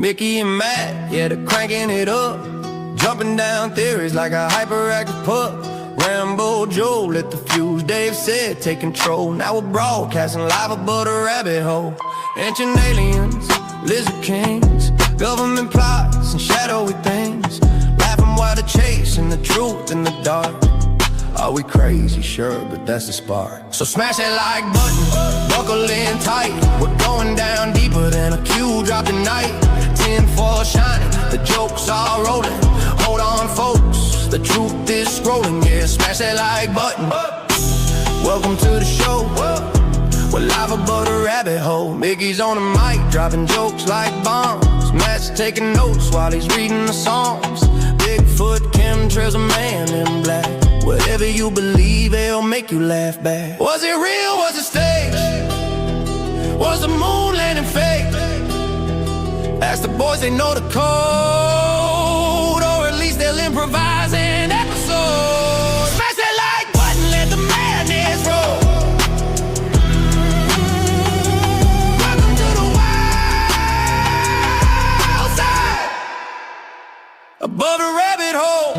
Mickey and Matt, yeah, they're cranking it up. Jumping down theories like a hyperactive pup. Rambo Joe, let the fuse, Dave said, take control. Now we're broadcasting live above the rabbit hole. Ancient aliens, lizard kings, government plots and shadowy things. Laughing while they're chasing the truth in the dark. Are we crazy? Sure, but that's the spark. So smash that like button, buckle in tight. We're going down deeper than a cue drop tonight. 10 for shining, the jokes are rolling. Hold on, folks, the truth is scrolling. Yeah, smash that like button. Welcome to the show. We're live above the rabbit hole. Mickey's on the mic, dropping jokes like bombs. Matt's taking notes while he's reading the Psalms. Bigfoot, chemtrails, a man in black. Whatever you believe, it'll make you laugh back. Was it real? Was it stage? Was the moon landing fake? Ask the boys, they know the code, or at least they'll improvise an episode. Smash that like button, let the madness roll. Welcome to the wild side, above the rabbit hole.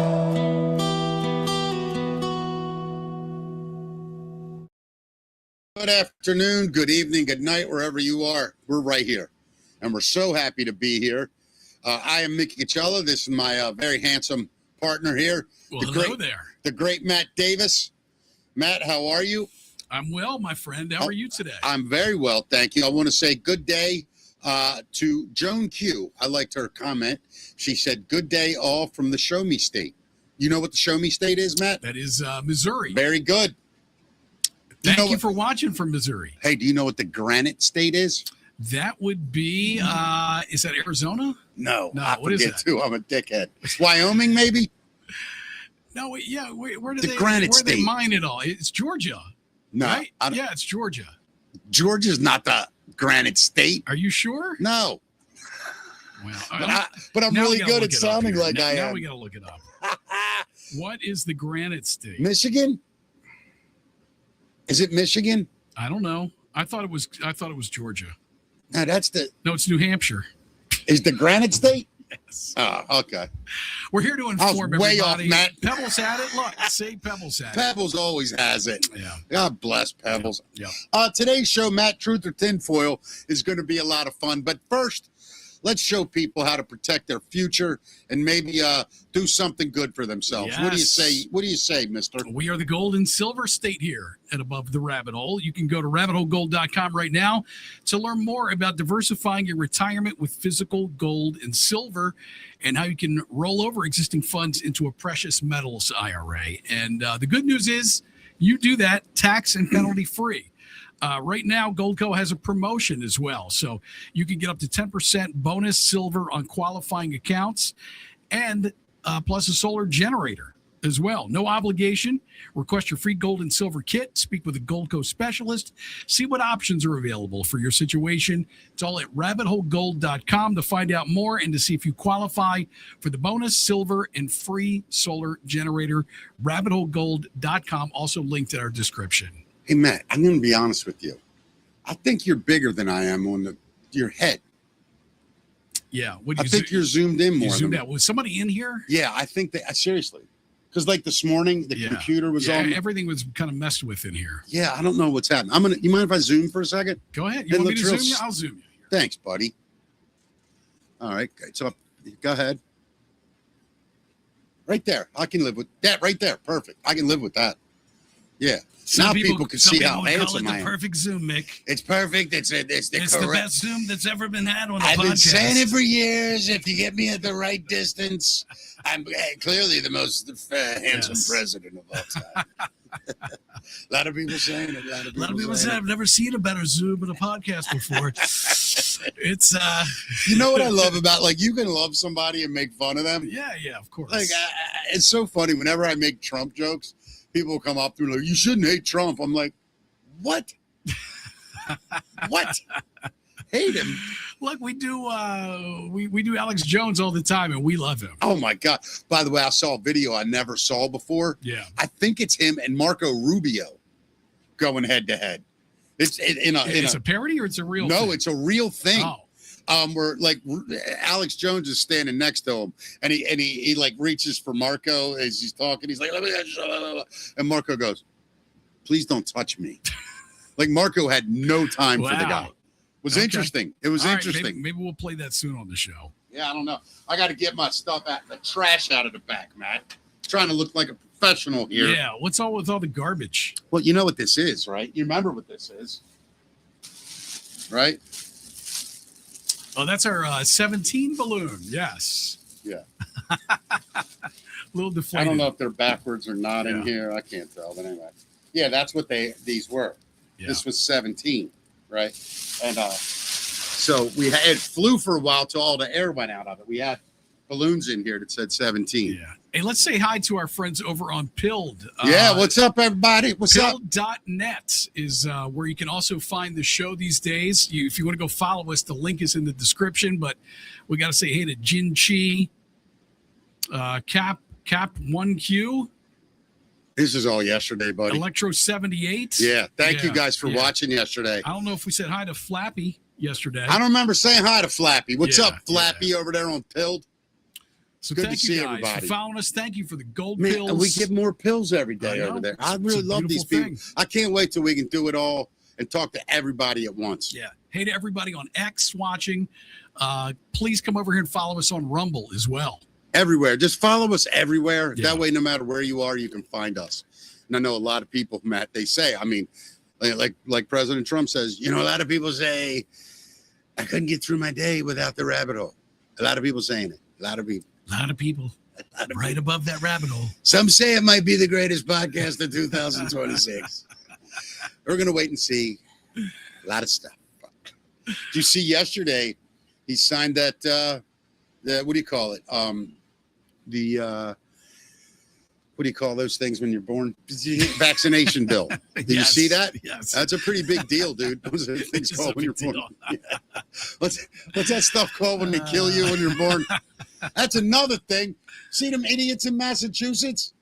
Good afternoon, good evening, good night, wherever you are. We're right here, and we're so happy to be here. I am Mickey Coachella. This is my very handsome partner here. Well, hello there. The great Matt Davis. Matt, how are you? I'm well, my friend. How are you today? I'm very well, thank you. I want to say good day to Joan Q. I liked her comment. She said, good day all from the Show Me State. You know what the Show Me State is, Matt? That is Missouri. Very good. Thank you for watching from Missouri. Hey, do you know what the Granite State is? That would be, is that Arizona? No, I what is that? that? Too. I'm a dickhead. It's Wyoming, maybe? No, where do The they Granite State. They mine it all? It's Georgia. No, right? Yeah, it's Georgia. Georgia's not the Granite State. Are you sure? No. Well, but I'm now really we gotta good look at it up sounding here. like I Now am. we got to look it up. What is the Granite State? Michigan? Is it Michigan? I don't know. I thought it was Georgia. No, No, it's New Hampshire. Is the Granite State? Yes. Oh, okay. We're here to inform way everybody. off, Matt. Pebbles had it. Look, say Pebbles had it. Pebbles always has it. Yeah. God bless Pebbles. Yeah. Today's show, Matt Truth or Tinfoil, is going to be a lot of fun. But first, let's show people how to protect their future and maybe do something good for themselves. Yes. What do you say? What do you say, mister? We are the gold and silver state here at Above the Rabbit Hole. You can go to rabbitholegold.com right now to learn more about diversifying your retirement with physical gold and silver and how you can roll over existing funds into a precious metals IRA. And the good news is you do that tax and penalty free. Right now, Goldco has a promotion as well. So you can get up to 10% bonus silver on qualifying accounts and plus a solar generator as well. No obligation. Request your free gold and silver kit. Speak with a Goldco specialist. See what options are available for your situation. It's all at rabbitholegold.com to find out more and to see if you qualify for the bonus silver and free solar generator. rabbitholegold.com, also linked in our description. Hey, Matt, I'm going to be honest with you. I think you're bigger than I am on your head. Yeah. I think you're zoomed in more. You zoomed out. Was somebody in here? Yeah, I think that, seriously. Because like this morning, the computer was on. Everything was kind of messed with in here. Yeah, I don't know what's happening. You mind if I zoom for a second? Go ahead. You want me to zoom you? I'll zoom you. Thanks, buddy. All right. So go ahead. Right there. I can live with that right there. Perfect. I can live with that. Yeah. Now people can see how handsome I am. It's the perfect Zoom, Mick. It's perfect. It's the best Zoom that's ever been had on a podcast. I've been saying it for years. If you get me at the right distance, I'm clearly the most handsome president of all time. A lot of people saying it. A lot of people saying I've never seen a better Zoom in a podcast before. It's you know what I love about, like, you can love somebody and make fun of them. Yeah, of course. Like it's so funny whenever I make Trump jokes. People come up through like, you shouldn't hate Trump. I'm like, what? What? Hate him? Look, we do we do Alex Jones all the time, and we love him. Oh my God! By the way, I saw a video I never saw before. Yeah, I think it's him and Marco Rubio going head to head. It's a parody or it's a real? No, thing? It's a real thing. Oh. where like Alex Jones is standing next to him, and he like reaches for Marco as he's talking. He's like, and Marco goes, "Please don't touch me." Like Marco had no time for the guy. It was interesting. It was interesting. Maybe we'll play that soon on the show. Yeah, I don't know. I got to get my stuff out, the trash out of the back, Matt. Trying to look like a professional here. Yeah, what's all with all the garbage? Well, you know what this is, right? You remember what this is, right? Oh, that's our 17 balloon. Yes. Yeah. Little deflated. I don't know if they're backwards or not in Yeah. here. I can't tell, but anyway. Yeah, that's what these were. Yeah. This was 17, right? And so it flew for a while till all the air went out of it. We had balloons in here that said 17. Yeah. Hey, let's say hi to our friends over on Pilled. Yeah, what's up, everybody? What's up? Pilled.net is where you can also find the show these days. If you want to go follow us, the link is in the description. But we got to say hey to Jin Chi, Cap 1Q, This is all yesterday, buddy. Electro 78. Yeah, thank you guys for watching yesterday. I don't know if we said hi to Flappy yesterday. I don't remember saying hi to Flappy. What's Yeah, up, Flappy, over there on Pilled? So Good thank to you see guys everybody. for following us. Thank you for the gold Man, pills. we get more pills every day I know. over there. I It's really a love these beautiful people. thing. I can't wait till we can do it all and talk to everybody at once. Yeah. Hey to everybody on X watching. Please come over here and follow us on Rumble as well. Everywhere. Just follow us everywhere. Yeah. That way, no matter where you are, you can find us. And I know a lot of people, Matt, they say, I mean, like President Trump says, you know, a lot of people say, I couldn't get through my day without the rabbit hole. A lot of people saying it. A lot of people. Right above that rabbit hole. Some say it might be the greatest podcast of 2026. We're going to wait and see. A lot of stuff. Did you see yesterday, he signed that, what do you call it? What do you call those things when you're born? Vaccination bill. Did you see that? Yes. That's a pretty big deal, dude. Those are the things It's a called when you're big born. deal. Yeah. What's that stuff called when they kill you when you're born? That's another thing. See them idiots in Massachusetts?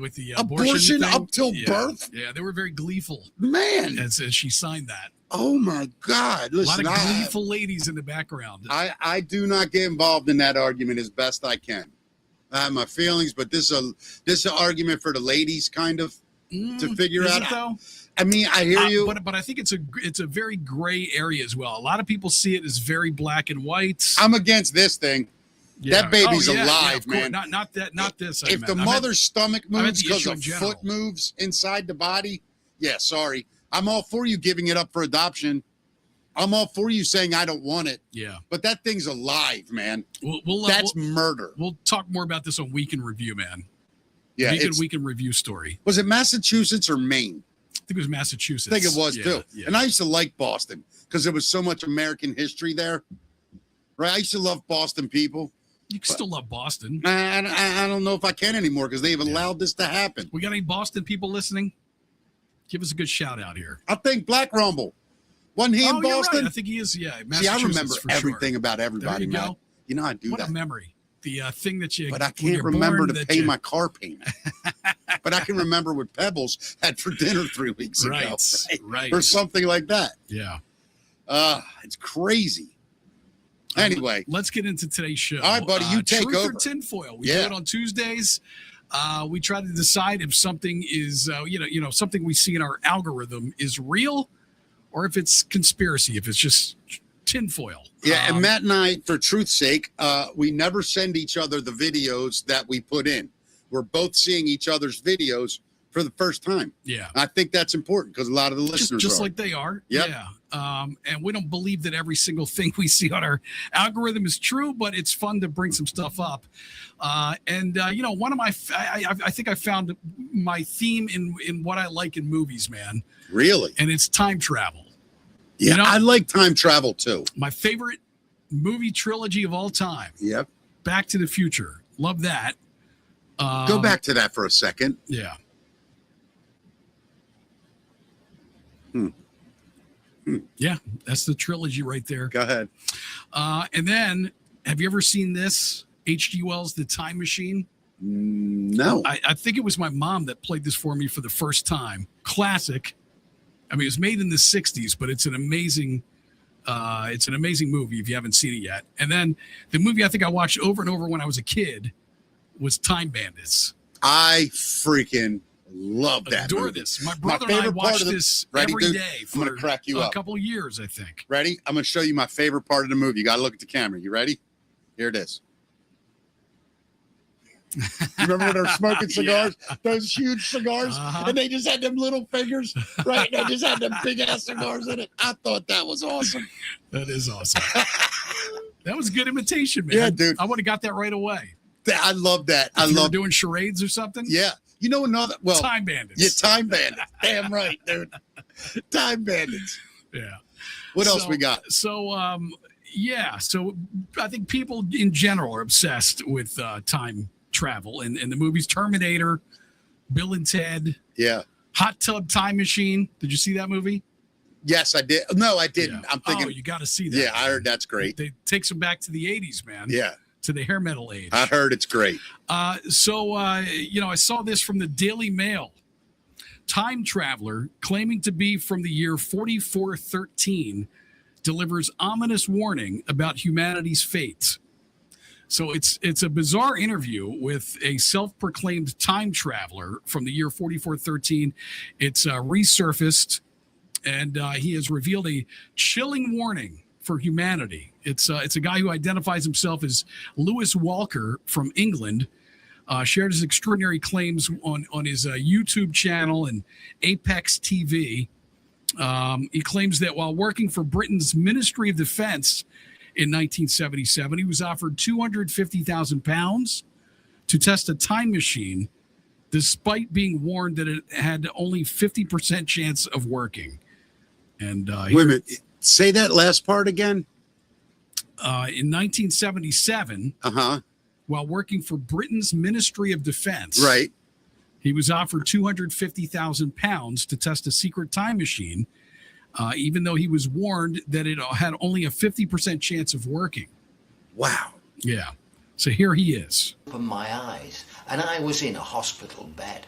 With the Abortion thing? up till Yeah. birth? Yeah, they were very gleeful Man. as she signed that. Oh my God. Listen, a lot of gleeful ladies in the background. I do not get involved in that argument as best I can. I have my feelings, but this is an argument for the ladies, kind of, to figure Is out. it, though? I mean, I hear you. But I think it's a very gray area as well. A lot of people see it as very black and white. I'm against this thing. Yeah. That baby's Oh, yeah, alive, of course. man. Not this. If the mother's stomach moves the because issue a in general. foot moves inside the body, yeah, sorry. I'm all for you giving it up for adoption. I'm all for you saying I don't want it. Yeah. But that thing's alive, man. That's murder. We'll talk more about this on Week in Review, man. Yeah, Week in Review story. Was it Massachusetts or Maine? I think it was Massachusetts. I think it was too. Yeah. And I used to like Boston because there was so much American history there. Right? I used to love Boston people. You can still love Boston. I don't know if I can anymore because they've allowed this to happen. We got any Boston people listening? Give us a good shout out here. I think Black Rumble. Wasn't he in You're Boston? right. I think he is. Yeah. See, I remember Massachusetts for everything sure. about everybody, There you man. go. You know, I do What that. a memory. The thing that you. But I when can't you're remember born to that pay you- my car payment. But I can remember what Pebbles had for dinner 3 weeks ago. Right. Or something like that. Yeah. It's crazy. Anyway. Let's get into today's show. All right, buddy, you take Truth over. Or tinfoil. We Yeah. do it on Tuesdays. We try to decide if something is, something we see in our algorithm is real, or if it's conspiracy, if it's just tinfoil. Yeah, and Matt and I, for truth's sake, we never send each other the videos that we put in. We're both seeing each other's videos for the first time. Yeah. I think that's important because a lot of the listeners Just are. like they are. Yep. Yeah. And we don't believe that every single thing we see on our algorithm is true, but it's fun to bring some stuff up. One of my, I think I found my theme in what I like in movies, man. Really? And it's time travel. Yeah, You know- I like time travel too. My favorite movie trilogy of all time, Yep. Back to the Future. Love that. Go back to that for a second. Yeah. Yeah, that's the trilogy right there. Go ahead. And then, have you ever seen this? H.G. Wells' The Time Machine? No. I think it was my mom that played this for me for the first time. Classic. I mean, it was made in the 60s, but it's an amazing It's an amazing movie if you haven't seen it yet. And then the movie I think I watched over and over when I was a kid was Time Bandits. I freaking love that Adore movie. this. My brother and I favorite part watched of the- this Ready, every dude? day I'm for gonna crack you a up. couple of years, I think. Ready? I'm going to show you my favorite part of the movie. You got to look at the camera. You ready? Here it is. You remember when they were smoking cigars? Those huge cigars? Uh-huh. And they just had them little fingers, right? They just had them big-ass cigars in it. I thought that was awesome. That is awesome. That was a good imitation, man. Yeah, dude. I would have got that right away. I love that. I If you were love doing charades or something. Yeah. You know another? Well, Time Bandits. yeah, Time Bandits. Damn right, dude. Time Bandits. Yeah. What else we got? So I think people in general are obsessed with time travel, and the movies Terminator, Bill and Ted, Yeah. Hot Tub Time Machine. Did you see that movie? Yes, I did. No, I didn't. Yeah. I'm thinking. Oh, you got to see that. Yeah, I heard that's great. They takes them back to the 80s, man. Yeah, To the hair metal age. I heard it's great. I saw this from the Daily Mail. Time traveler claiming to be from the year 4413 delivers ominous warning about humanity's fate. So it's a bizarre interview with a self-proclaimed time traveler from the year 4413. It's resurfaced, and he has revealed a chilling warning for humanity. It's a guy who identifies himself as Lewis Walker from England. Shared his extraordinary claims on his YouTube channel and Apex TV. He claims that while working for Britain's Ministry of Defense in 1977, he was offered £250,000 to test a time machine, despite being warned that it had only 50% chance of working. And Wait a minute. Say that last part again. In 1977, while working for Britain's Ministry of Defense, Right. he was offered £250,000 to test a secret time machine, even though he was warned that it had only a 50% chance of working. Wow. Yeah. So here he is. Opened my eyes and I was in a hospital bed.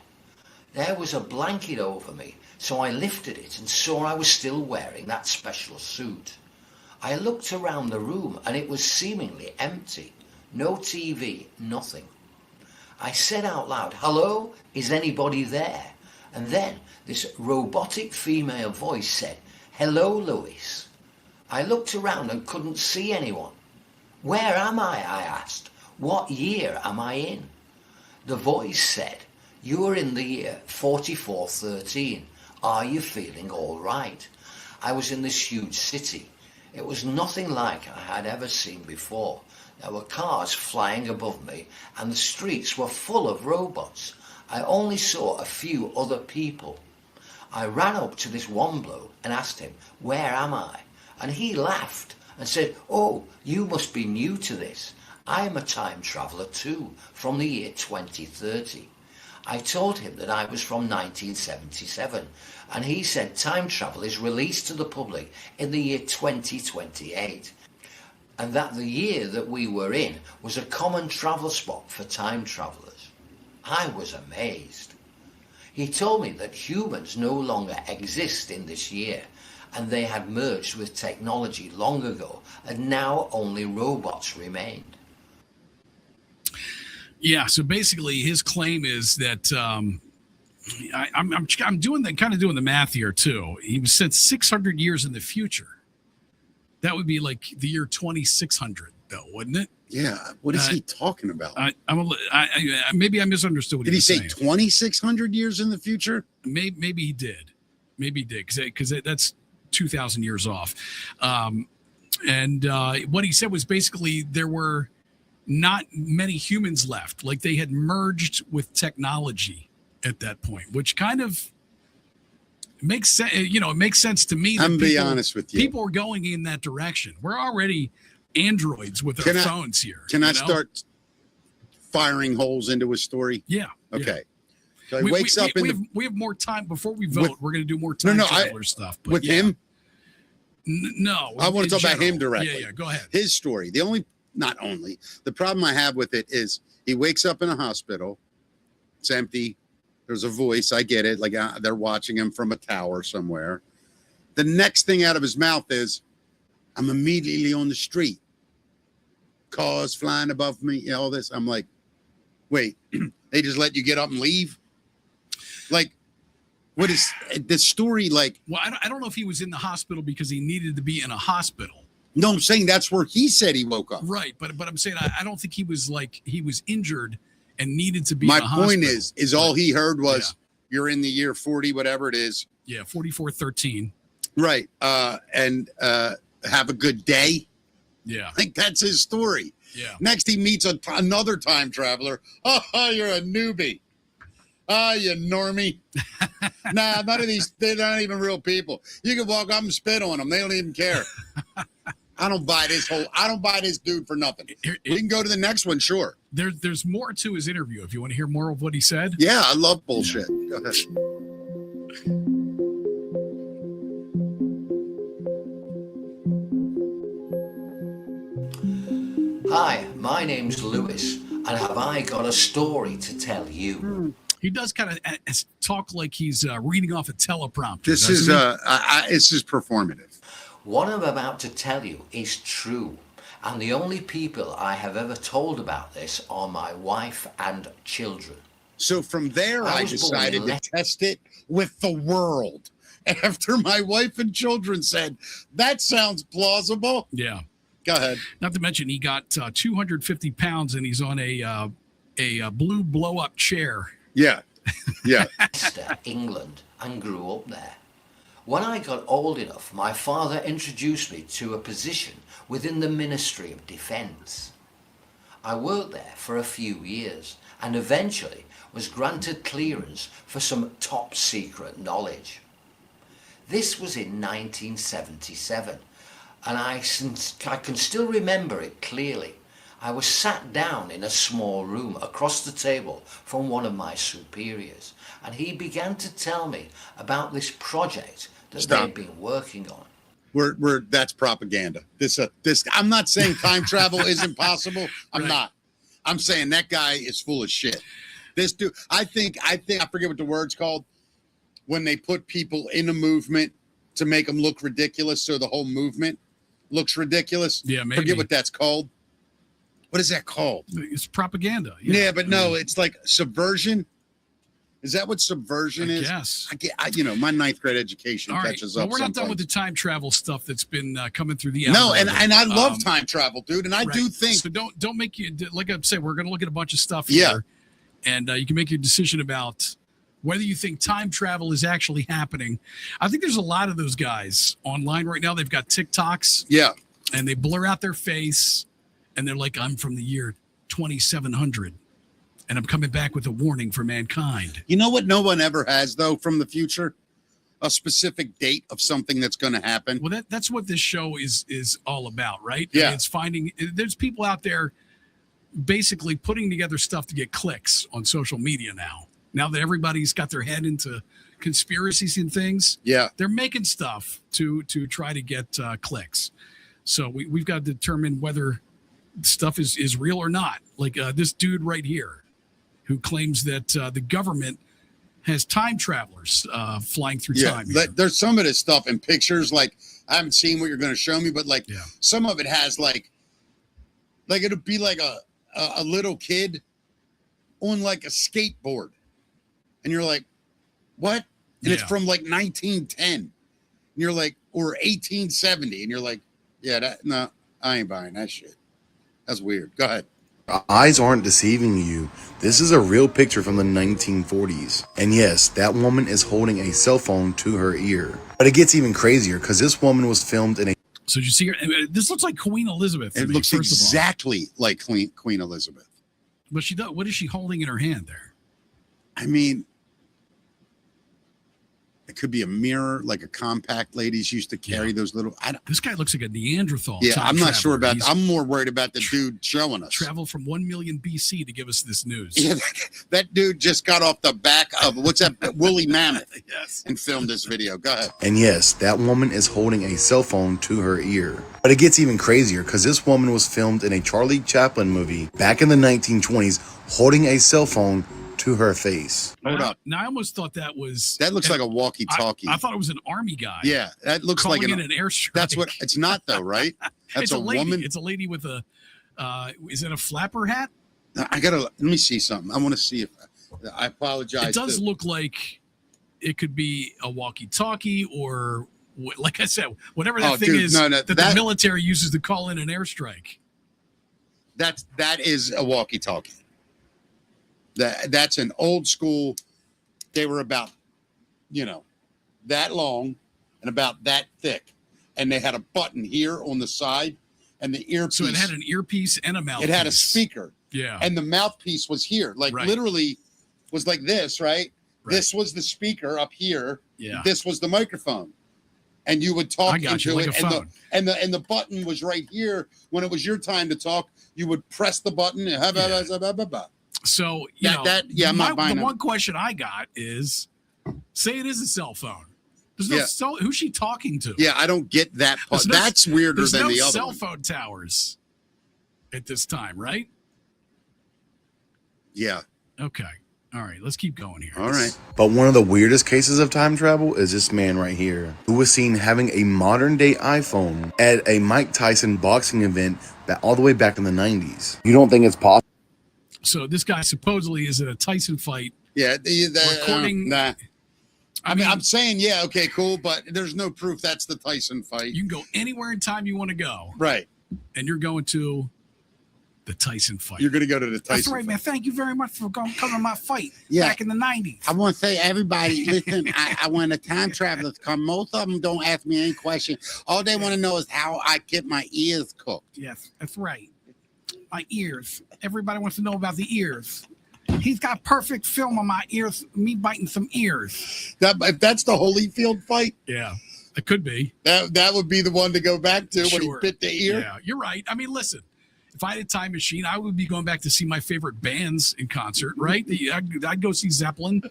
There was a blanket over me, so I lifted it and saw I was still wearing that special suit. I looked around the room and it was seemingly empty. No TV, nothing. I said out loud, "Hello, is anybody there?" And then this robotic female voice said, "Hello, Lewis." I looked around and couldn't see anyone. "Where am I?" I asked. "What year am I in?" The voice said, "You are in the year 4413. Are you feeling all right?" I was in this huge city. It was nothing like I had ever seen before. There were cars flying above me and the streets were full of robots. I only saw a few other people. I ran up to this one bloke and asked him, "Where am I?" And he laughed and said, "Oh, you must be new to this. I am a time traveller too, from the year 2030. I told him that I was from 1977, and he said time travel is released to the public in the year 2028, and that the year that we were in was a common travel spot for time travellers. I was amazed. He told me that humans no longer exist in this year, and they had merged with technology long ago, and now only robots remained. Yeah. So basically, his claim is that I'm doing the math here too. He was said 600 years in the future. That would be like the year 2600, though, wouldn't it? Yeah. What is he talking about? Maybe I misunderstood what Did he say saying. 2,600 years in the future? Maybe he did. Maybe he did because that's 2,000 years off. And what he said was basically there were not many humans left. Like they had merged with technology at that point, which kind of makes sense. It makes sense to me. I'm be honest with you. People are going in that direction. We're already androids with our phones here. Can I start firing holes into his story? Yeah. Okay. So he wakes up we have more time before we vote. We're going to do more time traveler stuff. But with him? No. I want to talk about him directly. Yeah, go ahead. His story. The problem I have with it is he wakes up in a hospital. It's empty. There's a voice. I get it. Like they're watching him from a tower somewhere. The next thing out of his mouth is, I'm immediately on the street. Cars flying above me, all this. I'm like, wait, they just let you get up and leave? Like, what is the story like? Well, I don't know if he was in the hospital because he needed to be in a hospital. No, I'm saying that's where he said he woke up. Right, but I'm saying I don't think he was injured and needed to be My in a hospital. point is all he heard was, you're in the year 40, whatever it is. Yeah, 4413. Right. And have a good day. Yeah. I think that's his story. Yeah. Next, he meets another time traveler. Oh, you're a newbie. Oh, you normie. Nah, none of these, they're not even real people. You can walk up and spit on them. They don't even care. I don't buy this dude for nothing. We can go to the next one, sure. There's more to his interview if you want to hear more of what he said. Yeah, I love bullshit. Go ahead. Hi, my name's Lewis, and have I got a story to tell you? He does kind of talk like he's reading off a teleprompter. This is performative. What I'm about to tell you is true, and the only people I have ever told about this are my wife and children. So from there, I was decided born in to test it with the world. After my wife and children said, that sounds plausible. Yeah. Go ahead. Not to mention he got 250 pounds and he's on a blue blow-up chair. Yeah. Yeah. Manchester, England, and grew up there. When I got old enough, my father introduced me to a position within the Ministry of Defence. I worked there for a few years and eventually was granted clearance for some top secret knowledge. This was in 1977, and I can still remember it clearly. I was sat down in a small room across the table from one of my superiors, and he began to tell me about this project that they'd been working on. That's propaganda. This I'm not saying time travel isn't possible. I'm not. I'm saying that guy is full of shit. This dude, I think I forget what the word's called, when they put people in a movement to make them look ridiculous, so the whole movement looks ridiculous. Yeah, maybe. Forget what that's called. What is that called? It's propaganda. Yeah, but no, it's like subversion. Is that what subversion is? Yes. My ninth grade education catches up. We're not done with the time travel stuff that's been coming through the No, and algorithm. I love time travel, dude. And I do think so. Don't make you, like I said, we're going to look at a bunch of stuff Yeah. here, and you can make your decision about whether you think time travel is actually happening. I think there's a lot of those guys online right now. They've got TikToks. Yeah. And they blur out their face, and they're like, I'm from the year 2700. And I'm coming back with a warning for mankind. You know what no one ever has, though, from the future? A specific date of something that's going to happen. Well, that's what this show is all about, right? Yeah. I mean, it's finding, there's people out there basically putting together stuff to get clicks on social media now. Now that everybody's got their head into conspiracies and things, Yeah. they're making stuff to try to get clicks. So we've got to determine whether stuff is real or not. Like this dude right here, who claims that the government has time travelers flying through time. There's some of this stuff in pictures. Like, I haven't seen what you're going to show me, but like some of it has like it'll be like a little kid on like a skateboard. And you're like, what? And it's from like 1910. And you're like, or 1870. And you're like, no, I ain't buying that shit. That's weird. Go ahead. Eyes aren't deceiving you. This is a real picture from the 1940s. And yes, that woman is holding a cell phone to her ear. But it gets even crazier because this woman was filmed in a... So did you see her? This looks like Queen Elizabeth. It looks exactly like Queen Elizabeth. But she does. What is she holding in her hand there? I mean, it could be a mirror, like a compact ladies used to carry those little. This guy looks like a Neanderthal. Yeah, I'm not sure about that. I'm more worried about the dude showing us. Traveled from 1 million BC to give us this news. Yeah, that dude just got off the back of what's that woolly mammoth Yes. and filmed this video. Go ahead. And yes, that woman is holding a cell phone to her ear. But it gets even crazier because this woman was filmed in a Charlie Chaplin movie back in the 1920s holding a cell phone to her face. Hold up. Now I almost thought that was That looks like a walkie-talkie. I thought it was an army guy. Yeah, that looks calling like in an airstrike. That's what it's not though, right? That's it's a lady. woman. It's a lady with a. Is it a flapper hat? I gotta let me see something. I want to see if I apologize. It does to- look like it could be a walkie-talkie or, like I said, whatever that thing dude, is no, that the that- military uses to call in an airstrike. that is a walkie-talkie. That's an old school. They were about, that long and about that thick, and they had a button here on the side, and the earpiece. So it had an earpiece and a mouthpiece. It had a speaker, Yeah. and the mouthpiece was here, like Right. literally, was like this, right? Right. This was the speaker up here. Yeah. This was the microphone, and you would talk I got into you, like it, a and phone. the button was right here. When it was your time to talk, you would press the button. And So I'm not buying the it. one question I got is, say it is a cell phone. There's no Yeah. who's she talking to? Yeah, I don't get that part. There's no- That's weirder There's than no the other cell one. phone towers at this time, right? Yeah. Okay. All right. Let's keep going here. All right. But one of the weirdest cases of time travel is this man right here, who was seen having a modern day iPhone at a Mike Tyson boxing event all the way back in the 90s. You don't think it's possible? So this guy supposedly is at a Tyson fight. Yeah. Recording- Nah. I mean, I'm saying, yeah, okay, cool, but there's no proof that's the Tyson fight. you can go anywhere in time you want to go, Right. and you're going to the Tyson fight. You're going to go to the Tyson That's right, fight. man. Thank you very much for coming to my fight Yeah. back in the 90s. I want to say, everybody, listen, I when the time travelers come, most of them don't ask me any question. All they want to know is how I get my ears cooked. Yes, that's right. My ears. Everybody wants to know about the ears. He's got perfect film on my ears, me biting some ears. If that's the Holyfield fight, Yeah, it could be. that would be the one to go back to when he Sure. bit the ear. Yeah, you're right. I mean, listen, if I had a time machine, I would be going back to see my favorite bands in concert, right? I'd go see Zeppelin,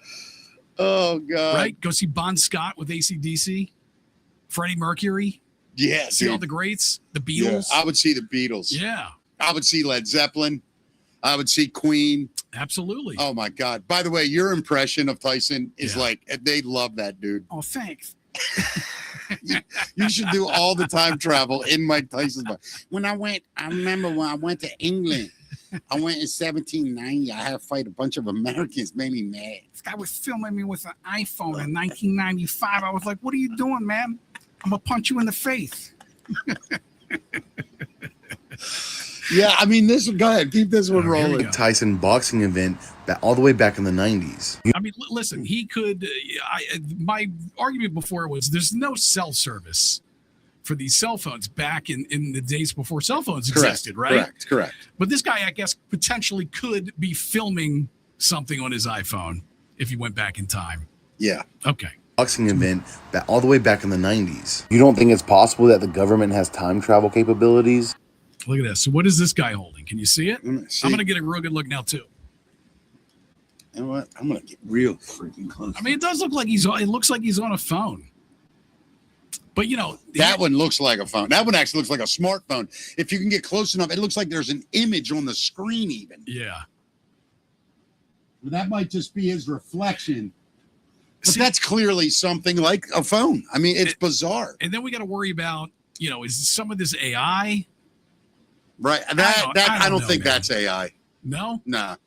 Oh, God. right? Go see Bon Scott with AC/DC, Freddie Mercury, Yeah, see all dude. the greats, the Yeah. Beatles. I would see the Beatles. Yeah, I would see Led Zeppelin. I would see Queen. absolutely. Oh, my God. By the way, your impression of Tyson is Yeah. like, they love that dude. Oh, thanks. You should do all the time travel in Mike Tyson's body. I remember when I went to England, I went in 1790. I had to fight a bunch of Americans, made me mad. This guy was filming me with an iPhone in 1995. I was like, what are you doing, man? I'm going to punch you in the face. Yeah, I mean, go ahead. Keep this one Oh, here we rolling. go. Tyson boxing event all the way back in the 90s. I mean, listen, he could. My argument before was there's no cell service for these cell phones back in the days before cell phones existed, right? Correct. But this guy, I guess, potentially could be filming something on his iPhone if he went back in time. Yeah. Okay. Boxing event all the way back in the 90s. You don't think it's possible that the government has time travel capabilities? Look at this. So what is this guy holding? Can you see it? I'm gonna see. I'm going to get a real good look now, too. You know what? I'm gonna get real freaking close. I mean, it does look like it looks like he's on a phone. But, that one looks like a phone. That one actually looks like a smartphone. If you can get close enough, it looks like there's an image on the screen even. Yeah. That might just be his reflection. But See- that's clearly something like a phone. I mean, it's bizarre. And then we got to worry about, is some of this AI? Right. I I don't don't know, think man. that's AI. No? Nah.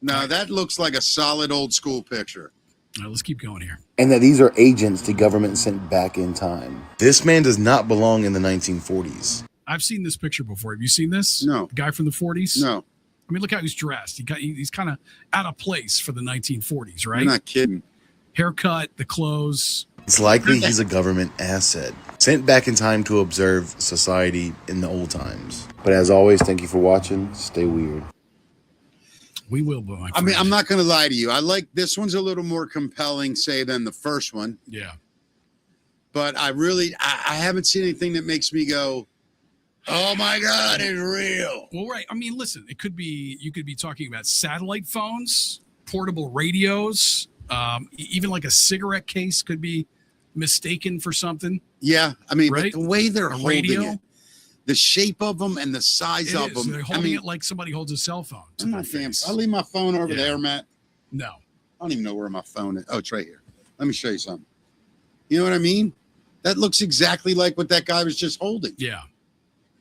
No, that looks like a solid old school picture. All right, let's keep going here. And that these are agents the government sent back in time. This man does not belong in the 1940s. I've seen this picture before. Have you seen this? No. The guy from the 40s? No, I mean, look how he's dressed. He's kind of out of place for the 1940s, right? you're not kidding. Haircut, the clothes. It's likely he's a government asset, sent back in time to observe society in the old times. But as always, thank you for watching. Stay weird. We will, my I mean, friend. I'm not going to lie to you. I like this one's a little more compelling, say, than the first one. Yeah. But I haven't seen anything that makes me go, oh my God, it's real. Well, right. I mean, listen, you could be talking about satellite phones, portable radios, even like a cigarette case could be mistaken for something. Yeah, I mean, Right? but the way they're A holding radio? it, The shape of them and the size It of is. them. They're holding it like somebody holds a cell phone. To I'm their not damn. face. I leave my phone over Yeah. there, Matt. No. I don't even know where my phone is. Oh, it's right here. Let me show you something. You know what I mean? That looks exactly like what that guy was just holding. Yeah.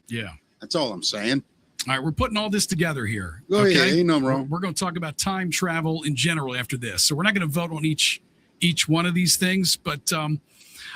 Yeah. That's all I'm saying. All right, we're putting all this together here. Oh, yeah, ain't no We're, wrong. we're going to talk about time travel in general after this. So we're not going to vote on each one of these things, but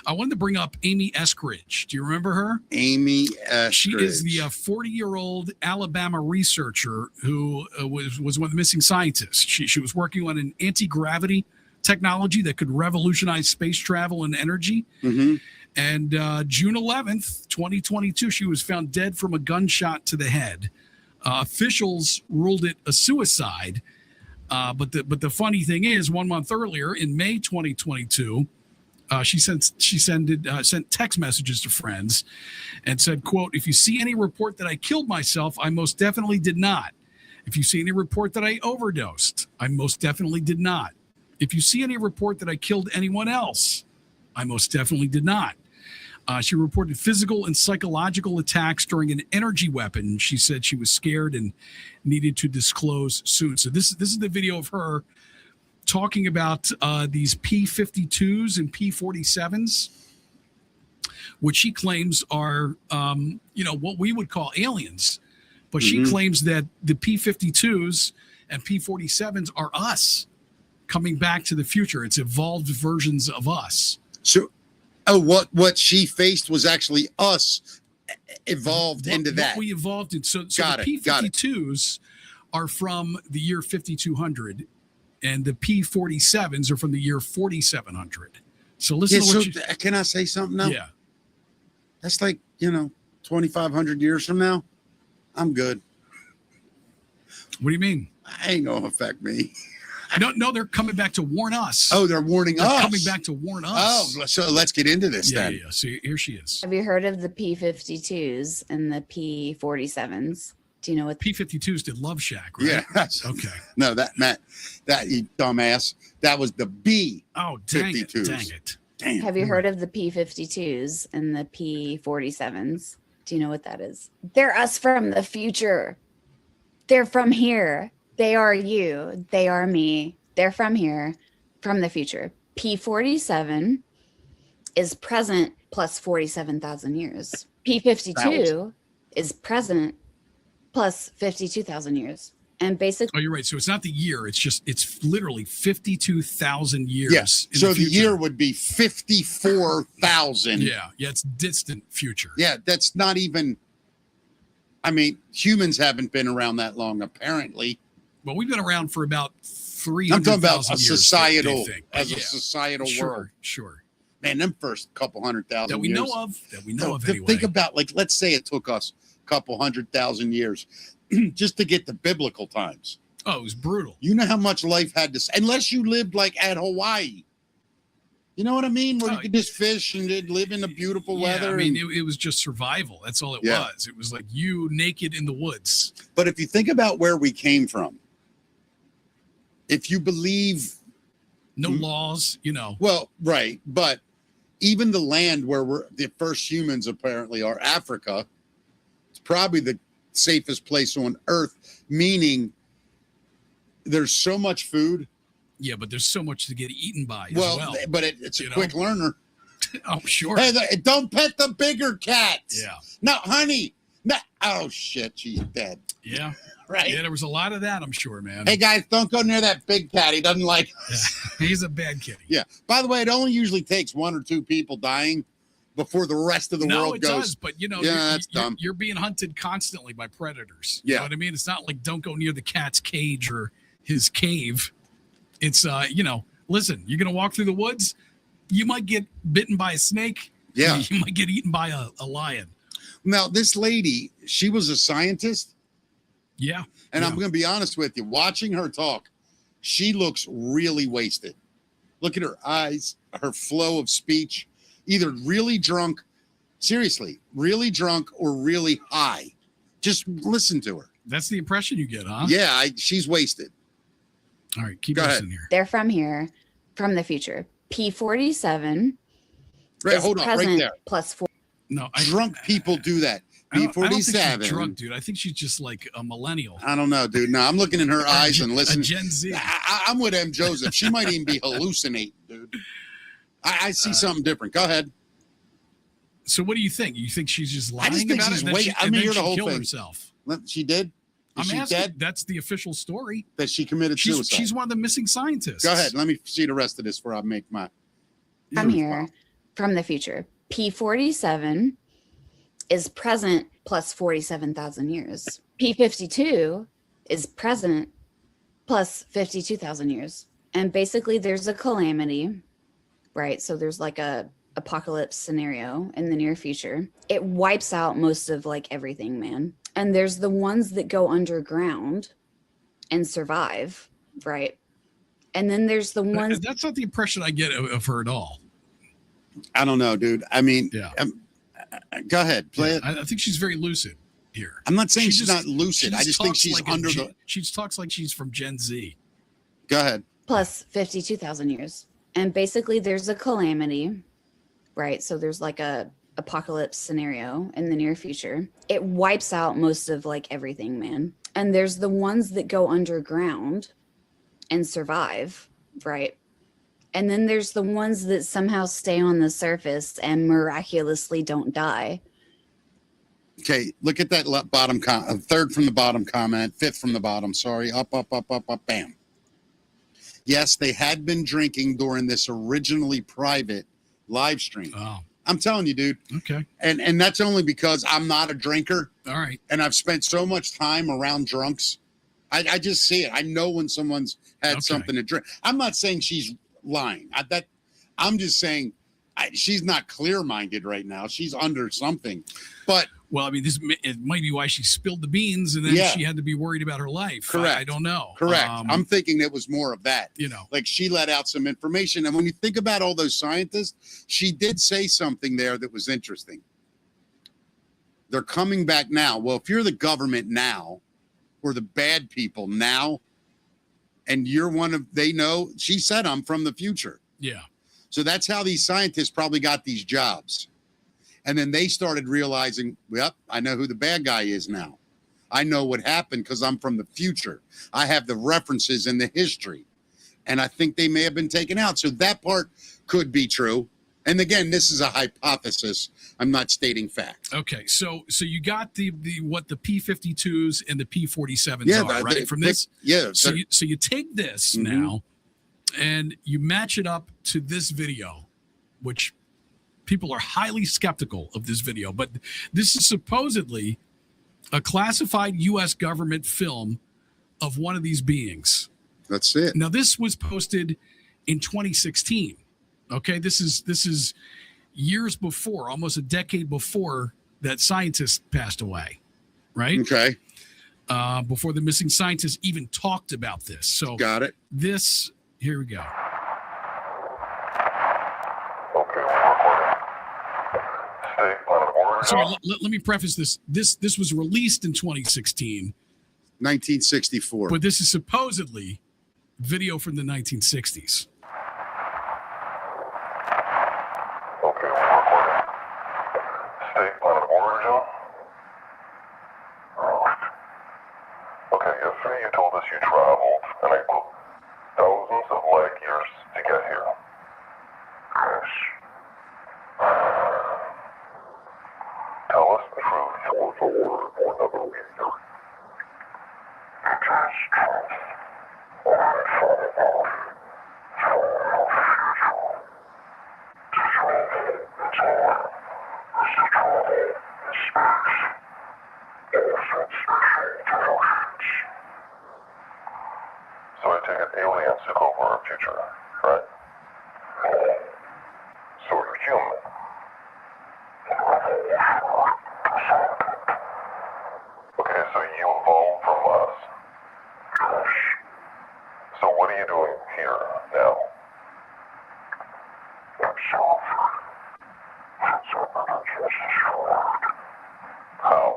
I wanted to bring up Amy Eskridge. Do you remember her? Amy Eskridge. She is the 40-year-old Alabama researcher who was one of the missing scientists. She was working on an anti-gravity technology that could revolutionize space travel and energy. Mhm. And June 11th, 2022, she was found dead from a gunshot to the head. Officials ruled it a suicide. But the funny thing is, 1 month earlier, in May 2022, she sent text messages to friends and said, quote, "If you see any report that I killed myself, I most definitely did not. If you see any report that I overdosed, I most definitely did not. If you see any report that I killed anyone else, I most definitely did not." She reported physical and psychological attacks during an energy weapon. She said she was scared and needed to disclose soon. So this is the video of her talking about these P-52s and P-47s, which she claims are, what we would call aliens. But she claims that the P-52s and P-47s are us coming back to the future. It's evolved versions of us. So, what she faced was actually us evolved into that. What we evolved in. So Got the it, got it. P-52s are from the year 5200, and the P-47s are from the year 4700. So listen Yeah, to so what you. can I say something now? Yeah. That's like, 2,500 years from now, I'm good. What do you mean? I ain't going to affect me. No, they're coming back to warn us. Oh, they're warning They're us. coming back to warn Oh, us. so let's get into this yeah, then. yeah. So here she is. Have you heard of the P-52s and the P-47s? Do you know what? P-52s did Love Shack, right? Yeah. Okay. No, Matt, you dumbass. That was the B. Oh, dang it. 52s. Dang it. Damn. Have you heard of the P-52s and the P-47s? Do you know what that is? They're us from the future. They're from here. They are you. They are me. They're from here, from the future. P-47 is present plus 47,000 years. P-52 is present plus 52,000 years. And basically, Oh, you're right. So it's not the year. It's literally 52,000 years. Yes. in So the future. year would be 54,000. Yeah. Yeah. It's distant future. Yeah, that's not even. I mean, humans haven't been around that long, apparently. Well, we've been around for about I'm talking about 300,000 a years. societal, they think. as Yeah. a societal Sure. world. Sure. Man, them first couple 100,000 That we years. know of. That we know of To anyway. Think about, let's say it took us a couple 100,000 years just to get to biblical times. Oh, it was brutal. You know how much life had to, unless you lived like at Hawaii. You know what I mean? Where you Oh, could just fish and live in the beautiful Yeah, weather. I mean, and- it was just survival. That's all it Yeah. was. It was like you naked in the woods. But if you think about where we came from, if you believe, No laws, well, right, but even the land where the first humans apparently are, Africa, it's probably the safest place on earth, meaning there's so much food. Yeah, but there's so much to get eaten by as Well, well. but it's a you know? quick learner. Oh, sure. Hey, don't pet the bigger cats. Yeah. No, honey. No. Oh, shit, she's dead. Yeah. Right. Yeah, there was a lot of that, I'm sure, man. Hey, guys, don't go near that big cat. He doesn't like. Yeah. He's a bad kitty. Yeah. By the way, it only usually takes 1 or 2 people dying before the rest of the No, world it goes. does, but Yeah, you're, that's dumb. you're being hunted constantly by predators. You Yeah. know what I mean? It's not like don't go near the cat's cage or his cave. It's listen, you're gonna walk through the woods, you might get bitten by a snake. Yeah. You might get eaten by a lion. Now, this lady, she was a scientist, Yeah. and Yeah. I'm going to be honest with you. Watching her talk, she looks really wasted. Look at her eyes, her flow of speech, either really drunk, seriously, really drunk or really high. Just listen to her. That's the impression you get, huh? Yeah, she's wasted. All right, keep Go ahead. listening here. they're from here, from the future. P-47 Right, is hold on, present right there. plus 4. No, Drunk people do that. I don't think she's P47. drunk, dude. I think she's just like a millennial. I don't know, dude. No, I'm looking in her eyes and A listening. Gen Z. I'm with M. Joseph. She might even be hallucinating, dude. I see something different. Go ahead. So what do you think? You think she's just lying I just think about she's it? And then way. she, I and mean, then hear she the whole killed thing. herself. She did. Is I'm she asking. dead? That's the official story. That she committed suicide. She's one of the missing scientists. Go ahead. Let me see the rest of this before I make my. I'm here from the future. P47 is present plus 47,000 years. P52 is present plus 52,000 years. And basically there's a calamity, right? So there's like a apocalypse scenario in the near future. It wipes out most of like everything, man. And there's the ones that go underground and survive, right? And then there's the ones. That's not the impression I get of her at all. I don't know, dude. I mean, Yeah. Go ahead, play it. I think she's very lucid here. I'm not saying She she's just- not lucid. I just think talks she's like under the. She talks like she's from Gen Z. Go ahead. Plus 52,000 years. And basically there's a calamity, right? So there's like a apocalypse scenario in the near future. It wipes out most of like everything, man. And there's the ones that go underground and survive, right? And then there's the ones that somehow stay on the surface and miraculously don't die. Okay, look at that bottom third from the bottom comment, fifth from the bottom. Sorry, up, bam. Yes, they had been drinking during this originally private live stream. Oh, I'm telling you, dude, okay. and that's only because I'm not a drinker, All right. and I've spent so much time around drunks. I just see it. I know when someone's had Okay. something to drink. I'm not saying she's lying. I'm just saying she's not clear-minded right now. She's under something, but. Well, I mean, it might be why she spilled the beans, and then Yeah. she had to be worried about her life. Correct. I don't know. Correct. I'm thinking it was more of that. You know. Like she let out some information. And when you think about all those scientists, she did say something there that was interesting. They're coming back now. Well, if you're the government now, or the bad people now, and you're they know, she said, I'm from the future. Yeah. So that's how these scientists probably got these jobs. And then they started realizing, yep, I know who the bad guy is now. I know what happened because I'm from the future. I have the references and the history. And I think they may have been taken out. So that part could be true. And again, this is a hypothesis. I'm not stating facts. Okay. So you got the what the P52s and the P47s are, right? From this. Yeah. So you take this now and you match it up to this video, which people are highly skeptical of this video, but this is supposedly a classified U.S. government film of one of these beings. That's it. Now, this was posted in 2016. Okay, this is years before, almost a decade before that scientist passed away, right? Okay. Before the missing scientist even talked about this. So Got it. this, here we go. Sorry, let me preface this. This was released in 2016, 1964. but this is supposedly video from the 1960s. Okay, recording. State planet origin. Okay, yesterday you told us you traveled, and I quote, thousands of light years to get here. Yes. Tell us the truth or the word or another we hear. It is truth. I saw it off. From the future. The truth is all. Is the travel in space. All from special devotions. So I take it aliens took over our future, right? So you're human. Okay, so you evolved from us. Yes. So what are you doing here now? Myself. How?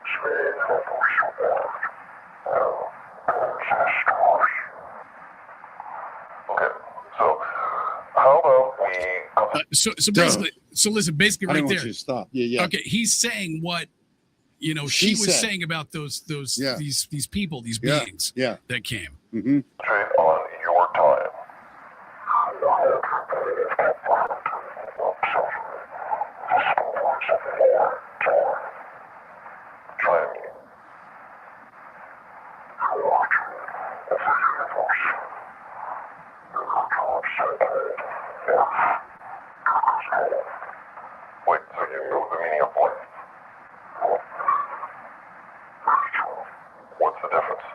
Speak of who you are. So Duh. basically, basically I right didn't want there. you to stop. Yeah. Okay, he's saying what she She was said. saying about those Yeah. these people, these Yeah. beings Yeah. that came. Mm-hmm. Trade on your time. Try me. Wait, so you know the meaning of life? What's the difference?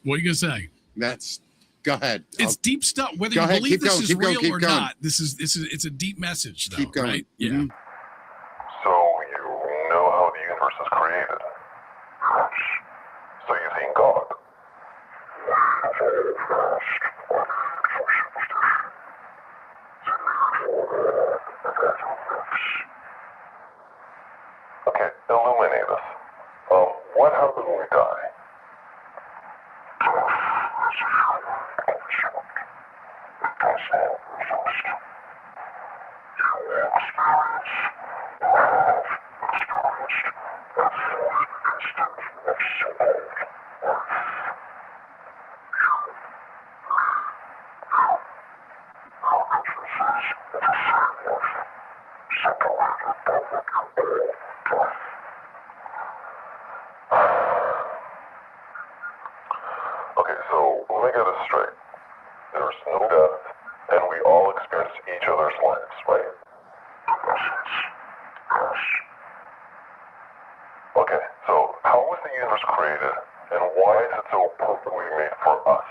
What are you gonna say? That's. Go ahead. It's deep stuff. Whether Go you ahead, believe keep this going, is keep going, real keep or going. not, it's a deep message, though. Keep going. Right? Yeah. Mhm. So you know how the universe is created. So you've seen God. Okay, illuminate us. What happens when we die? Okay, so let me get this straight. There's no death, and we all experience each other's lives, right? Okay, so how was the universe created, and why is it so perfectly made for us?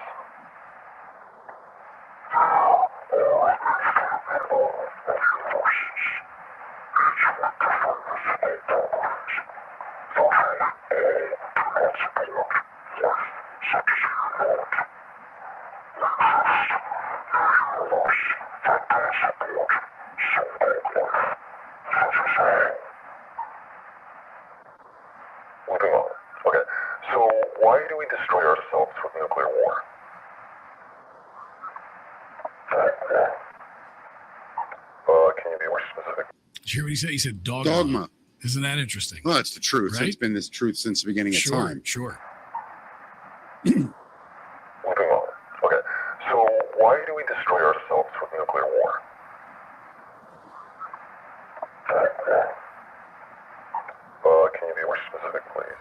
Moving on. Okay, so why do we destroy ourselves with nuclear war? Can you be more specific? Did you hear what he said? He said dogma. Dogma. Isn't that interesting? Well, it's the truth. Right? It's been this truth since the beginning of Sure, time. sure. Moving on. Okay, so why do we destroy ourselves with nuclear war? Can you be more specific, please?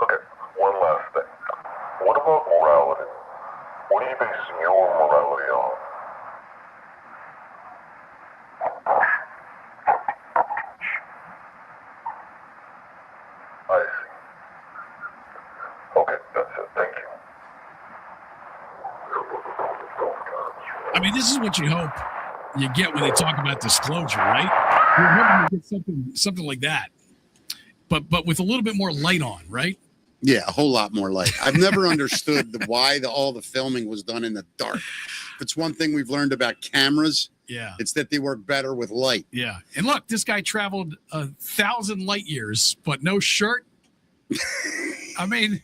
Okay, one last thing. What about morality? What are you basing your morality on? I see. Okay, that's it. Thank you. I mean, this is what you hope you get when they talk about disclosure, right? You're hoping you get something like that, but with a little bit more light on, right? Yeah, a whole lot more light. I've never understood why all the filming was done in the dark. If it's one thing we've learned about cameras, Yeah. it's that they work better with light. Yeah. And look, this guy traveled 1,000 light years, but no shirt. I mean,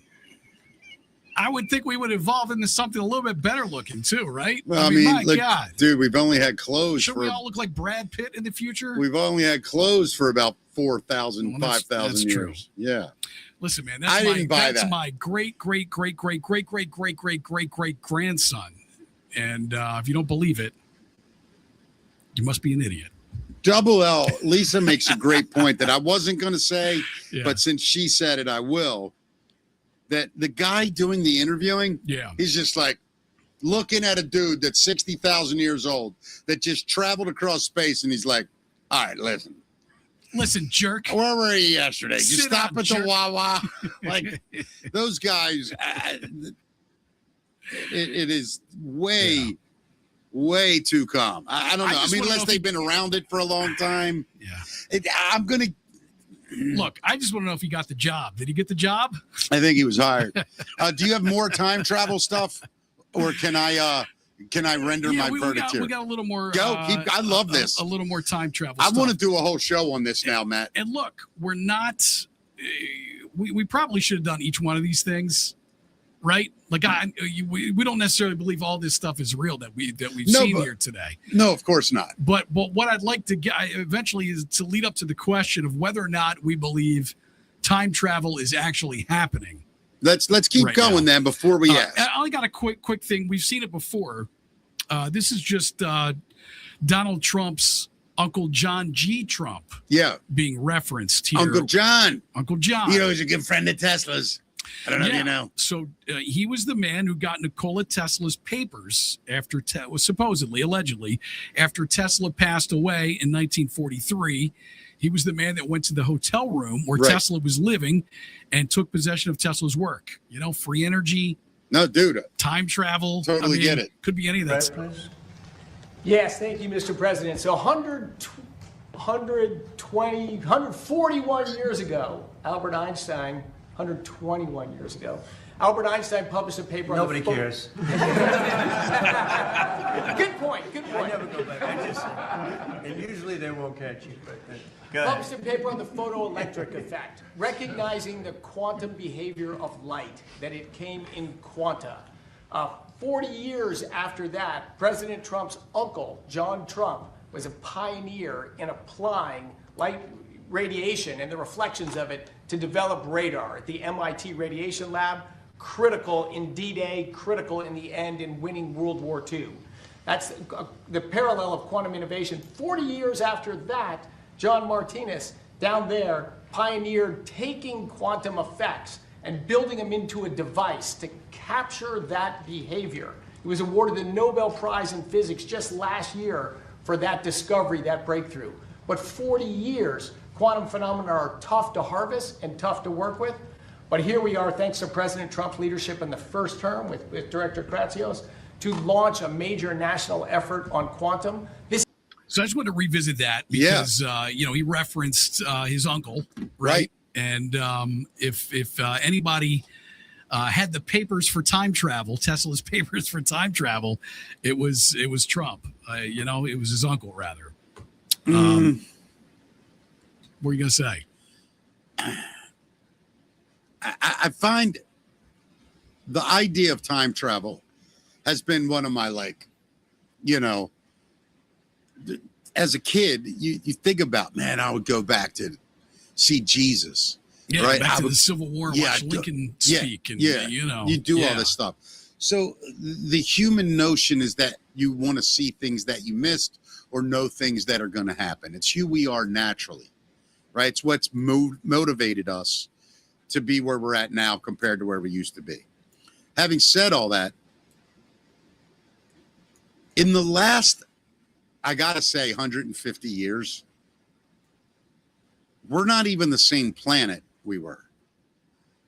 I would think we would evolve into something a little bit better looking too, right? Well, my look, God. dude, we've only had clothes Should for we all look like Brad Pitt in the future? we've only had clothes for about 4,000, Well, that's 5,000 true. years. Yeah. Listen, man, I didn't buy that's that. my great grandson. And if you don't believe it, you must be an idiot. Double L, Lisa makes a great point that I wasn't going to say, Yeah. but since she said it, I will. That the guy doing the interviewing, Yeah. he's just like looking at a dude that's 60,000 years old that just traveled across space, and he's like, all right, Listen, jerk. where were you yesterday? Did you Sit stop down, at jerk. the Wawa? Like those guys, it is way too calm. I don't know. I just mean, wanna know unless if they've been around it for a long time. Yeah. I'm gonna. Look, I just want to know if he got the job. Did he get the job? I think he was hired. Do you have more time travel stuff, or can I render my verdict here? We got a little more. I love this. A little more time travel. I stuff. want to do a whole show on this now, Matt. And look, we're not. We probably should have done each one of these things, right? Like we don't necessarily believe all this stuff is real that we've seen here today. No, of course not. But what I'd like to get eventually is to lead up to the question of whether or not we believe time travel is actually happening. Let's keep right going now. then before we ask. I only got a quick thing. We've seen it before. This is just Donald Trump's Uncle John G. Trump being referenced here. Uncle John. Uncle John. You know, he's a good friend of Tesla's. I don't know if you know. So he was the man who got Nikola Tesla's papers after supposedly, allegedly, after Tesla passed away in 1943. He was the man that went to the hotel room where Tesla was living and took possession of Tesla's work. You know, free energy. No, dude. Time travel. Totally get it. Could be any of that stuff. Yes, thank you, Mr. President. So 141 years ago, Albert Einstein, 121 years ago, Albert Einstein published a paper on Nobody cares. Good point. I never go back. And usually they won't catch you, but go ahead. Published a paper on the photoelectric effect, recognizing the quantum behavior of light, that it came in quanta. 40 years after that, President Trump's uncle, John Trump, was a pioneer in applying light radiation and the reflections of it to develop radar at the MIT Radiation Lab, critical in D-Day, critical in the end in winning World War II. That's the parallel of quantum innovation. 40 years after that, John Martinez down there pioneered taking quantum effects and building them into a device to capture that behavior. He was awarded the Nobel Prize in Physics just last year for that discovery, that breakthrough. But 40 years, quantum phenomena are tough to harvest and tough to work with. But here we are, thanks to President Trump's leadership in the first term with Director Kratsios, to launch a major national effort on quantum. So I just want to revisit that because, he referenced his uncle, right? And if anybody had the papers for time travel, Tesla's papers for time travel, it was Trump. It was his uncle, rather. What are you going to say? I find the idea of time travel has been one of my, as a kid, you think about, man, I would go back to see Jesus. Yeah, right? back to the Civil War, watch Lincoln speak, and you do all this stuff. So the human notion is that you want to see things that you missed or know things that are going to happen. It's who we are naturally, right? It's what's motivated us to be where we're at now compared to where we used to be. Having said all that, in the last, I got to say, 150 years, we're not even the same planet we were.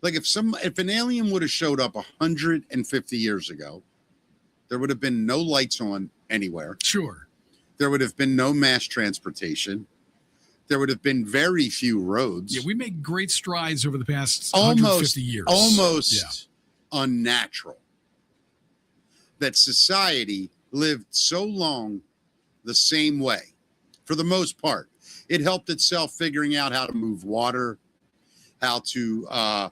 Like if an alien would have showed up 150 years ago, there would have been no lights on anywhere. Sure. There would have been no mass transportation. There would have been very few roads. Yeah, we made great strides over the past 150 years. Almost unnatural that society lived so long the same way. For the most part, it helped itself figuring out how to move water, how to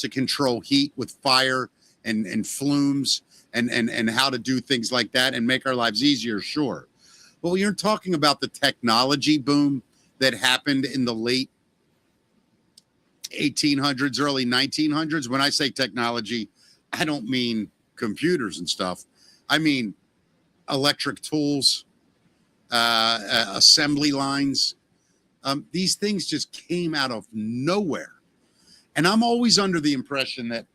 control heat with fire and flumes, and how to do things like that and make our lives easier. Sure, but when you're talking about the technology boom that happened in the late 1800s, early 1900s. When I say technology, I don't mean computers and stuff. I mean electric tools, assembly lines. These things just came out of nowhere. And I'm always under the impression that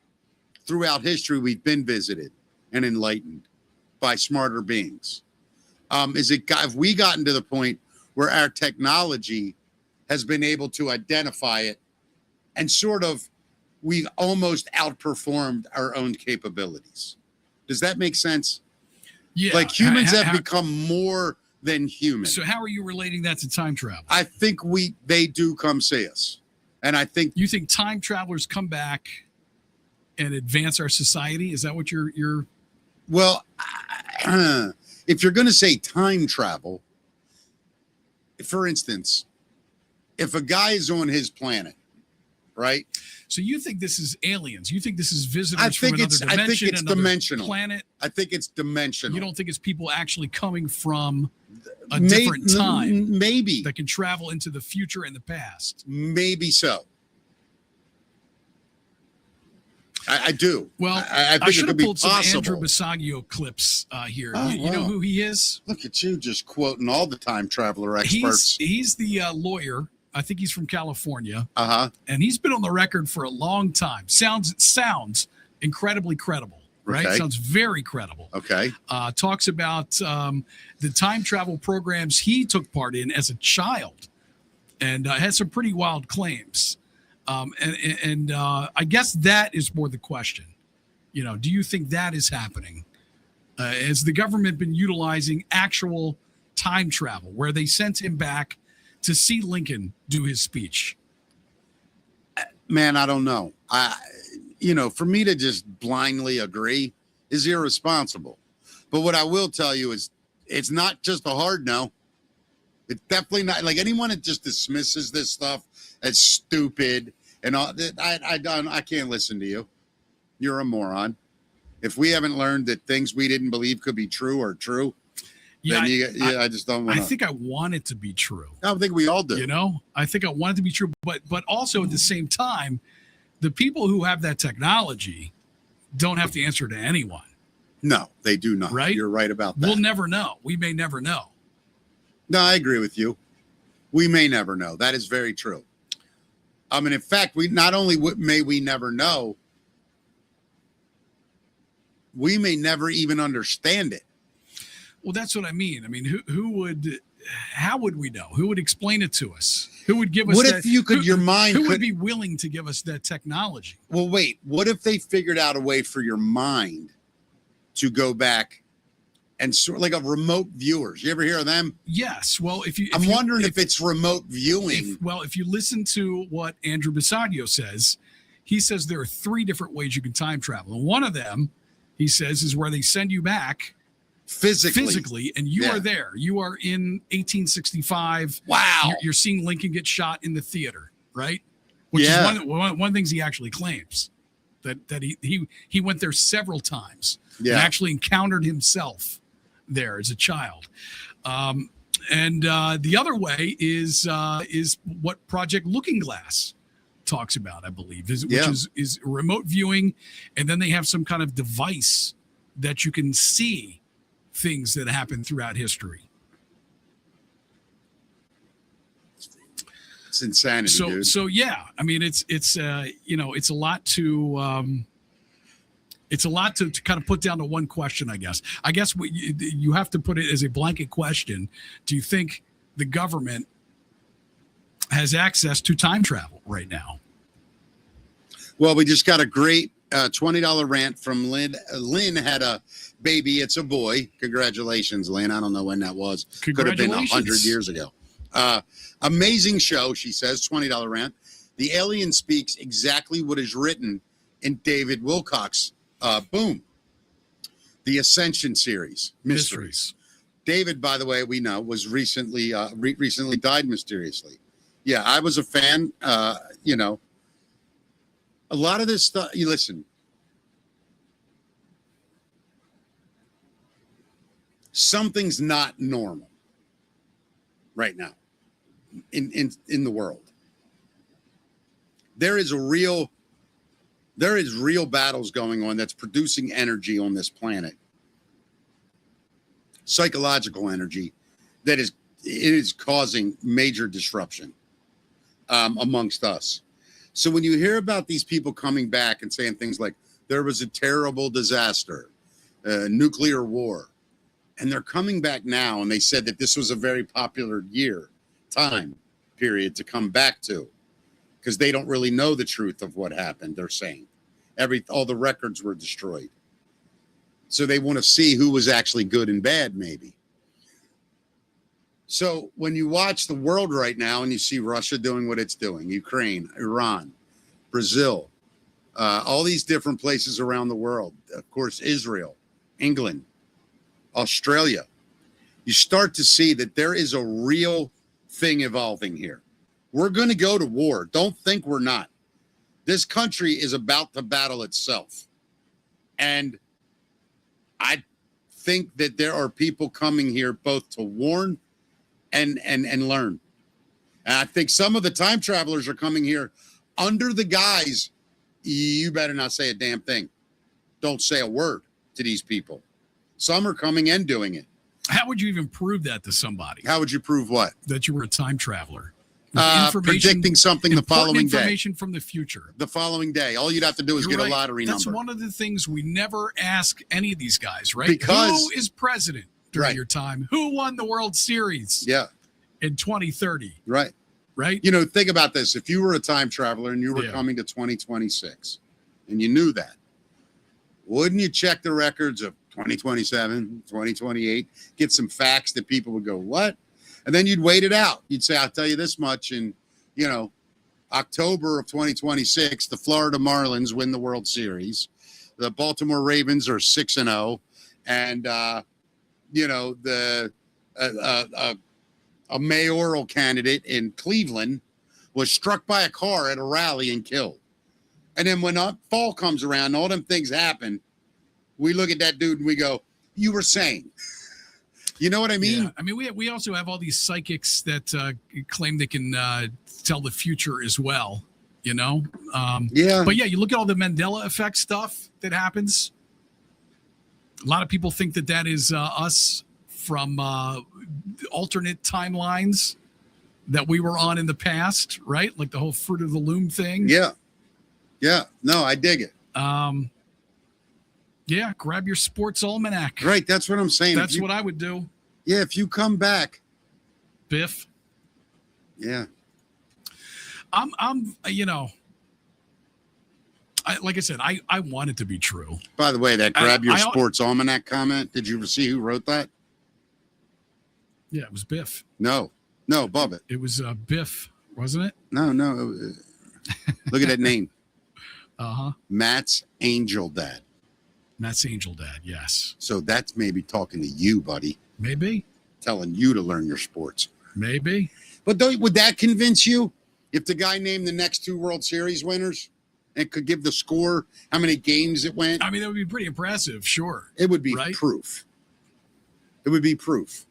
throughout history, we've been visited and enlightened by smarter beings. Have we gotten to the point where our technology has been able to identify it and sort of we almost outperformed our own capabilities? Does that make sense? Yeah. Like humans How- have become more than human. So how are you relating that to time travel? I think they do come see us. And I think You think time travelers come back and advance our society? Is that what you're well, if you're going to say time travel, for instance, if a guy is on his planet, right? so you think this is aliens? You think this is visitors from I another dimension? think it's another dimensional. Planet? I think it's dimensional. You don't think it's people actually coming from a May- different time Maybe. that can travel into the future and the past? Maybe so. I do. Well, I I think it should could have be pulled some Andrew possible. Basaggio clips here. Oh, You know wow. who he is? Look at you just quoting all the time traveler experts. He's the lawyer. I think he's from California, Uh-huh. and he's been on the record for a long time. Sounds incredibly credible, right? Okay. Sounds very credible. Okay. Talks about the time travel programs he took part in as a child, and had some pretty wild claims. And I guess that is more the question. You know, do you think that is happening? Has the government been utilizing actual time travel where they sent him back to see Lincoln do his speech? Man, I don't know. For me to just blindly agree is irresponsible. But what I will tell you is it's not just a hard no. It's definitely not like anyone that just dismisses this stuff as stupid and all. I can't listen to you. You're a moron. If we haven't learned that things we didn't believe could be true are true, then I just don't want I to. think I want it to be true. I think we all do. You know, I think I want it to be true, but also at the same time, the people who have that technology don't have to answer to anyone. No, they do not. Right? You're right about that. We'll never know. We may never know. No, I agree with you. We may never know. That is very true. I mean, in fact, we not only may we never know, we may never even understand it. Well, that's what I mean. I mean, how would we know? Who would explain it to us? Who would give us What that, if you could, your mind who could would be willing to give us that technology? Well, wait, what if they figured out a way for your mind to go back and sort like a remote viewers? You ever hear of them? Yes. Well, I'm wondering if it's remote viewing. If you listen to what Andrew Basaggio says, he says there are 3 different ways you can time travel. And one of them, he says, is where they send you back physically, and you are there. You are in 1865. Wow. You're seeing Lincoln get shot in the theater, right? Which is one of the things he actually claims, that he went there several times and actually encountered himself there as a child. And the other way is what Project Looking Glass talks about, I believe, which is remote viewing, and then they have some kind of device that you can see things that happen throughout history. It's insanity, dude. So yeah, I mean, it's a lot to kind of put down to one question, I guess. You have to put it as a blanket question. Do you think the government has access to time travel right now? Well, we just got a great $20 rant from Lynn. Lynn had a baby. It's a boy. Congratulations, Lynn. I don't know when that was. Could have been 100 years ago. Amazing show, she says. $20 rant. The alien speaks exactly what is written in David Wilcock's boom. The Ascension series. Mysteries. David, by the way, we know, was recently died mysteriously. Yeah, I was a fan. A lot of this stuff, you listen. Something's not normal right now in the world. There is real battles going on that's producing energy on this planet. Psychological energy that is causing major disruption amongst us. So when you hear about these people coming back and saying things like there was a terrible disaster, nuclear war, and they're coming back now and they said that this was a very popular time period to come back to because they don't really know the truth of what happened. They're saying all the records were destroyed. So they want to see who was actually good and bad, maybe. So when you watch the world right now and you see Russia doing what it's doing, Ukraine, Iran, Brazil, all these different places around the world, of course, Israel, England, Australia, you start to see that there is a real thing evolving here. We're going to go to war. Don't think we're not. This country is about to battle itself. And I think that there are people coming here both to warn and learn. And I think some of the time travelers are coming here under the guise, you better not say a damn thing. Don't say a word to these people. Some are coming and doing it. How would you even prove that to somebody? How would you prove what? That you were a time traveler? Predicting something the following day. Information from the future. The following day. All you'd have to do is You're get right. a lottery That's number. one of the things we never ask any of these guys, right? Because- who is president during Right. your time? Who won the World Series Yeah, in 2030? right. Right? You know, think about this. If you were a time traveler and you were Yeah. coming to 2026 and you knew that, wouldn't you check the records of 2027, 2028, get some facts that people would go, what? And then you'd wait it out. You'd say, I'll tell you this much. In, you know, October of 2026, the Florida Marlins win the World Series. The Baltimore Ravens are 6-0. And, you know, a mayoral candidate in Cleveland was struck by a car at a rally and killed. And then when fall comes around and all them things happen, we look at that dude and we go, you were saying. You know what I mean? Yeah. I mean, we also have all these psychics that claim they can tell the future as well, you know? Yeah. But yeah, you look at all the Mandela effect stuff that happens. A lot of people think that is us from alternate timelines that we were on in the past, right? Like the whole Fruit of the Loom thing. Yeah. Yeah. No, I dig it. Yeah, grab your sports almanac. Right. That's what I'm saying. That's what I would do. Yeah. If you come back. Biff. Yeah. I'm you know, like I said, I want it to be true. By the way, that grab your I- sports almanac comment, did you see who wrote that? Yeah, it was Biff. No, above it. It was Biff, wasn't it? No. Look at that name. Uh-huh. Matt's Angel Dad. Matt's Angel Dad, yes. So that's maybe talking to you, buddy, Maybe. telling you to learn your sports. Maybe. But would that convince you if the guy named the next 2 World Series winners and could give the score, how many games it went? I mean, that would be pretty impressive, sure. It would be Right? proof. It would be proof.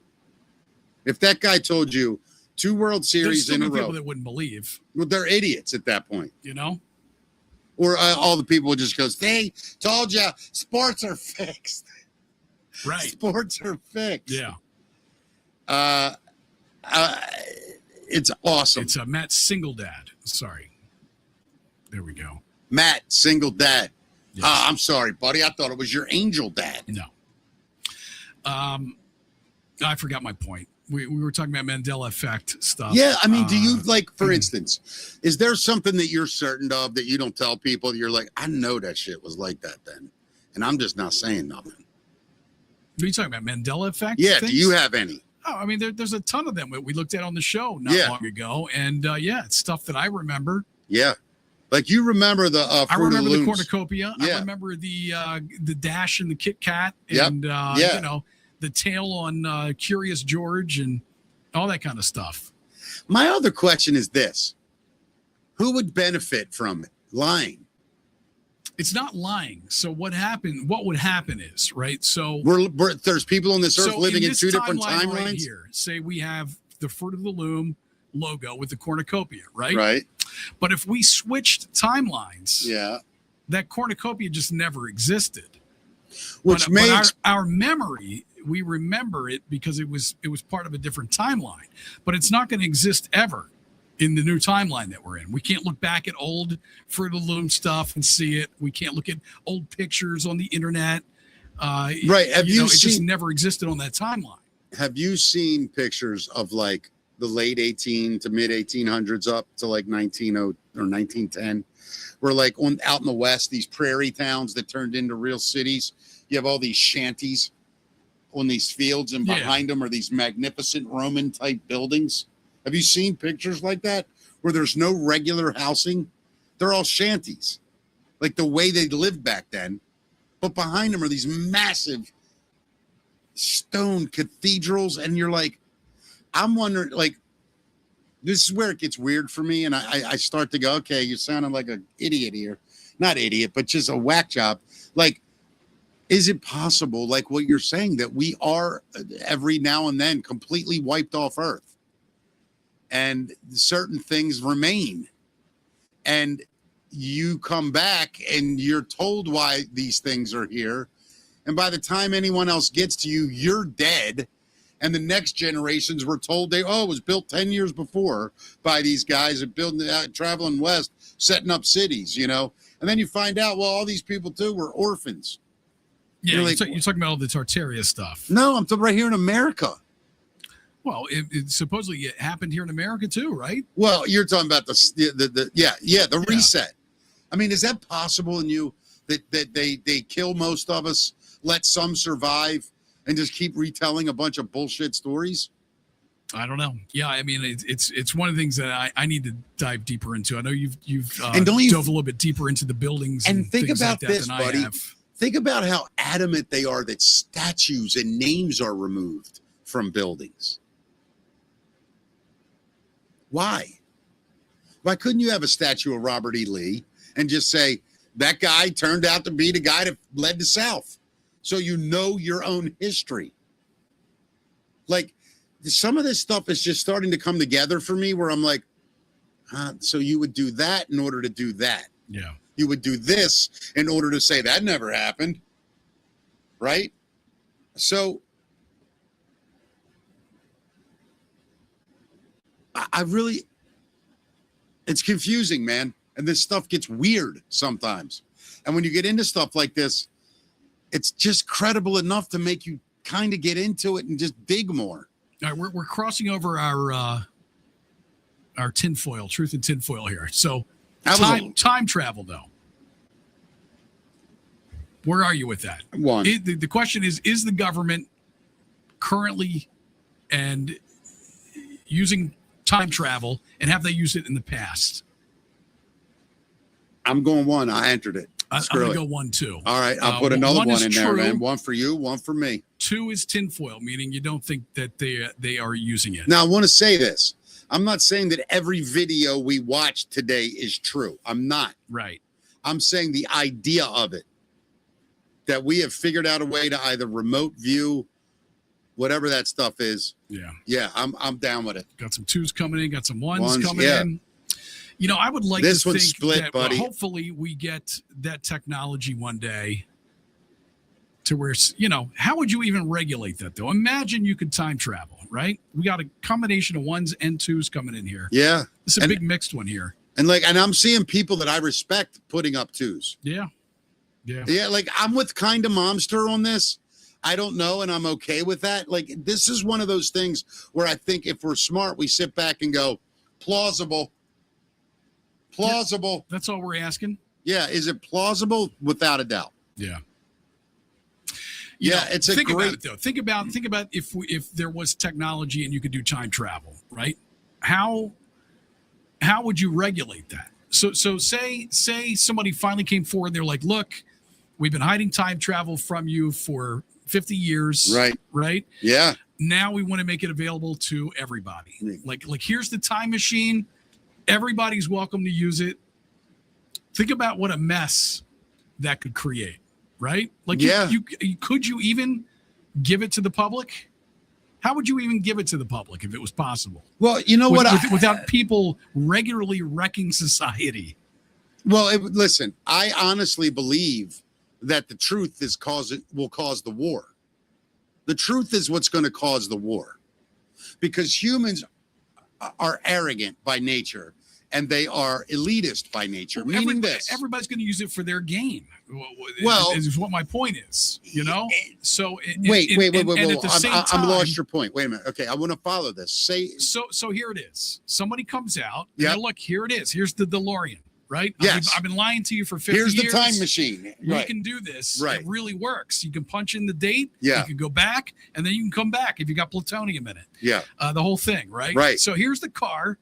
If that guy told you 2 World There's Series still in a people row, that wouldn't believe, well, they're idiots at that point. you know? Or all the people would just goes, they told you sports are fixed. Right. Sports are fixed. Yeah. It's awesome. It's Matt Single Dad. Sorry. There we go. Matt, single dad. Yes. I'm sorry, buddy. I thought it was your angel dad. No. I forgot my point. We were talking about Mandela effect stuff. Yeah, I mean, do you like, for instance, is there something that you're certain of that you don't tell people? You're like, I know that shit was like that then, and I'm just not saying nothing. What are you talking about? Mandela effect? Yeah, things? do you have any? Oh, I mean, there's a ton of them that we looked at on the show not Yeah. long ago, and yeah, it's stuff that I remember. Yeah, like you remember the I Fruit of remember the Looms. cornucopia. Yeah. I remember the Dash and the Kit Kat, Yep. and Yeah. you know, the tail on Curious George and all that kind of stuff. My other question is this: who would benefit from it? Lying. It's not lying. So what happened? What would happen is right. So There's people on this earth so living in this 2 different timeline timelines. right here. Say we have the Fruit of the Loom logo with the cornucopia, right? Right. But if we switched timelines, Yeah. that cornucopia just never existed. Which but makes our memory, we remember it because it was part of a different timeline. But it's not going to exist ever in the new timeline that we're in. We can't look back at old Fruit of the Loom stuff and see it. We can't look at old pictures on the internet. Right. Have you know, it just seen- never existed on that timeline. have you seen pictures of like the late 18 to mid 1800s up to like 1900 or 1910, where like out in the West, these prairie towns that turned into real cities, you have all these shanties on these fields, and Yeah. behind them are these magnificent Roman type buildings. Have you seen pictures like that where there's no regular housing? They're all shanties, like the way they lived back then. But behind them are these massive stone cathedrals, and you're like, I'm wondering, like, this is where it gets weird for me, and I start to go, okay, you're sounding like an idiot here. Not idiot, but just a whack job. Like, is it possible, like what you're saying, that we are every now and then completely wiped off Earth, and certain things remain, and you come back and you're told why these things are here, and by the time anyone else gets to you, you're dead, and the next generations were told it was built 10 years before by these guys that building traveling west, setting up cities, you know, and then you find out, well, all these people too were orphans. Yeah, You're like, you're talking about all the Tartaria stuff. no, I'm talking right here in America. Well, it supposedly it happened here in America too, right? Well, you're talking about the reset. I mean, is that possible in you that they kill most of us, let some survive, and just keep retelling a bunch of bullshit stories? I don't know. Yeah, I mean, it's one of the things that I need to dive deeper into. I know you've And don't you- dove a little bit deeper into the buildings And think things about like that this, than buddy. I have. Think about how adamant they are that statues and names are removed from buildings. Why? Why couldn't you have a statue of Robert E. Lee and just say, that guy turned out to be the guy that led the South? So you know your own history. Like, some of this stuff is just starting to come together for me where I'm like, so you would do that in order to do that. Yeah. You would do this in order to say that never happened. Right? So I really, it's confusing, man. And this stuff gets weird sometimes. And when you get into stuff like this, it's just credible enough to make you kind of get into it and just dig more. All right, we're crossing over our tinfoil, truth and tinfoil here. So That was time travel, though. Where are you with that? one. The question is the government currently and using time travel, and have they used it in the past? I'm going one. I entered it. I'm Screw going it. to go 1, 2. All right. I'll put another one is in there, true. man. One for you, one for me. 2 is tinfoil, meaning you don't think that they are using it. Now, I want to say this. I'm not saying that every video we watch today is true. I'm not. Right. I'm saying the idea of it, that we have figured out a way to either remote view, whatever that stuff is. Yeah. Yeah, I'm down with it. Got some 2s coming in, got some 1s Ones, coming yeah. in. You know, I would like This to one's think split, that buddy. hopefully we get that technology one day to where, you know, how would you even regulate that, though? Imagine you could time travel, right? We got a combination of 1s and 2s coming in here. Yeah. This is a And- big mixed one here. And I'm seeing people that I respect putting up 2s. Yeah. Yeah. Yeah, like I'm with kind of Momster on this. I don't know, and I'm okay with that. Like, this is one of those things where I think if we're smart, we sit back and go, plausible. Plausible. That's all we're asking. Yeah, is it plausible? Without a doubt. Yeah. Yeah, it's a think great- about it though. Think about if there was technology and you could do time travel, right? How would you regulate that? So say somebody finally came forward. They're like, look, we've been hiding time travel from you for 50 years. Right. Right. Yeah. Now we want to make it available to everybody. Like here's the time machine. Everybody's welcome to use it. Think about what a mess that could create, right? Like, Yeah. Could you even give it to the public? How would you even give it to the public if it was possible? Well, you know Without people regularly wrecking society. Well, listen, I honestly believe that the truth will cause the war. The truth is what's going to cause the war, because humans are arrogant by nature and they are elitist by nature. Meaning this, everybody's going to use it for their gain. Well- is what my point is. You know. So wait. and at the same I'm time, lost your point. Wait a minute. Okay, I want to follow this. So here it is. Somebody comes out. Yeah. Yeah. Look, here it is. Here's the DeLorean. right? Yes. I've been lying to you for 50 Here's years. the time machine. We Right. can do this. Right. It really works. You can punch in the date. Yeah. You can go back, and then you can come back if you got plutonium in it. Yeah. The whole thing, right? Right. So here's the car.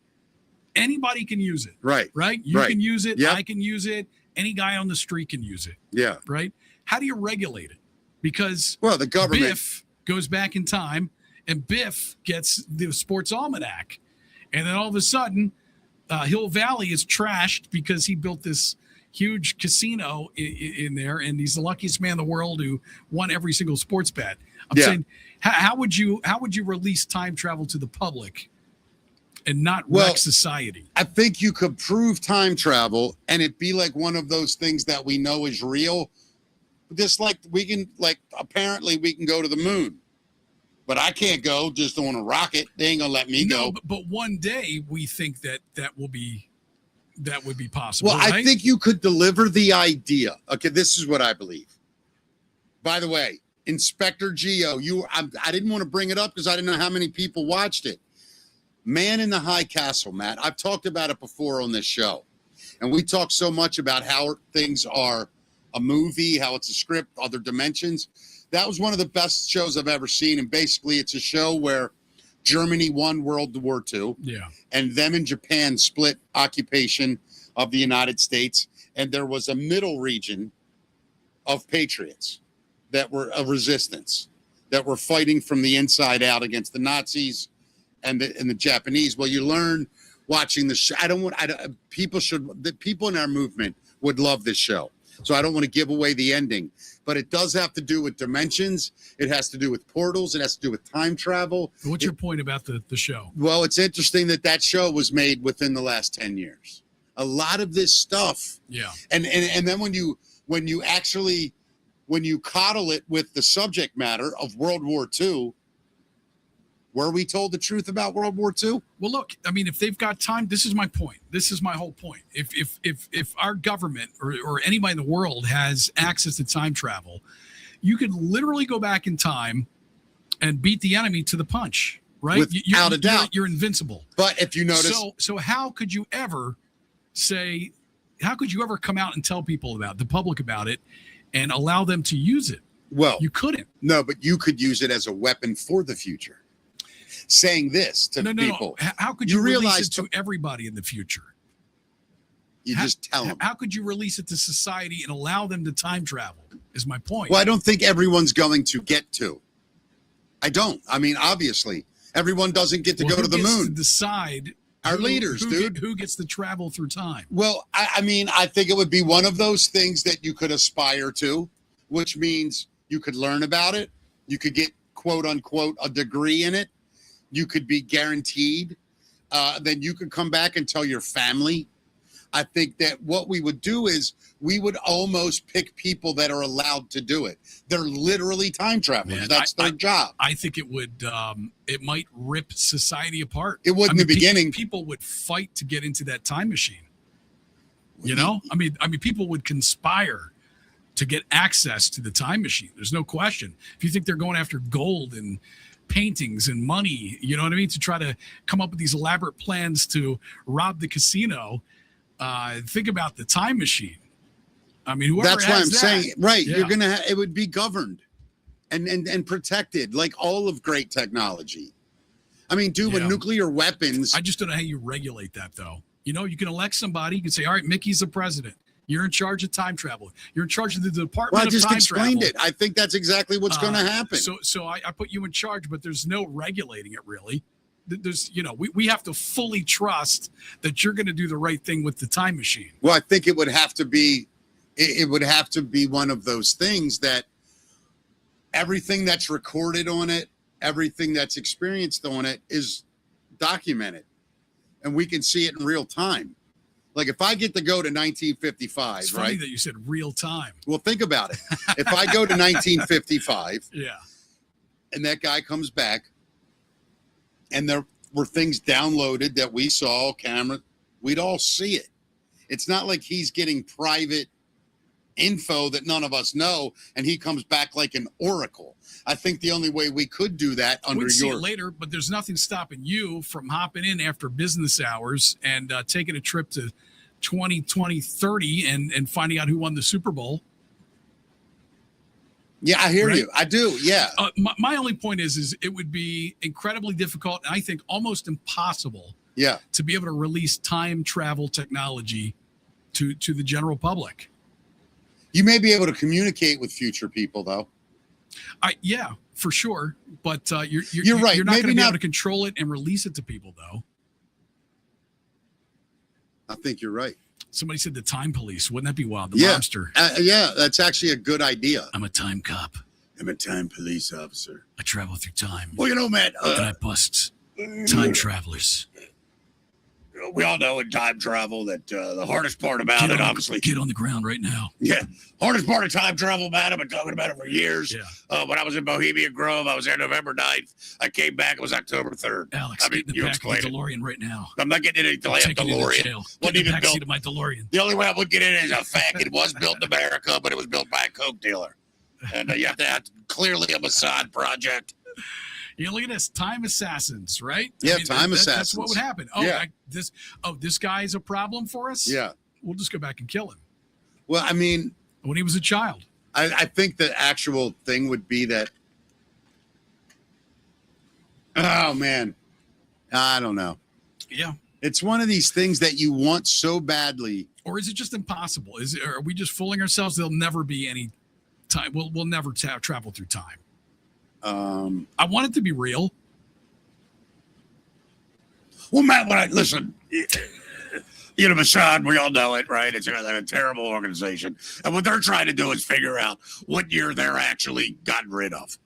Anybody can use it, Right. right? You Right. can use it. Yep. I can use it. Any guy on the street can use it, Yeah. right? How do you regulate it? Because Well, the government. Biff goes back in time, and Biff gets the sports almanac, and then all of a sudden, Hill Valley is trashed because he built this huge casino in there, and he's the luckiest man in the world who won every single sports bet. I'm Yeah. saying, how would you release time travel to the public and not Well, wreck society? I think you could prove time travel and it be like one of those things that we know is real. Just like apparently we can go to the moon, but I can't go just on a rocket. They ain't gonna let me No, go. but one day we think that would be possible. Well, right? I think you could deliver the idea. Okay, this is what I believe. By the way, Inspector Geo, I didn't want to bring it up because I didn't know how many people watched it. Man in the High Castle, Matt. I've talked about it before on this show. And we talk so much about how things are a movie, how it's a script, other dimensions. That was one of the best shows I've ever seen. And basically, it's a show where Germany won World War II. Yeah. And them and Japan split occupation of the United States. And there was a middle region of patriots that were a resistance, that were fighting from the inside out against the Nazis and the Japanese. Well, you learn watching the show. The people in our movement would love this show. So I don't want to give away the ending, but it does have to do with dimensions. It has to do with portals. It has to do with time travel. What's your point about the show? Well, it's interesting that show was made within the last 10 years. A lot of this stuff. Yeah. And then when you coddle it with the subject matter of World War II, were we told the truth about World War II? Well, look, I mean, if they've got time, this is my point. This is my whole point. If our government or anybody in the world has access to time travel, you could literally go back in time and beat the enemy to the punch, right? Without a doubt. You're invincible. But if you notice, So how could you ever come out and tell people about the public about it and allow them to use it? well, You couldn't. no, but you could use it as a weapon for the future. Saying this to No. people, How could You you release realize it to everybody in the future? you just tell them. How could you release it to society and allow them to time travel? Is my point. Well, I don't think everyone's going to get to. I don't. I mean, obviously, everyone doesn't get to Well, go to the who gets moon. To decide Our leaders, dude. Who gets to travel through time? Well, I mean, I think it would be one of those things that you could aspire to, which means you could learn about it. You could get, quote unquote, a degree in it. You could be guaranteed. Then you could come back and tell your family. I think that what we would do is we would almost pick people that are allowed to do it. They're literally time travelers. Man, That's their job. I think it would. It might rip society apart. It would in the beginning. People would fight to get into that time machine. You know, I mean, people would conspire to get access to the time machine. There's no question. If you think they're going after gold and paintings and money, you know what I mean, to try to come up with these elaborate plans to rob the casino, think about the time machine. I mean, whoever That's why has I'm that, saying, right? yeah. You're gonna. It would be governed, and protected, like all of great technology. I mean, dude, with Yeah. nuclear weapons, I just don't know how you regulate that, though. You know, you can elect somebody. You can say, all right, Mickey's the president. You're in charge of time travel. You're in charge of the Department well, I of just Time explained Travel. it. I think that's exactly what's going to happen. So I put you in charge, but there's no regulating it really. There's, you know, we have to fully trust that you're going to do the right thing with the time machine. Well, I think it would have to be. It would have to be one of those things that everything that's recorded on it, everything that's experienced on it, is documented, and we can see it in real time. Like if I get to go to 1955, It's funny right? that you said real time. Well, think about it. If I go to 1955 Yeah. and that guy comes back and there were things downloaded that we saw, camera, we'd all see it. It's not like he's getting private info that none of us know and he comes back like an oracle. I think the only way we could do that under We'd see your it later, but there's nothing stopping you from hopping in after business hours and taking a trip to 2030 and finding out who won the Super Bowl. Yeah, I hear Right? you. I do. Yeah. My only point is it would be incredibly difficult, and I think almost impossible, Yeah. to be able to release time travel technology to the general public. You may be able to communicate with future people, though. Yeah, for sure. But you're right. You're not Maybe going to be not- able to control it and release it to people, though. I think you're right. Somebody said the time police. Wouldn't that be wild? The Yeah. mobster. Yeah, that's actually a good idea. I'm a time cop. I'm a time police officer. I travel through time. Well, you know, Matt, and I bust time travelers. we all know in time travel that the hardest part about Get it, on, obviously. get on the ground right now. Yeah. Hardest part of time travel, Matt, I've been talking about it for years. Yeah. When I was in Bohemian Grove, I was there November 9th. I came back, it was October 3rd. Alex, I mean, get in the you back of the explain it. DeLorean right now. I'm not getting in a I'll take you to the DeLorean. jail. Wasn't Get in the even backseat built. of my DeLorean. The only way I would get in is a fact it was built in America, but it was built by a Coke dealer. And you have to have clearly a Mossad project. You know, look at this, time assassins, right? Yeah, time That's assassins. what would happen. Oh, Yeah. this guy's a problem for us? Yeah. We'll just go back and kill him. Well, I mean, When he was a child. I think the actual thing would be that. Oh, man. I don't know. Yeah. It's one of these things that you want so badly. Or is it just impossible? Are we just fooling ourselves? There'll never be any time. We'll never travel through time. I want it to be real. Well, Matt, listen, you know, Mossad, we all know it, right? It's a terrible organization. And what they're trying to do is figure out what year they're actually gotten rid of.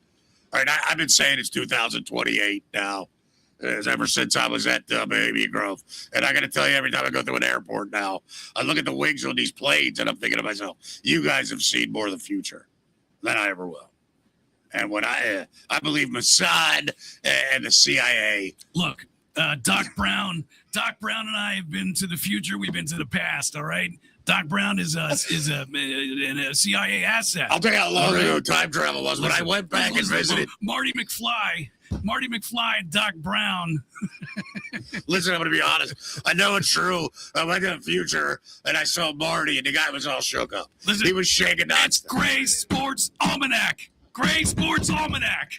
All right, I've been saying it's 2028 now, ever since I was at Bohemian Grove. And I got to tell you, every time I go through an airport now, I look at the wings on these planes and I'm thinking to myself, you guys have seen more of the future than I ever will. And when I believe Mossad and the CIA. Look, Doc Brown and I have been to the future. We've been to the past. All right. Doc Brown is a CIA asset. I'll tell you how long ago time travel was when I went back and visited. Marty McFly and Doc Brown. Listen, I'm going to be honest. I know it's true. I went to the future and I saw Marty and the guy was all shook up. Listen, he was shaking. That's Gray Sports Almanac. Gray Sports Almanac.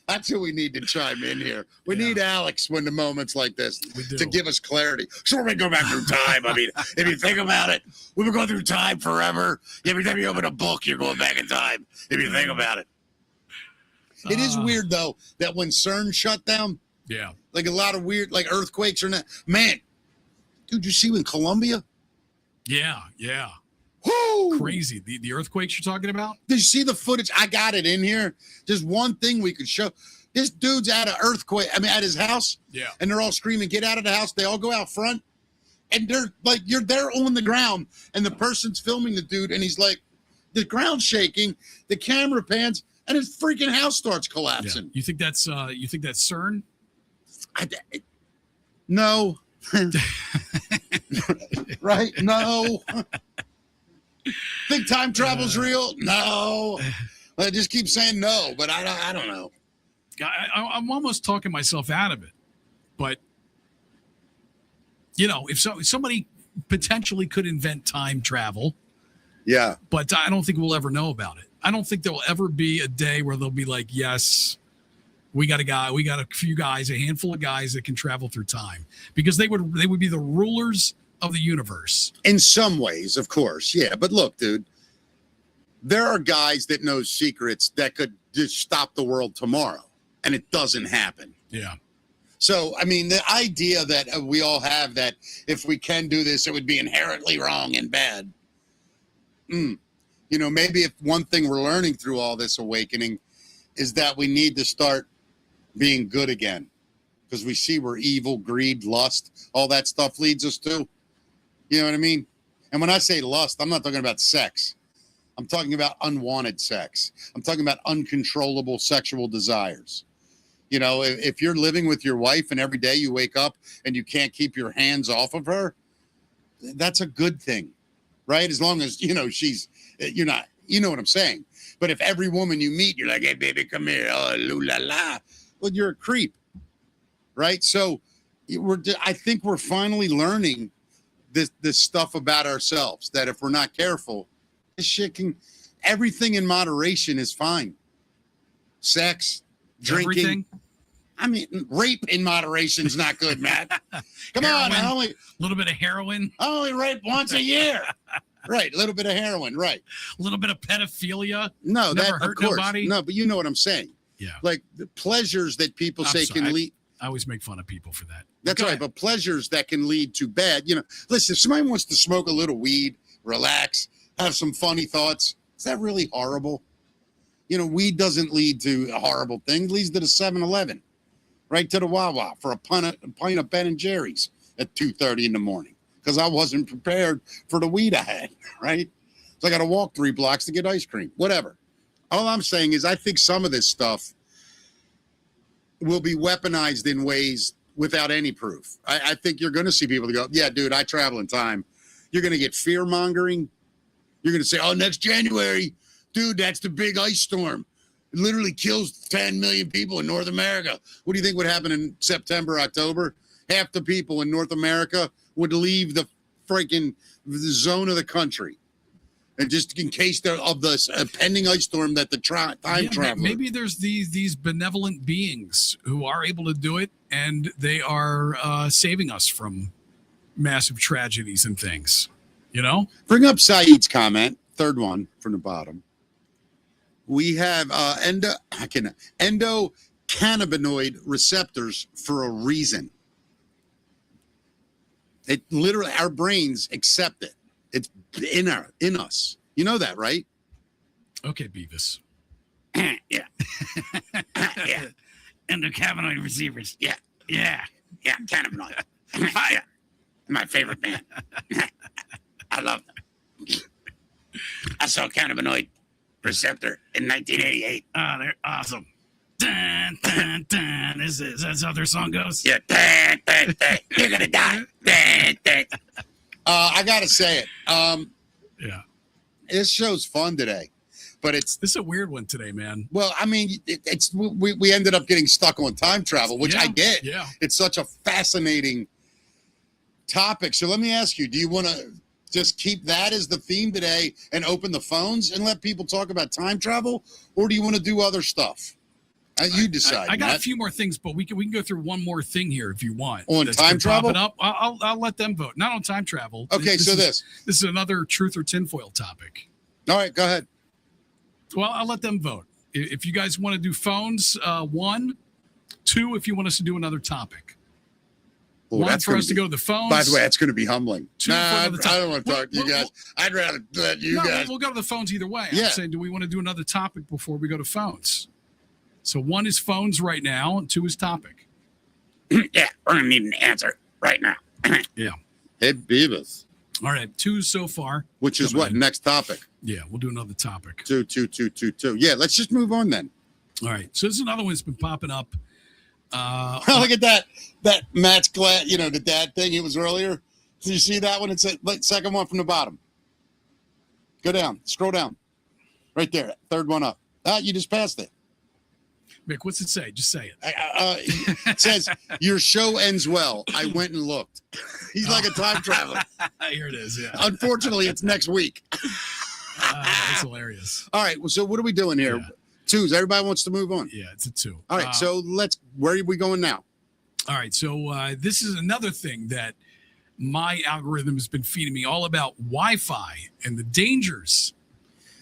That's who we need to chime in here. We need Alex when the moments like this to give us clarity. Sure, we go back through time. I mean, if you think about it, we've been going through time forever. Every time you open a book, you're going back in time. If you think about it. It is weird, though, that when CERN shut down, like a lot of weird, like earthquakes or not. Man, dude, you see in Colombia? Yeah. Woo! Crazy. The earthquakes you're talking about? Did you see the footage? I got it in here. Just one thing we could show. This dude's at an earthquake. I mean, at his house. Yeah. And they're all screaming, get out of the house. They all go out front. And they're like, you're there on the ground. And the person's filming the dude. And he's like, the ground's shaking. The camera pans. And his freaking house starts collapsing. Yeah. You think that's CERN? No. Right? No. Think time travel's real? No. I just keep saying no, but I don't know. I'm almost talking myself out of it. But, you know, if somebody potentially could invent time travel. Yeah. But I don't think we'll ever know about it. I don't think there will ever be a day where they'll be like, yes, we got a few guys, a handful of guys that can travel through time, because they would be the rulers of the universe. In some ways, of course. Yeah. But look, dude, there are guys that know secrets that could just stop the world tomorrow, and it doesn't happen. Yeah. So, I mean, the idea that we all have that if we can do this, it would be inherently wrong and bad. You know, maybe if one thing we're learning through all this awakening is that we need to start being good again, because we see where evil, greed, lust, all that stuff leads us to. You know what I mean? And when I say lust, I'm not talking about sex. I'm talking about unwanted sex. I'm talking about uncontrollable sexual desires. You know, if you're living with your wife and every day you wake up and you can't keep your hands off of her, that's a good thing, right? As long as, you know, you're not, you know what I'm saying? But if every woman you meet, you're like, hey, baby, come here. Oh, loo la la. Well, you're a creep, right? So I think we're finally learning this stuff about ourselves, that if we're not careful, this shit can, everything in moderation is fine. Sex, drinking. Everything. I mean, rape in moderation is not good, Matt. Come on, A little bit of heroin. I only rape once a year. Right, a little bit of heroin, right. A little bit of pedophilia. No, Never that hurt of course. nobody. No, but you know what I'm saying. Yeah. Like the pleasures that people I'm say sorry, can lead. I always make fun of people for that. That's Go right, ahead. but pleasures that can lead to bad. You know, listen, if somebody wants to smoke a little weed, relax, have some funny thoughts, is that really horrible? You know, weed doesn't lead to a horrible thing. It leads to the 7-Eleven, right to the Wawa for a pint of Ben and Jerry's at 2:30 in the morning because I wasn't prepared for the weed I had, right? So I got to walk 3 blocks to get ice cream, whatever. All I'm saying is I think some of this stuff will be weaponized in ways without any proof. I think you're going to see people that go, yeah, dude, I travel in time. You're going to get fear mongering. You're going to say, oh, next January, dude, that's the big ice storm. It literally kills 10 million people in North America. What do you think would happen in September, October? Half the people in North America would leave the freaking zone of the country. And just in case of this pending ice storm that the time traveler. Maybe there's these benevolent beings who are able to do it, and they are saving us from massive tragedies and things. You know? Bring up Saeed's comment, third one from the bottom. We have endocannabinoid receptors for a reason. It literally, our brains accept it. It's in us. You know that, right? Okay, Beavis. Yeah. Yeah. Endocannabinoid receivers. Yeah. Yeah. Yeah. Cannabinoid. Yeah. My favorite band. I love them. I saw Cannabinoid Receptor in 1988. Oh, they're awesome. Dun, dun, dun. Is that how their song goes? Yeah. Dun, dun, dun. You're going to die. Dun, dun. I got to say it. Yeah. This show's fun today, but This is a weird one today, man. well, I mean, we ended up getting stuck on time travel, which I Yeah, get. yeah. It's such a fascinating topic. So let me ask you, do you want to just keep that as the theme today and open the phones and let people talk about time travel? Or do you want to do other stuff? You decide. I got Matt. a few more things, but we can go through one more thing here if you want. On That's time been travel? popping Up. I'll let them vote. Not on time travel. Okay, This is another truth or tinfoil topic. All right, go ahead. Well, I'll let them vote. If you guys want to do phones, 1, 2, if you want us to do another topic. Oh, 1 that's for gonna us to be- go to the phones. By the way, that's going to be humbling. 2 Nah, for I another don't want to talk to you Well, guys. I'd rather let you No, guys. we'll go to the phones either way. Yeah. I'm saying, do we want to do another topic before we go to phones? So 1 is phones right now, and 2 is topic. Yeah. We're going to need an answer right now. Yeah. Hey, Beavis. All right, 2 so far. Which is Coming what? in. Next topic. Yeah, we'll do another topic. 2. Yeah, let's just move on then. All right, so this is another one that's been popping up. Look at that Matt's glad, the dad thing it was earlier. Did you see that one? It's the second one from the bottom. Go down, scroll down. Right there, third one up. You just passed it. Mick, what's it say? Just say it. It says, your show ends well. I went and looked. He's like a time traveler. Here it is. Yeah, Unfortunately, it's next week. that's hilarious. All right, well, so what are we doing here? Yeah. 2s. Everybody wants to move on. Yeah, it's a 2. All right, so where are we going now? All right, so this is another thing that my algorithm has been feeding me all about Wi-Fi and the dangers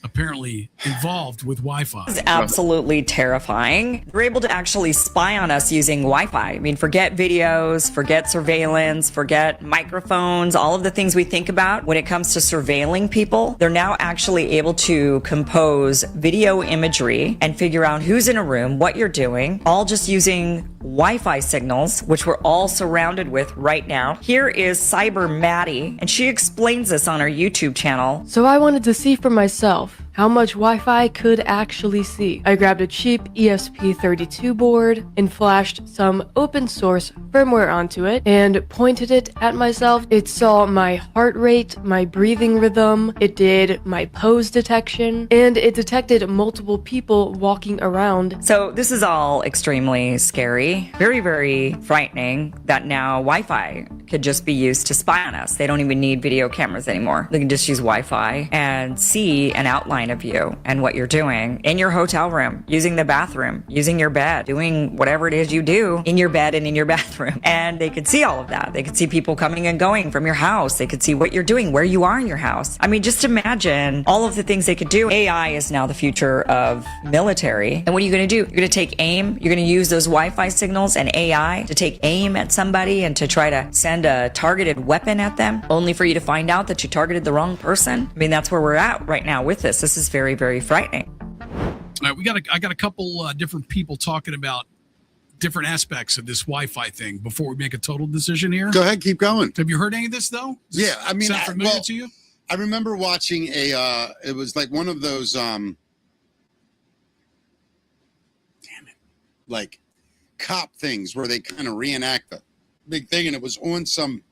apparently involved with Wi-Fi. It's absolutely terrifying. They're able to actually spy on us using Wi-Fi. I mean, forget videos, forget surveillance, forget microphones, all of the things we think about when it comes to surveilling people. They're now actually able to compose video imagery and figure out who's in a room, what you're doing, all just using Wi-Fi signals, which we're all surrounded with right now. Here is Cyber Maddie, and she explains this on her YouTube channel. So I wanted to see for myself. how much Wi-Fi could actually see. I grabbed a cheap ESP32 board and flashed some open source firmware onto it and pointed it at myself. It saw my heart rate, my breathing rhythm, it did my pose detection, and it detected multiple people walking around. So this is all extremely scary, very, very frightening that now Wi-Fi could just be used to spy on us. They don't even need video cameras anymore. They can just use Wi-Fi and see an outline of you and what you're doing in your hotel room, using the bathroom, using your bed, doing whatever it is you do in your bed and in your bathroom. And they could see all of that. They could see people coming and going from your house. They could see what you're doing, where you are in your house. I mean, just imagine all of the things they could do. AI is now the future of military. And what are you going to do? You're going to take aim. You're going to use those Wi-Fi signals and AI to take aim at somebody and to try to send a targeted weapon at them, only for you to find out that you targeted the wrong person. I mean, that's where we're at right now with this. This is very, very frightening. All right, I got a couple different people talking about different aspects of this Wi-Fi thing before we make a total decision here. Go ahead, keep going. Have you heard any of this though? Yeah, I mean, sound familiar to you? I remember watching it was like one of those like cop things where they kind of reenact a big thing, and it was on some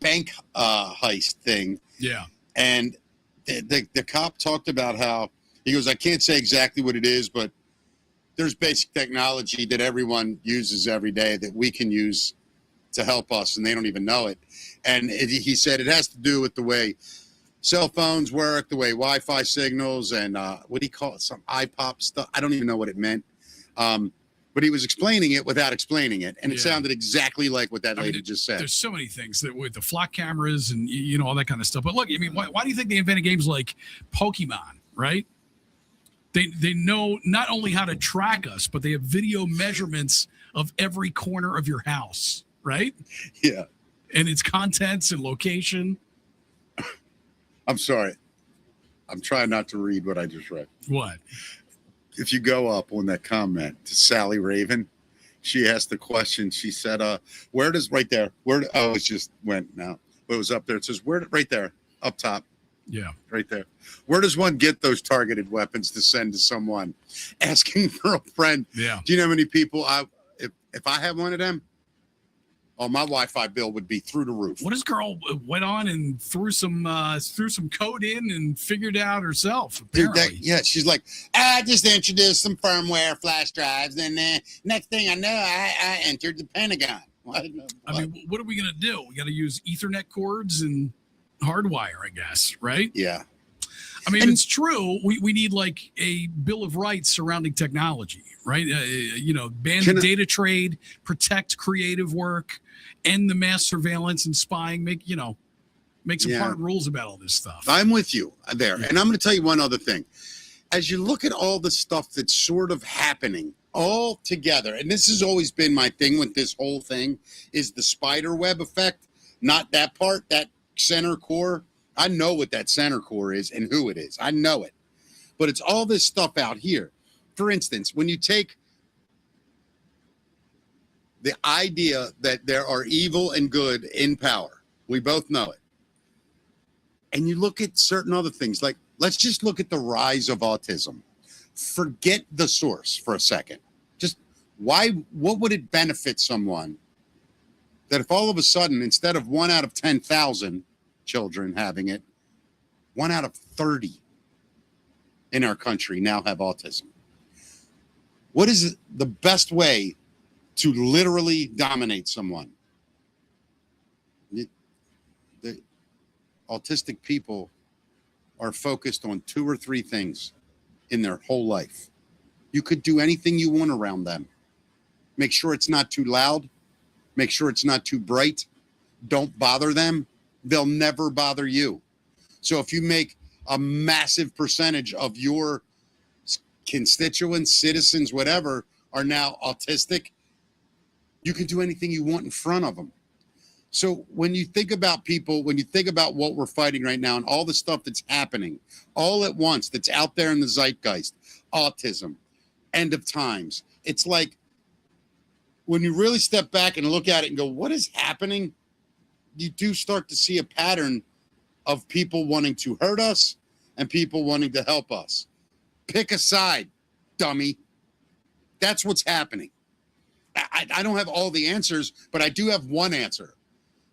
bank heist thing. Yeah. And the cop talked about how he goes, I can't say exactly what it is, but there's basic technology that everyone uses every day that we can use to help us, and they don't even know it. And he said it has to do with the way cell phones work, the way Wi-Fi signals, and what do you call it? Some iPop stuff. I don't even know what it meant. But he was explaining it without explaining it, and it sounded exactly like what that lady just said. There's so many things that with the flock cameras and you know all that kind of stuff. But look, I mean, why do you think they invented games like Pokemon? Right? They know not only how to track us, but they have video measurements of every corner of your house. Right? Yeah. And its contents and location. I'm sorry. I'm trying not to read what I just read. What? If you go up on that comment to Sally Raven, she asked the question. She said, where does right there, it just went now, but it was up there. It says, right there, up top. Yeah. Right there. Where does one get those targeted weapons to send to someone? Asking for a friend. Yeah. Do you know how many people if I had one of them, my Wi-Fi bill would be through the roof. What this girl went on and threw some code in and figured out herself. Apparently. Dude, she's like, I just introduced some firmware flash drives, and next thing I know, I entered the Pentagon. What? I mean, what are we gonna do? We got to use Ethernet cords and hardwire, I guess, right? Yeah. I mean, it's true. We need like a Bill of Rights surrounding technology, right? Ban the data trade, protect creative work, end the mass surveillance and spying. Make some hard rules about all this stuff. I'm with you there. Yeah. And I'm going to tell you one other thing. As you look at all the stuff that's sort of happening all together, and this has always been my thing with this whole thing, is the spider web effect. Not that part, that center core. I know what that center core is and who it is. I know it. But it's all this stuff out here. For instance, when you take the idea that there are evil and good in power, we both know it. And you look at certain other things, like let's just look at the rise of autism. Forget the source for a second. Just what would it benefit someone that if all of a sudden, instead of 1 out of 10,000 children having it, 1 out of 30 in our country now have autism? What is the best way to literally dominate someone? The autistic people are focused on 2 or 3 things in their whole life. You could do anything you want around them. Make sure it's not too loud. Make sure it's not too bright. Don't bother them. They'll never bother you. So if you make a massive percentage of your constituents, citizens, whatever, are now autistic, you can do anything you want in front of them. So when you think about people, when you think about what we're fighting right now and all the stuff that's happening all at once, that's out there in the zeitgeist, autism, end of times, it's like when you really step back and look at it and go, what is happening? You do start to see a pattern of people wanting to hurt us and people wanting to help us. Pick a side, dummy. That's what's happening. I don't have all the answers, but I do have one answer.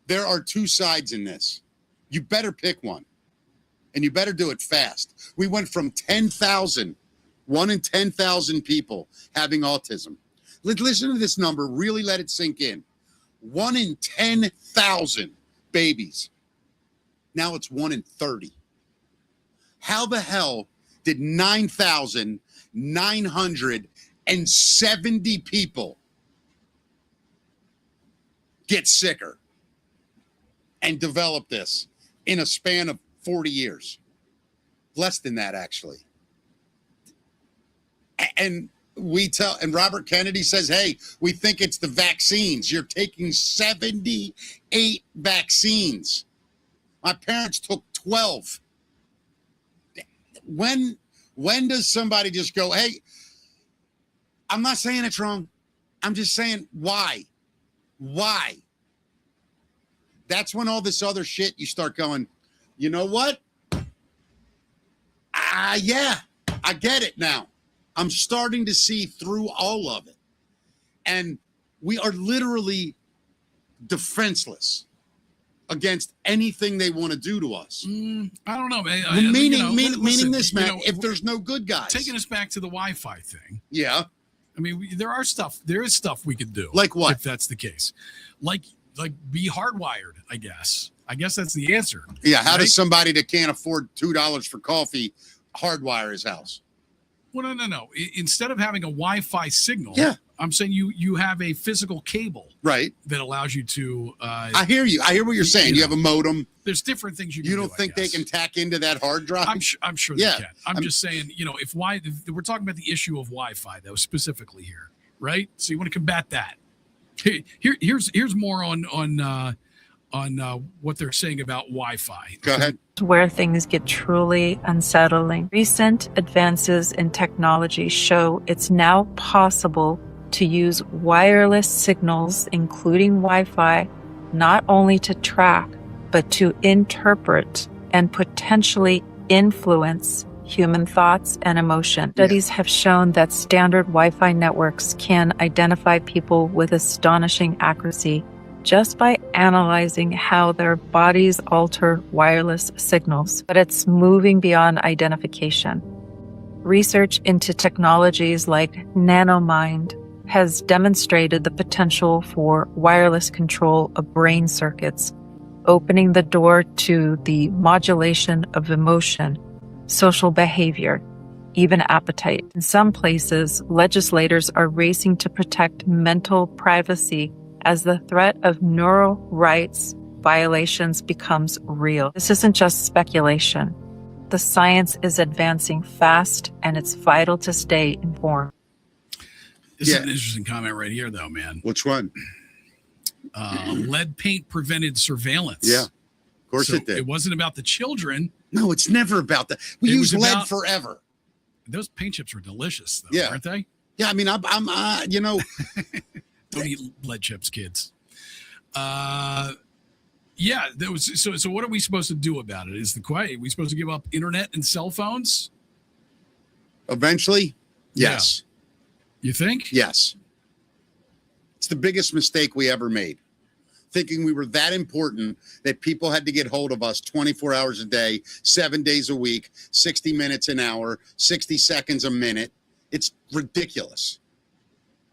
There are two sides in this. You better pick one, and you better do it fast. We went from 10,000, 1 in 10,000 people having autism. Listen to this number. Really let it sink in. 1 in 10,000 babies. Now it's 1 in 30. How the hell did 9,970 people get sicker and develop this in a span of 40 years? Less than that, actually. And Robert Kennedy says, hey, we think it's the vaccines. You're taking 78 vaccines. My parents took 12. When does somebody just go, hey, I'm not saying it's wrong. I'm just saying, why? Why? That's when all this other shit, you start going, you know what? Yeah, I get it now. I'm starting to see through all of it. And we are literally defenseless against anything they want to do to us. I don't know, man. Meaning this, man, if there's no good guys. Taking us back to the Wi-Fi thing. Yeah. I mean, there is stuff we could do. Like what? If that's the case. Like be hardwired, I guess. I guess that's the answer. Yeah, how does somebody that can't afford $2 for coffee hardwire his house? Well, no. Instead of having a Wi-Fi signal, I'm saying you have a physical cable, right, that allows you to. I hear you. I hear what you're saying. You have a modem. There's different things you can do. You don't think they can tack into that hard drive? I'm sure they can. I'm just saying, if we're talking about the issue of Wi-Fi, though, specifically here, right? So you want to combat that. Here's more on what they're saying about Wi-Fi. Go ahead. Where things get truly unsettling. Recent advances in technology show it's now possible to use wireless signals, including Wi-Fi, not only to track, but to interpret and potentially influence human thoughts and emotion. Studies have shown that standard Wi-Fi networks can identify people with astonishing accuracy just by analyzing how their bodies alter wireless signals. But it's moving beyond identification. Research into technologies like nanomind has demonstrated the potential for wireless control of brain circuits, opening the door to the modulation of emotion, social behavior, even appetite. In some places, legislators are racing to protect mental privacy as the threat of neural rights violations becomes real. This isn't just speculation. The science is advancing fast, and it's vital to stay informed. This is an interesting comment right here, though, man. Which one? Lead paint prevented surveillance. Yeah, of course it did. It wasn't about the children. No, it's never about that. We use lead forever. Those paint chips were delicious, though, aren't they? Yeah, I mean, I'm Don't eat lead chips, kids. There was so what are we supposed to do about it? Is the question. Are we supposed to give up internet and cell phones? Eventually, yes. Yeah. You think? Yes. It's the biggest mistake we ever made. Thinking we were that important that people had to get hold of us 24 hours a day, 7 days a week, 60 minutes an hour, 60 seconds a minute. It's ridiculous.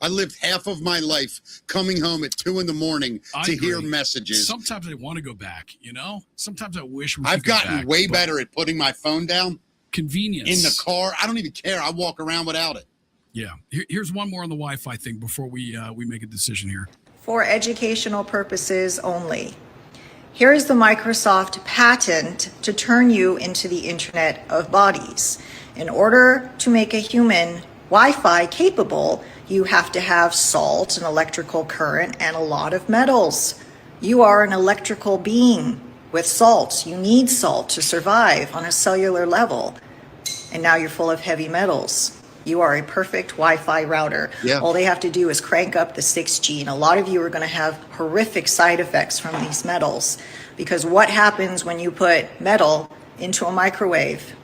I lived half of my life coming home at 2 a.m. to hear messages. Sometimes I want to go back, Sometimes I wish I've gotten way better at putting my phone down. Convenience. In the car. I don't even care. I walk around without it. Yeah. Here's one more on the Wi-Fi thing before we make a decision here. For educational purposes only. Here is the Microsoft patent to turn you into the Internet of Bodies. In order to make a human Wi-Fi capable, you have to have salt, an electrical current, and a lot of metals. You are an electrical being with salt. You need salt to survive on a cellular level. And now you're full of heavy metals. You are a perfect Wi-Fi router. Yeah. All they have to do is crank up the 6G, and a lot of you are going to have horrific side effects from these metals. Because what happens when you put metal into a microwave?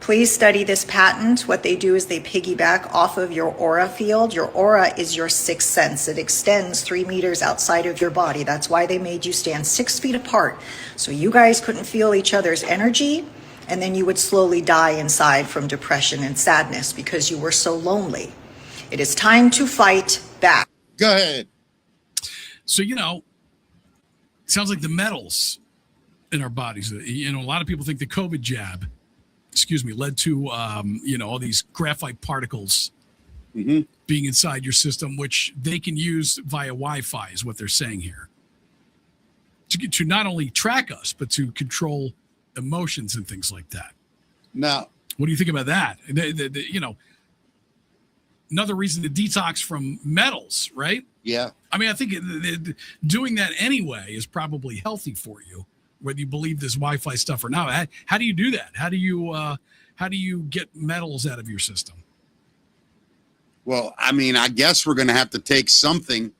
Please study this patent. What they do is they piggyback off of your aura field. Your aura is your sixth sense. It extends 3 meters outside of your body. That's why they made you stand 6 feet apart. So you guys couldn't feel each other's energy, and then you would slowly die inside from depression and sadness because you were so lonely. It is time to fight back. Go ahead. So, you know, it sounds like the metals in our bodies, you know, a lot of people think the COVID jab, led to, all these graphite particles being inside your system, which they can use via Wi-Fi is what they're saying here. To not only track us, but to control emotions and things like that. Now, what do you think about that? Another reason to detox from metals, right? Yeah. I mean, I think doing that anyway is probably healthy for you, whether you believe this Wi-Fi stuff or not. How do you do that? How do you get metals out of your system? Well, I mean, I guess we're going to have to take something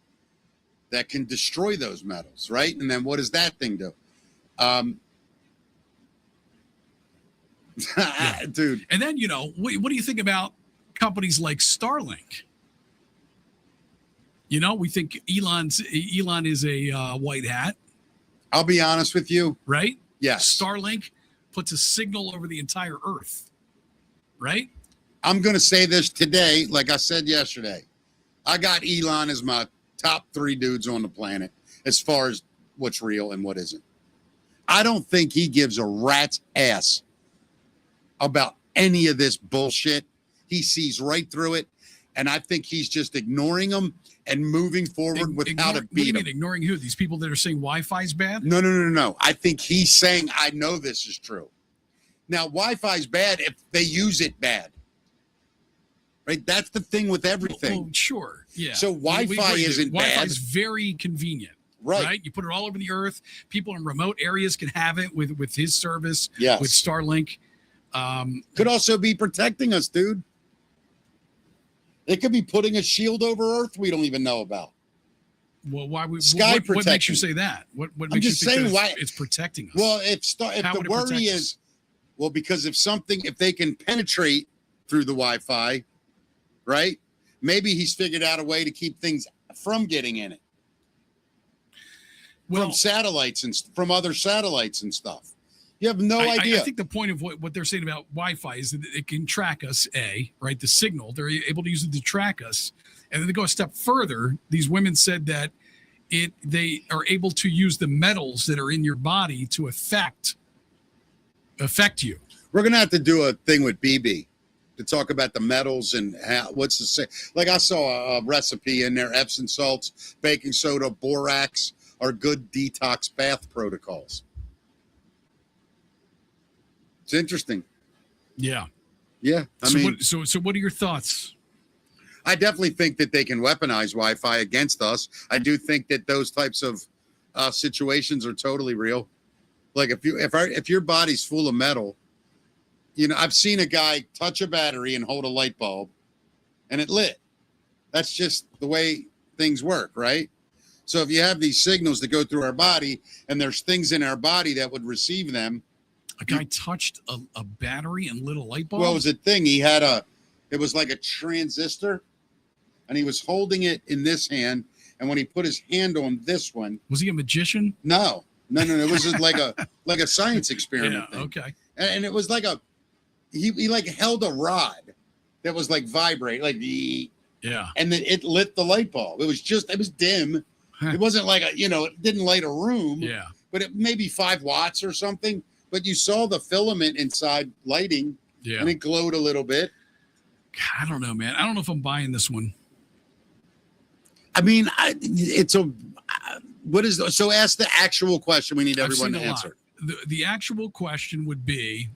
that can destroy those metals, right? And then what does that thing do? Dude. And then, what do you think about companies like Starlink? We think Elon is a white hat. I'll be honest with you. Right? Yes. Starlink puts a signal over the entire earth. Right? I'm going to say this today, like I said yesterday. I got Elon as my top 3 dudes on the planet as far as what's real and what isn't. I don't think he gives a rat's ass about any of this bullshit. He sees right through it, and I think he's just ignoring them and moving forward without a beat. What do you mean ignoring who? These people that are saying Wi-Fi is bad? No. I think he's saying, I know this is true. Now, Wi-Fi is bad if they use it bad. Right? That's the thing with everything. Well, sure. Yeah. So Wi-Fi isn't bad. Wi-Fi is very convenient. Right. You put it all over the earth. People in remote areas can have it with his service. Yes. With Starlink. Could also be protecting us, dude. It could be putting a shield over Earth we don't even know about. Well, why would sky what protection? makes you say that? What I'm makes just you think saying why it's protecting us? Well, if the worry is, well, because if they can penetrate through the Wi-Fi, right? Maybe he's figured out a way to keep things from getting in it. From satellites and from other satellites and stuff. You have no idea. I think the point of what they're saying about Wi-Fi is that it can track us, right? The signal, they're able to use it to track us. And then they go a step further. These women said that they are able to use the metals that are in your body to affect you. We're going to have to do a thing with BB to talk about the metals and what's the say. Like I saw a recipe in there, Epsom salts, baking soda, borax are good detox bath protocols. It's interesting. Yeah. Yeah. So what are your thoughts? I definitely think that they can weaponize Wi-Fi against us. I do think that those types of situations are totally real. Like if your body's full of metal, I've seen a guy touch a battery and hold a light bulb and it lit. That's just the way things work, right? So if you have these signals that go through our body and there's things in our body that would receive them. A guy touched a battery and lit a light bulb? Well, it was a thing. It was like a transistor and he was holding it in this hand. And when he put his hand on this one. Was he a magician? No. It was just like a science experiment thing. Okay. And it was like he like held a rod that was like vibrate, like yeah. And then it lit the light bulb. It was dim. It wasn't like it didn't light a room. Yeah. But it maybe 5 watts or something. But you saw the filament inside lighting. Yeah. And it glowed a little bit. God, I don't know, man. I don't know if I'm buying this one. I mean, so ask the actual question we need everyone to answer. The actual question would be,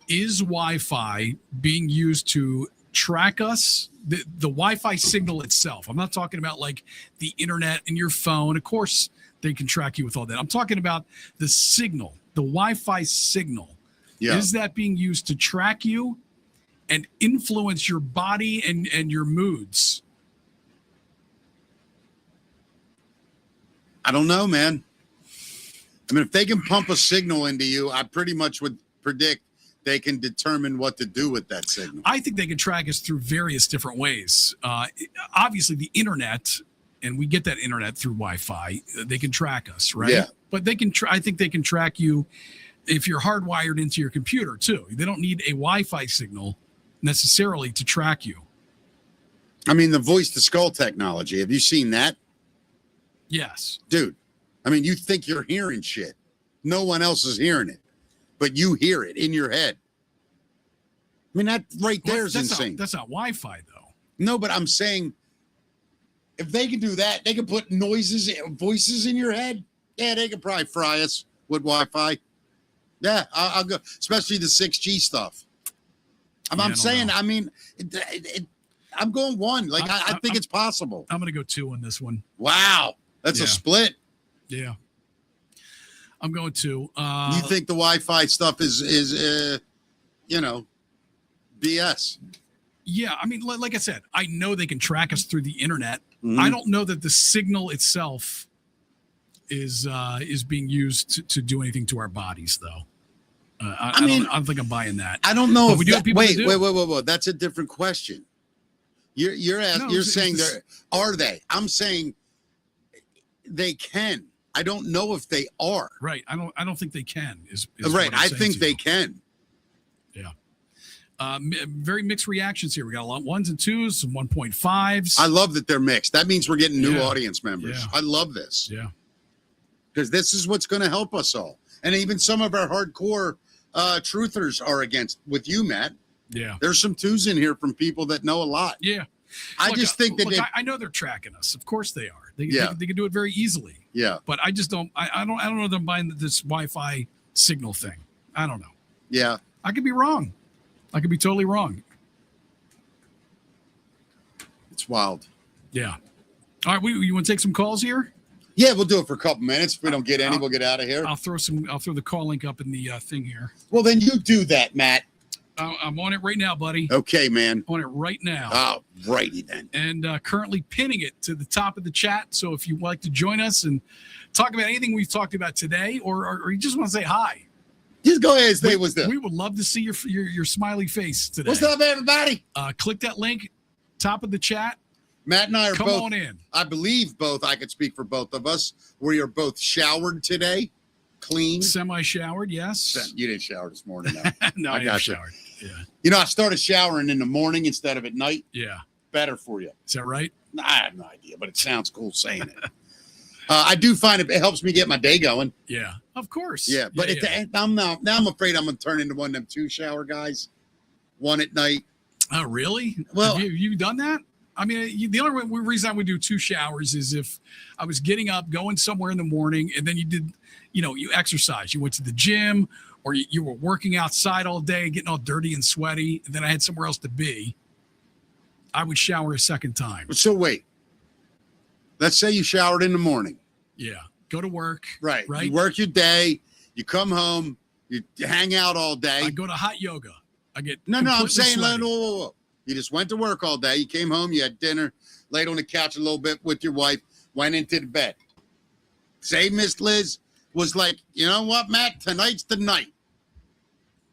is Wi-Fi being used to track us? The Wi-Fi signal itself. I'm not talking about like the internet and your phone. Of course, they can track you with all that. I'm talking about the signal, the Wi-Fi signal. Yeah. Is that being used to track you and influence your body and your moods? I don't know, man. I mean, if they can pump a signal into you, I pretty much would predict they can determine what to do with that signal. I think they can track us through various different ways. Obviously, the internet, and we get that internet through Wi-Fi. They can track us, right? Yeah. But they can. I think they can track you if you're hardwired into your computer too. They don't need a Wi-Fi signal necessarily to track you. I mean, the voice to skull technology. Have you seen that? Yes, dude. I mean, you think you're hearing shit. No one else is hearing it, but you hear it in your head. I mean, that right there is insane. That's not Wi-Fi though. No, but I'm saying if they can do that, they can put voices in your head. Yeah, they could probably fry us with Wi-Fi. Yeah, I'll go, especially the 6G stuff. I'm saying, I mean, I'm going one. Like, I think it's possible. I'm going to go 2 on this one. Wow. That's a split. Yeah. I'm going 2. You think the Wi-Fi stuff is BS? Yeah. I mean, like I said, I know they can track us through the internet. Mhm. I don't know that the signal itself is being used to do anything to our bodies, though. I don't think I'm buying that. I don't know. But we do have people that do. Wait. That's a different question. You're saying are they? I'm saying they can. I don't know if they are. Right. I don't think they can. Is right. what I'm I saying think to they you. can. Yeah. Very mixed reactions here. We got a lot 1s and 2s, some 1.5s. I love that they're mixed. That means we're getting new Yeah. audience members. Yeah. I love this. Yeah. Because this is what's going to help us all. And even some of our hardcore truthers are against with you, Matt. Yeah. There's some 2s in here from people that know a lot. Yeah. I just think that I know they're tracking us. Of course they are. They Yeah. can do it very easily. Yeah. But I just don't. I don't know that I'm buying this Wi-Fi signal thing. I don't know. Yeah. I could be wrong. I could be totally wrong. It's wild. Yeah. All right. You want to take some calls here? Yeah, we'll do it for a couple minutes. If we don't get any, we'll get out of here. I'll throw the call link up in the thing here. Well, then you do that, Matt. I'm on it right now, buddy. Okay, man. On it right now. Oh, righty then. And currently pinning it to the top of the chat. So if you'd like to join us and talk about anything we've talked about today, or you just want to say hi, just go ahead and say what's up. We would love to see your smiley face today. What's up, everybody? Click that link, top of the chat. Matt and I are Come both. on in. I believe both. I could speak for both of us. We are both showered today, clean, semi-showered. Yes. You didn't shower this morning. No, No, I got showered. Yeah. You know, I started showering in the morning instead of at night. Yeah. Better for you. Is that right? I have no idea, but it sounds cool saying it. I do find it helps me get my day going. Yeah, of course. Yeah, but I'm afraid I'm gonna turn into one of them 2 shower guys. One at night. Oh, really? Well, have you done that? I mean, the only reason I would do 2 showers is if I was getting up, going somewhere in the morning, and then you exercise. You went to the gym, or you were working outside all day, getting all dirty and sweaty, and then I had somewhere else to be. I would shower a second time. So wait. Let's say you showered in the morning. Yeah. Go to work. Right. Right. You work your day. You come home. You hang out all day. I go to hot yoga. I get No, I'm completely saying sweaty. whoa. You just went to work all day. You came home. You had dinner, laid on the couch a little bit with your wife, went into the bed. Say Miss Liz was like, you know what, Matt? Tonight's the night.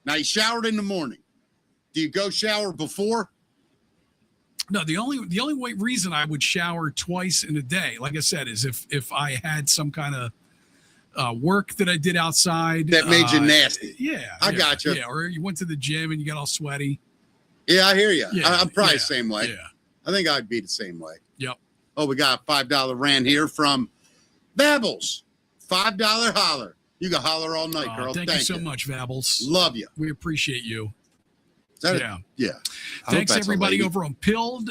Now you showered in the morning. Do you go shower before? No, the only reason I would shower twice in a day, like I said, is if I had some kind of work that I did outside That made you nasty. Yeah, I got you. Yeah, or you went to the gym and you got all sweaty. Yeah, I hear you. Yeah, I'm probably yeah, the same way. yeah. I think I'd be the same way. Yep. Oh, we got a $5 rant here from Babbles. $5 holler. You can holler all night, girl. Thank you so much, Vabbles. Love you. We appreciate you. Is that Yeah. Yeah. I hope Thanks that's a everybody lady. over on Pilled.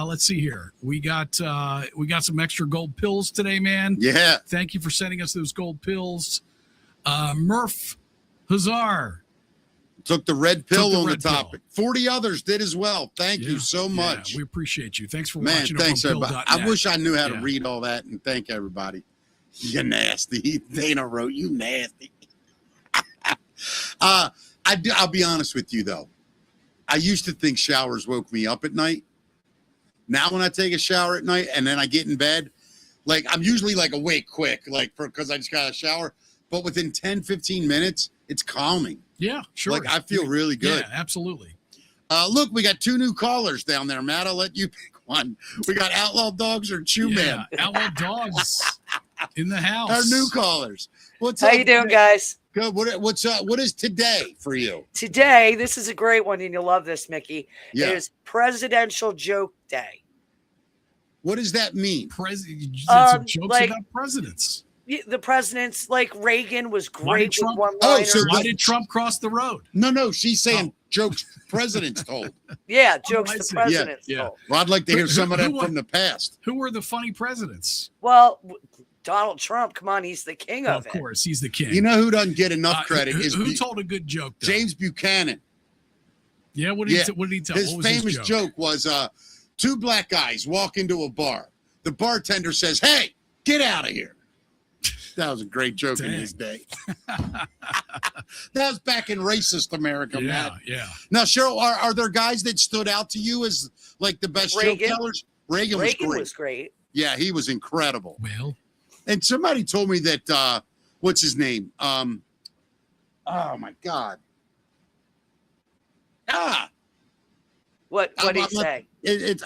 Let's see here. We got some extra gold pills today, man. Yeah. Thank you for sending us those gold pills. Murph Hazar. Took the red pill Took the on red the topic. 40 others did as well. Thank you so much. Yeah, we appreciate you. Thanks for Man, watching. thanks over on everybody. Pill.net. I wish I knew how to Yeah. read all that and thank everybody. You nasty. Dana wrote you nasty. I'll be honest with you though. I used to think showers woke me up at night. Now when I take a shower at night and then I get in bed, like I'm usually like awake quick, like because I just got a shower. But within 10, 15 minutes, it's calming. Yeah, sure. Like I feel really good. Yeah, absolutely. Look, we got 2 new callers down there, Matt. I'll let you pick one. We got Outlaw Dogs or Chew Man. Outlaw Dogs in the house. Our new callers. What's How up? you doing, guys? Good. What's up? What is today for you? Today, this is a great one, and you'll love this, Mickey. Yeah. It is Presidential Joke Day. What does that mean? It's a jokes like- about presidents. The presidents, like Reagan, was Why did great with Trump- one Oh, liner. so Why did Trump cross the road? No, she's saying jokes presidents told. Yeah, jokes I the see. presidents Yeah. told. Well, I'd like to hear some of that Who- from the past. Who were the funny presidents? Well, Donald Trump, come on, he's the king Well, of of it. course, he's the king. You know who doesn't get enough credit Who, is who told a good joke? Though? James Buchanan. Yeah, what did Yeah. he tell? His What was famous joke? joke was 2 black guys walk into a bar. The bartender says, "Hey, get out of here." That was a great joke in his day. That was back in racist America, Matt. Yeah. Now, Cheryl, are there guys that stood out to you as like the best joke Reagan. tellers? Reagan was great. Yeah, he was incredible. Well, and somebody told me that what's his name? Oh my God. What did he I'm- say? It's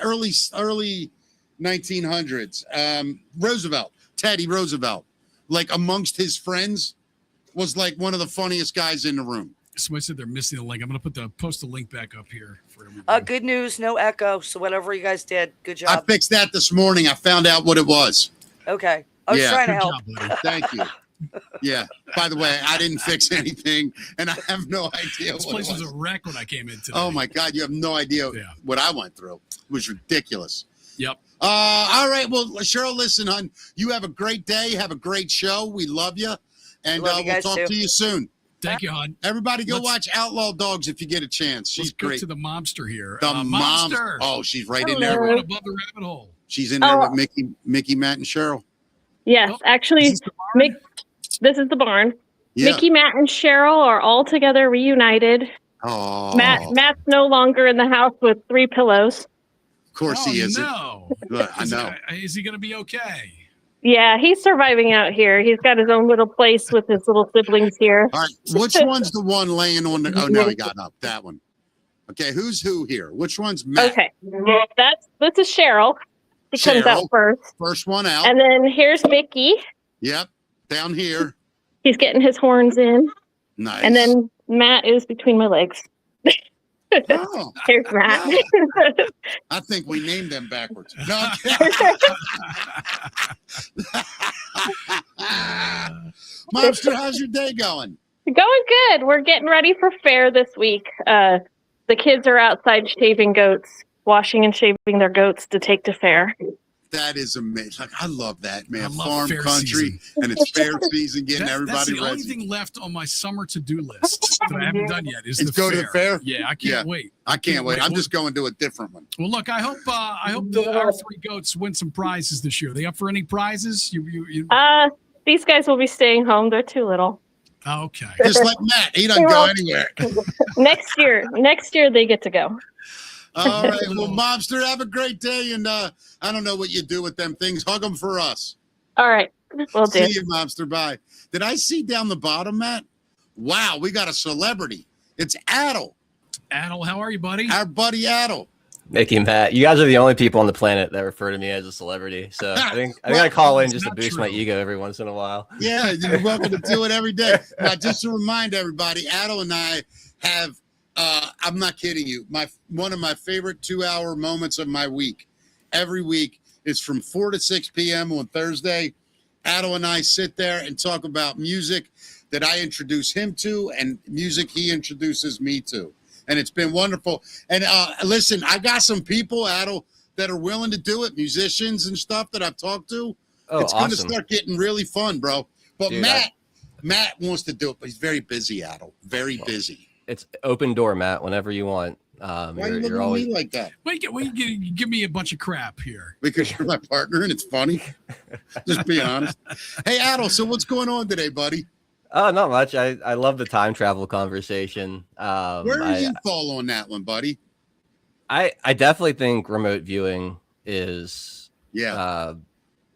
early 1900s. Roosevelt, Teddy Roosevelt, like amongst his friends, was like one of the funniest guys in the room. Somebody said they're missing the link. I'm going to post the link back up here for everybody. Good news, no echo. So whatever you guys did, good I job. fixed that this morning. I found out what it was. Okay, I was trying to Good help. job, buddy. Thank you. Yeah. By the way, I didn't fix anything, and I have no idea This what place it was was. a wreck when I came in today. Oh my God, you have no idea what I went through. It was ridiculous. Yep. All right. Well, Cheryl, listen, hon. You have a great day. Have a great show. We love you, and Love you we'll guys talk too. to you soon. Thank you, hon. Everybody, go Let's- watch Outlaw Dogs if you get a chance. She's Let's go great. to the momster here. The mom. Momster. Oh, she's right in Hello. there. Right above the rabbit hole. She's in there Oh. with Mickey, Matt, and Cheryl. Yes, actually, this is the barn. Yeah. Mickey, Matt, and Cheryl are all together reunited. Oh, Matt's no longer in the house with 3 pillows. of course he isn't. No. Good, I know. Is he going to be okay? Yeah, he's surviving out here. He's got his own little place with his little siblings here. All right. Which one's the one laying on the? Oh, no, he got up. That one. Okay. Who's who here? Which one's Matt? Okay, this is Cheryl. She comes out Cheryl. first, First one out. and then here's Mickey. Yep. Down here. He's getting his horns in, Nice. and then Matt is between my legs. Oh, Here's Matt. I think we named them backwards. No, I'm kidding. Monster, how's your day going? Going good. We're getting ready for fair this week. The kids are outside shaving goats, washing and shaving their goats to take to fair. That is amazing. Like, I love that, man. I love Farm fair country, season. and it's fair season, getting That's everybody the only ready. thing left on my summer to-do list that I haven't done yet is Is the go fair. to the fair? Yeah, I can't wait. I can't wait. I'm Well- just going to a different one. Well, look, I hope our 3 goats win some prizes this year. They up for any prizes? You These guys will be staying home. They're too little. okay. Just like Matt, he doesn't go anywhere. Next year they get to go. All right. Well, Mobster, have a great day. And I don't know what you do with them things. Hug them for us. All right. Will do. See you, Mobster. Bye. Did I see down the bottom, Matt? Wow, we got a celebrity. It's Adel. Adel, how are you, buddy? Our buddy Adel. Mickey, Matt, you guys are the only people on the planet that refer to me as a celebrity. So I think I gotta call in just to boost my ego every once in a while. Yeah, you're welcome to do it every day. Now, just to remind everybody, Adel and I have, I'm not kidding you, one of my favorite 2-hour moments of my week. Every week is from 4 to 6 p.m. on Thursday. Adel and I sit there and talk about music that I introduce him to and music he introduces me to. And it's been wonderful. And listen, I got some people, Adel, that are willing to do it, musicians and stuff that I've talked to. Oh, It's going to awesome. start getting really fun, bro. But Dude, Matt wants to do it, but he's very busy, Adel. Very busy. It's open door, Matt, whenever you want. Why are you looking You're at always me like that? Wait, you give me a bunch of crap here. Because you're my partner and it's funny. Just be honest. Hey, Adel, so what's going on today, buddy? Oh, not much. I love the time travel conversation. Where do you fall on that one, buddy? I definitely think remote viewing is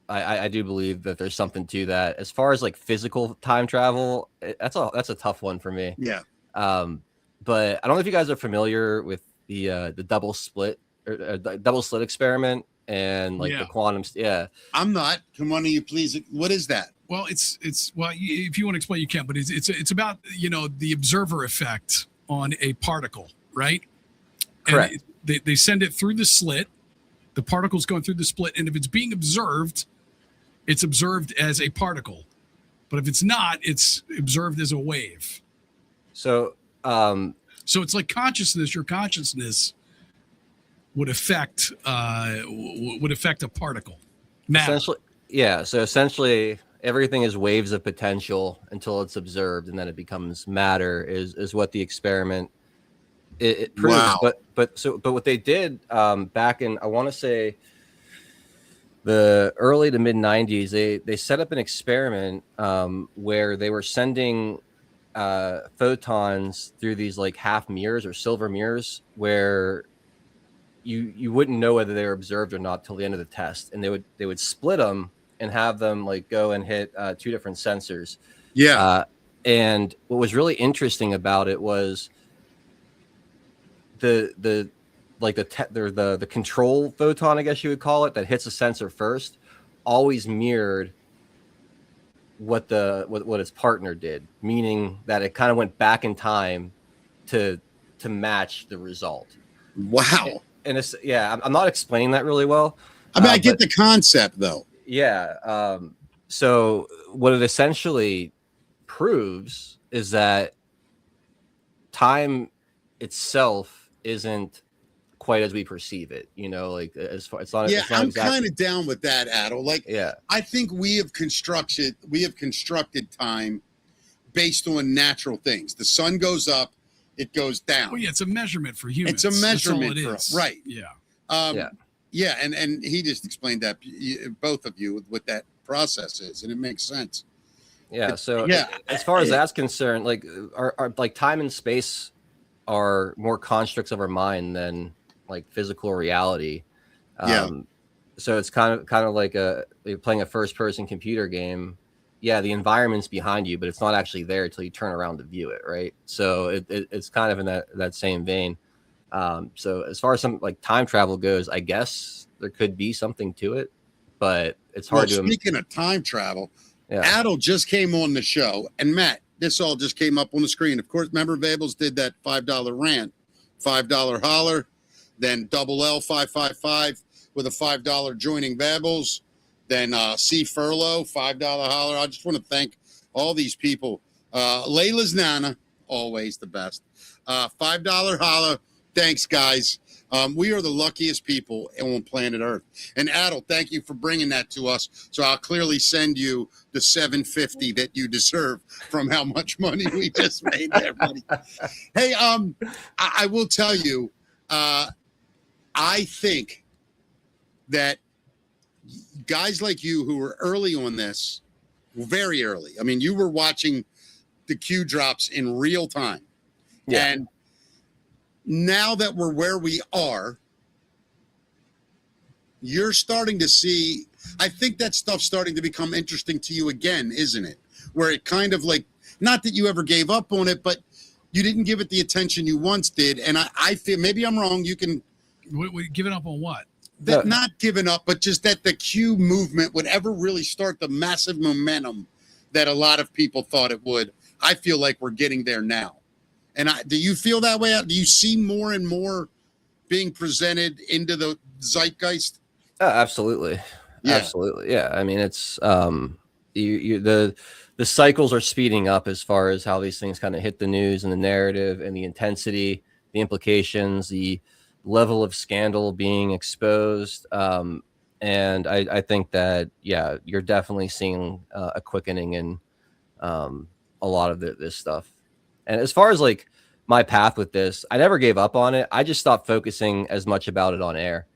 I do believe that there's something to that. As far as like physical time travel, that's a tough one for me. Yeah. But I don't know if you guys are familiar with the double slit or the double slit experiment and like the quantum. Yeah. I'm not. Can one of you please? What is that? Well, if you want to explain, you can. But it's about the observer effect on a particle, right? Correct. And they send it through the slit. The particle's going through the split, and if it's being observed, it's observed as a particle. But if it's not, it's observed as a wave. So, so it's like consciousness. Your consciousness would affect a particle. Matter. Essentially, yeah. So essentially, everything is waves of potential until it's observed, and then it becomes matter. Is what the experiment it proves. Wow. But what they did back in, I want to say, the early to mid 90s, they set up an experiment where they were sending photons through these like half mirrors or silver mirrors where you wouldn't know whether they were observed or not till the end of the test, and they would split them and have them like go and hit two different sensors. Yeah. And what was really interesting about it was the control photon, I guess you would call it, that hits a sensor first, always mirrored what its partner did, meaning that it kind of went back in time to match the result. Wow. And it's I'm not explaining that really well. I mean, I get the concept though. Yeah. So what it essentially proves is that time itself isn't quite as we perceive it, like as far it's not. Yeah, it's not I'm exactly, kind of down with that, Adel. Like, yeah, I think we have constructed time based on natural things. The sun goes up, it goes down. Well, yeah, it's a measurement for humans. It's a measurement That's all for it us, is. right? Yeah. Yeah, and he just explained that, both of you, what that process is, and it makes sense. Yeah. So as far as that's concerned, like our like time and space are more constructs of our mind than like physical reality. So it's kind of like you're playing a first person computer game. Yeah, the environment's behind you, but it's not actually there until you turn around to view it, right? So it's kind of in that same vein. So as far as some like time travel goes, I guess there could be something to it, but it's hard to. Speaking of time travel, yeah. Adel just came on the show, and Matt, this all just came up on the screen. Of course, remember Vables did that $5 rant, $5 holler, then double L 555 with a $5 joining Vables, then C Furlough, $5 holler. I just want to thank all these people. Layla's Nana, always the best. $5 holler. Thanks, guys. We are the luckiest people on planet Earth. And Adel, thank you for bringing that to us. So I'll clearly send you the $750 that you deserve from how much money we just made there, buddy. Hey, I will tell you, I think that guys like you who were early on this, very early. I mean, you were watching the Q drops in real time. Yeah. And now that we're where we are, you're starting to see, I think that stuff's starting to become interesting to you again, isn't it? Where it kind of like, not that you ever gave up on it, but you didn't give it the attention you once did. And I feel, maybe I'm wrong, you can... Giving up on what? That not giving up, but just that the Q movement would ever really start the massive momentum that a lot of people thought it would. I feel like we're getting there now. And do you feel that way? Do you see more and more being presented into the zeitgeist? Absolutely. Yeah. Absolutely. Yeah. I mean, it's the cycles are speeding up as far as how these things kind of hit the news and the narrative and the intensity, the implications, the level of scandal being exposed. And I think that, yeah, you're definitely seeing a quickening in a lot of this stuff. And as far as like my path with this, I never gave up on it. I just stopped focusing as much about it on air.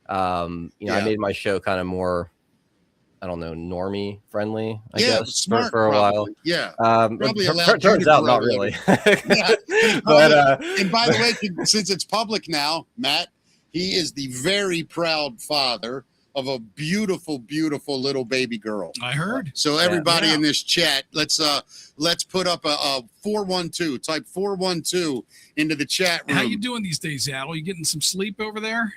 I made my show kind of more, I don't know, normie friendly, I guess, smart, for a while. Yeah. Probably turns out not really. But, and by the way, since it's public now, Matt, he is the very proud father of a beautiful, beautiful little baby girl. I heard. So everybody Yeah. in this chat, let's put up a 412. Type 412 into the chat room. How you doing these days, Adel? You getting some sleep over there?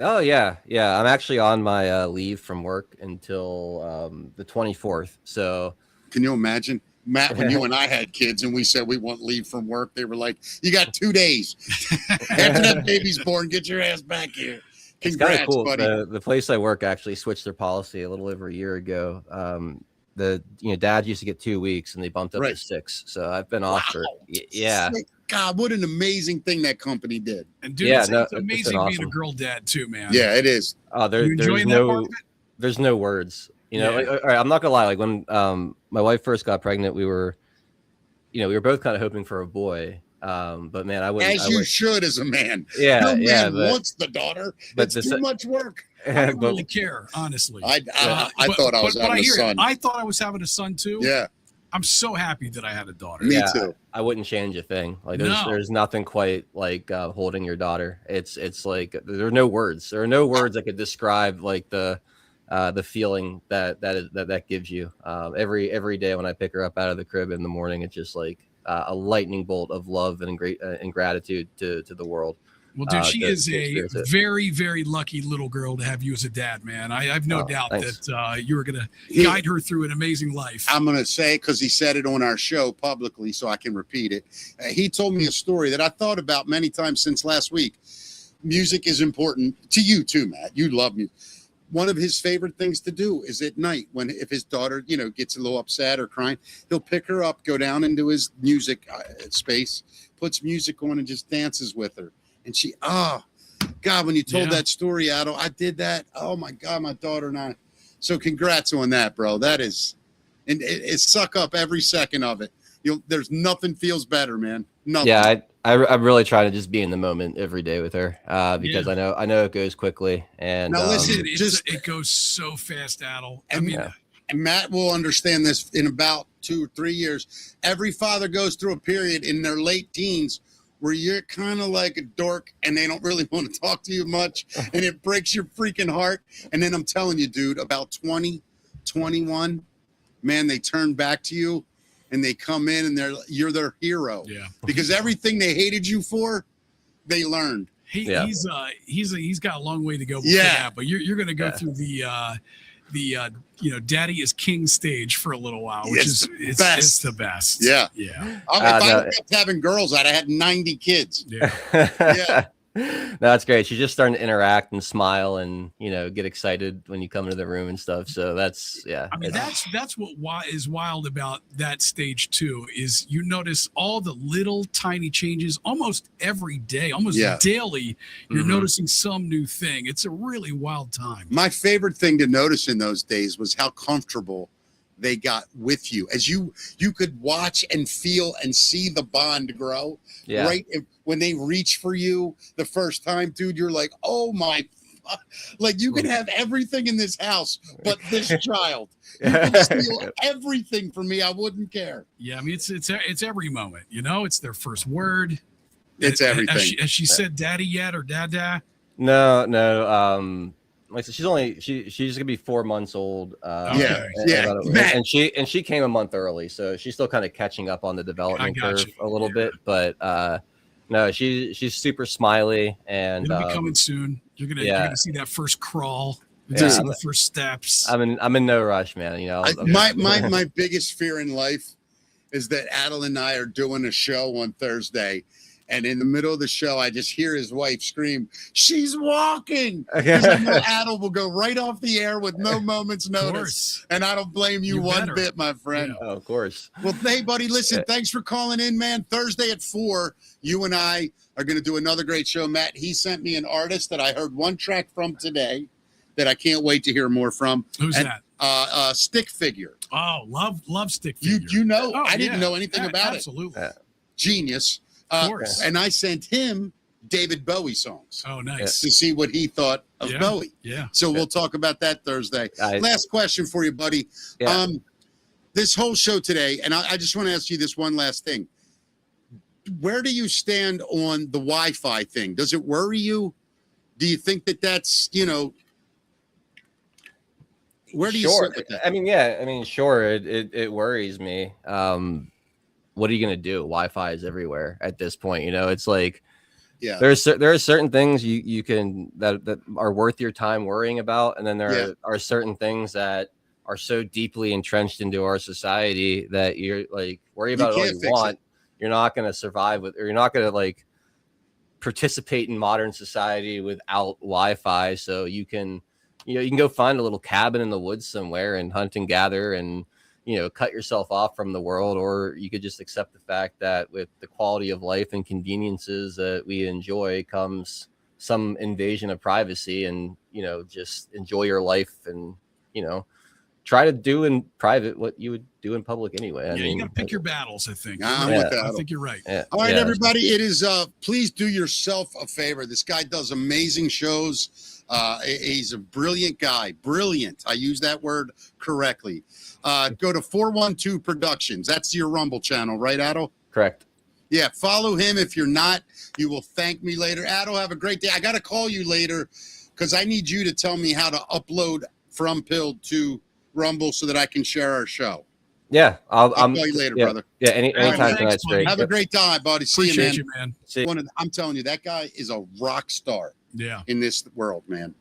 Oh yeah. I'm actually on my leave from work until the 24th. So can you imagine, Matt, when you and I had kids and we said we want leave from work, they were like, "You got 2 days after that baby's born. Get your ass back here." It's kind Congrats, of cool. buddy. The place I work actually switched their policy a little over a year ago. Dad used to get 2 weeks and they bumped up to 6. So I've been off for yeah. God, what an amazing thing that company did. And dude, Yeah, it's no, it's been amazing being a awesome. girl dad too, man. Yeah, it is. You enjoying that part of it? There's no words. Yeah. Like, all right, I'm not gonna lie. Like when my wife first got pregnant, we were both kind of hoping for a boy. But man, I wouldn't. As you should as a man. Yeah, no man yeah, wants the daughter. but It's too much work. I don't really care, honestly. I thought I was having a son. I thought I was having a son too. Yeah. I'm so happy that I had a daughter. Me too. I wouldn't change a thing. Like No. there's nothing quite like holding your daughter. It's like there are no words. There are no words that could describe like the feeling that gives you. Every day when I pick her up out of the crib in the morning, it's just like a lightning bolt of love and gratitude to the world. Well, dude, she is to a experience it. very, very lucky little girl to have you as a dad, man. I have no doubt thanks. that you were going to guide her through an amazing life. I'm going to say, because he said it on our show publicly, so I can repeat it. He told me a story that I thought about many times since last week. Music is important to you too, Matt. You love music. One of his favorite things to do is at night if his daughter, gets a little upset or crying, he'll pick her up, go down into his music space, puts music on, and just dances with her. And she, God, when you told that story, Adel, I did that. Oh my God, my daughter and I. So congrats on that, bro. That is, and it suck up every second of it. There's nothing feels better, man. Nothing. Yeah, I'm really trying to just be in the moment every day with her because I know it goes quickly. And now listen, it goes so fast, Adel. And Matt will understand this in about 2 or 3 years. Every father goes through a period in their late teens where you're kind of like a dork and they don't really want to talk to you much and it breaks your freaking heart. And then I'm telling you, dude, about 20, 21, man, they turn back to you and they come in and you're their hero. Yeah. Because everything they hated you for, they learned. He's got a long way to go before that, but you're going to go through the daddy is king stage for a little while, which is it's the best. Yeah. Yeah. If I kept having girls, I'd have had 90 kids. Yeah. Yeah. No, that's great. She's just starting to interact and smile and get excited when you come into the room and stuff. So that's I mean, that's what is wild about that stage too, is you notice all the little tiny changes almost every day, almost daily. You're noticing some new thing. It's a really wild time. My favorite thing to notice in those days was how comfortable they got with you, as you could watch and feel and see the bond grow. Yeah. Right when they reach for you the first time, dude, you're like, oh my, like you can have everything in this house, but this child, you can steal everything from me. I wouldn't care. Yeah, I mean it's every moment. It's their first word. It's everything. Has she said daddy yet or dada? No. Like she's gonna be 4 months old. And she came a month early, so she's still kind of catching up on the development curve a little bit. But no, she's super smiley, and it'll be coming soon. You're gonna see that first crawl. Yeah, the first steps. I'm in no rush, man. My biggest fear in life is that Adel and I are doing a show on Thursday. And in the middle of the show, I just hear his wife scream, "She's walking!" Because I know Adel will go right off the air with no moment's notice. And I don't blame you one bit, my friend. Oh, of course. Well, hey, buddy, listen, thanks for calling in, man. Thursday at 4, you and I are going to do another great show. Matt, he sent me an artist that I heard one track from today that I can't wait to hear more from. Who's that? Stick Figure. Oh, love Stick Figure. You know, I didn't know anything about absolutely. it. Genius. Of course. And I sent him David Bowie songs. Oh, nice. To see what he thought of Bowie. Yeah. So we'll talk about that Thursday. Last question for you, buddy. Yeah. This whole show today, and I just want to ask you this one last thing. Where do you stand on the Wi-Fi thing? Does it worry you? Do you think that that's, Where do you Sure. sit with that? I mean, yeah. I mean, sure. It worries me. What are you gonna do? Wi-Fi is everywhere at this point. You know, it's like Yeah. there are certain things you can that are worth your time worrying about, and then there are certain things that are so deeply entrenched into our society that you're like worry about it all you want. You're not gonna survive with, or you're not gonna like participate in modern society without Wi-Fi. So you can go find a little cabin in the woods somewhere and hunt and gather and, cut yourself off from the world, or you could just accept the fact that with the quality of life and conveniences that we enjoy comes some invasion of privacy, and, just enjoy your life and, try to do in private what you would do in public anyway. I mean, you got to pick your battles, I think. I'm with that. I think you're right. Yeah. All right, everybody. It is, please do yourself a favor. This guy does amazing shows. He's a brilliant guy. Brilliant. I use that word correctly. Go to 412 Productions. That's your Rumble channel, right, Addo? Correct. Yeah, follow him. If you're not, you will thank me later. Addo, have a great day. I got to call you later because I need you to tell me how to upload from Pilled to Rumble so that I can share our show. Yeah, I'll call you later, brother. Yeah, anytime tonight's great. Have a great time, buddy. See Appreciate you, man. you, man. I'm telling you, that guy is a rock star. Yeah. In this world, man.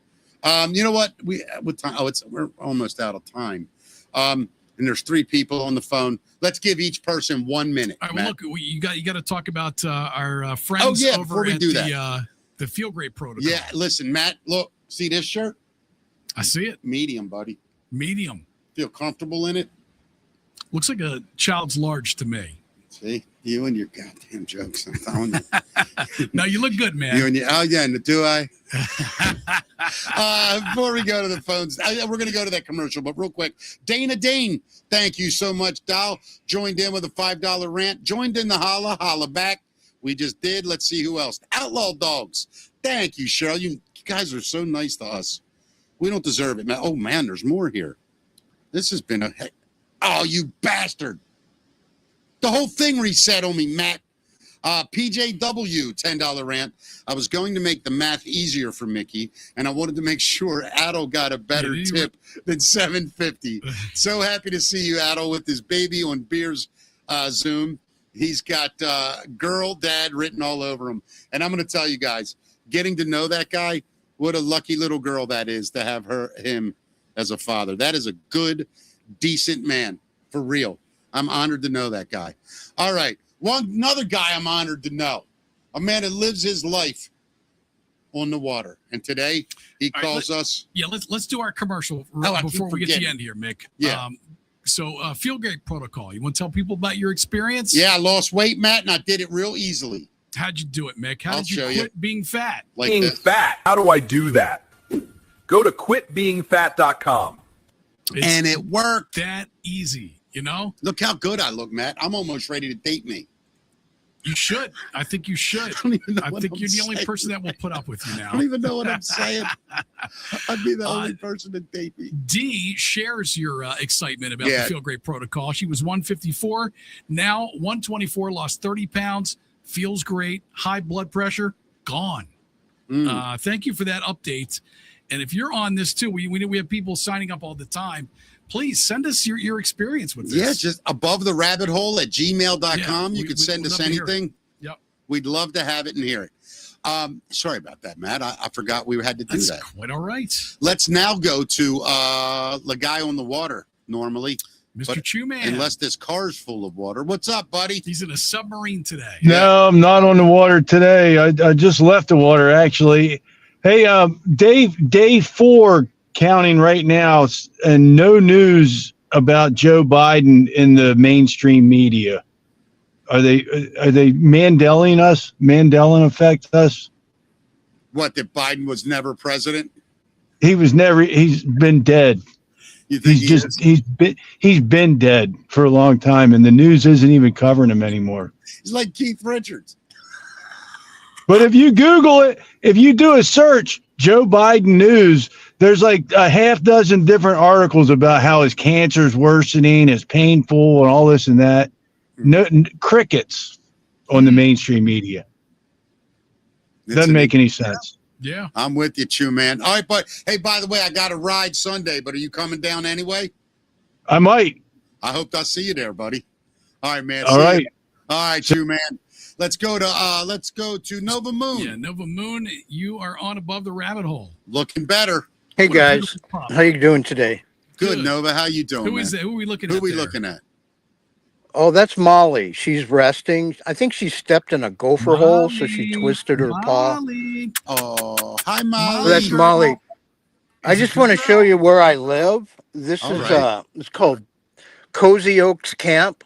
You know what? We're almost out of time. And there's 3 people on the phone. Let's give each person 1 minute. All right, well, look, you got to talk about our friends over at the Feel Great Protocol. Yeah, listen, Matt. Look, see this shirt? I see it. Medium, buddy. Medium. Feel comfortable in it? Looks like a child's large to me. See, you and your goddamn jokes. I'm telling you. No, you look good, man. Do I? Before we go to the phones, we're going to go to that commercial, but real quick, Dana Dane, thank you so much. Dow joined in with a $5 rant, joined in the holla back. We just did. Let's see who else. Outlaw Dogs. Thank you, Cheryl. You guys are so nice to us. We don't deserve it, man. Oh, man, there's more here. This has been oh, you bastard. The whole thing reset on me, Matt. PJW, $10 rant. I was going to make the math easier for Mickey, and I wanted to make sure Addo got a better tip than $7.50. So happy to see you, Addo, with this baby on Beer's Zoom. He's got girl, dad written all over him. And I'm going to tell you guys, getting to know that guy, what a lucky little girl that is to have him as a father. That is a good, decent man, for real. I'm honored to know that guy. All right. Another guy I'm honored to know. A man that lives his life on the water. And today he calls us. Yeah, let's do our commercial before we get to the end here, Mick. Yeah. So Feel Great Protocol. You want to tell people about your experience? Yeah, I lost weight, Matt, and I did it real easily. How'd you do it, Mick? How I'll did you show quit being fat? Like being fat. How do I do that? Go to quitbeingfat.com. And it worked. That easy, you know? Look how good I look, Matt. I'm almost ready to date me. You should. I think you should. I think you're the only person that will put up with you now. I don't even know what I'm saying. I'd be the only person to date me. Dee shares your excitement about the Feel Great Protocol. She was 154, now 124, lost 30 pounds, feels great, high blood pressure, gone. Thank you for that update. And if you're on this too, we have people signing up all the time. Please send us your experience with this. Yeah, just above the rabbit hole at gmail.com. You could send us anything. Yep. We'd love to have it and hear it. Sorry about that, Matt. I forgot we had to do that. Quite all right. Let's now go to the guy on the water normally. Mr. Chewman. Unless this car's full of water. What's up, buddy? He's in a submarine today. No, I'm not on the water today. I just left the water, actually. Hey, day 4 counting right now, and no news about Joe Biden in the mainstream media. Are they Mandeling us? Mandela effect us? What, that Biden was never president? He's been dead. You think he's been dead for a long time, and the news isn't even covering him anymore. He's like Keith Richards. But if you Google it, if you do a search, Joe Biden news, there's like a half dozen different articles about how his cancer's worsening, it's painful, and all this and that. No crickets on the mainstream media. Doesn't make any sense. Yeah. I'm with you, Chew Man. All right, but hey, by the way, I got a ride Sunday, but are you coming down anyway? I might. I hope I'll see you there, buddy. All right, man. All See right. you. All right, Chew Man. Let's go to Nova Moon. Yeah, Nova Moon, you are on above the rabbit hole. Looking better. Hey What a guys, beautiful pop. how you doing today? Good, Nova. How you doing? Who is man? that? Who are we looking Who at? we there? looking at? Oh, that's Molly. She's resting. I think she stepped in a gopher hole, so she twisted her paw. Molly. Oh, hi, Molly. So that's Molly. I just want to show you where I live. This All is right. it's called Cozy Oaks Camp.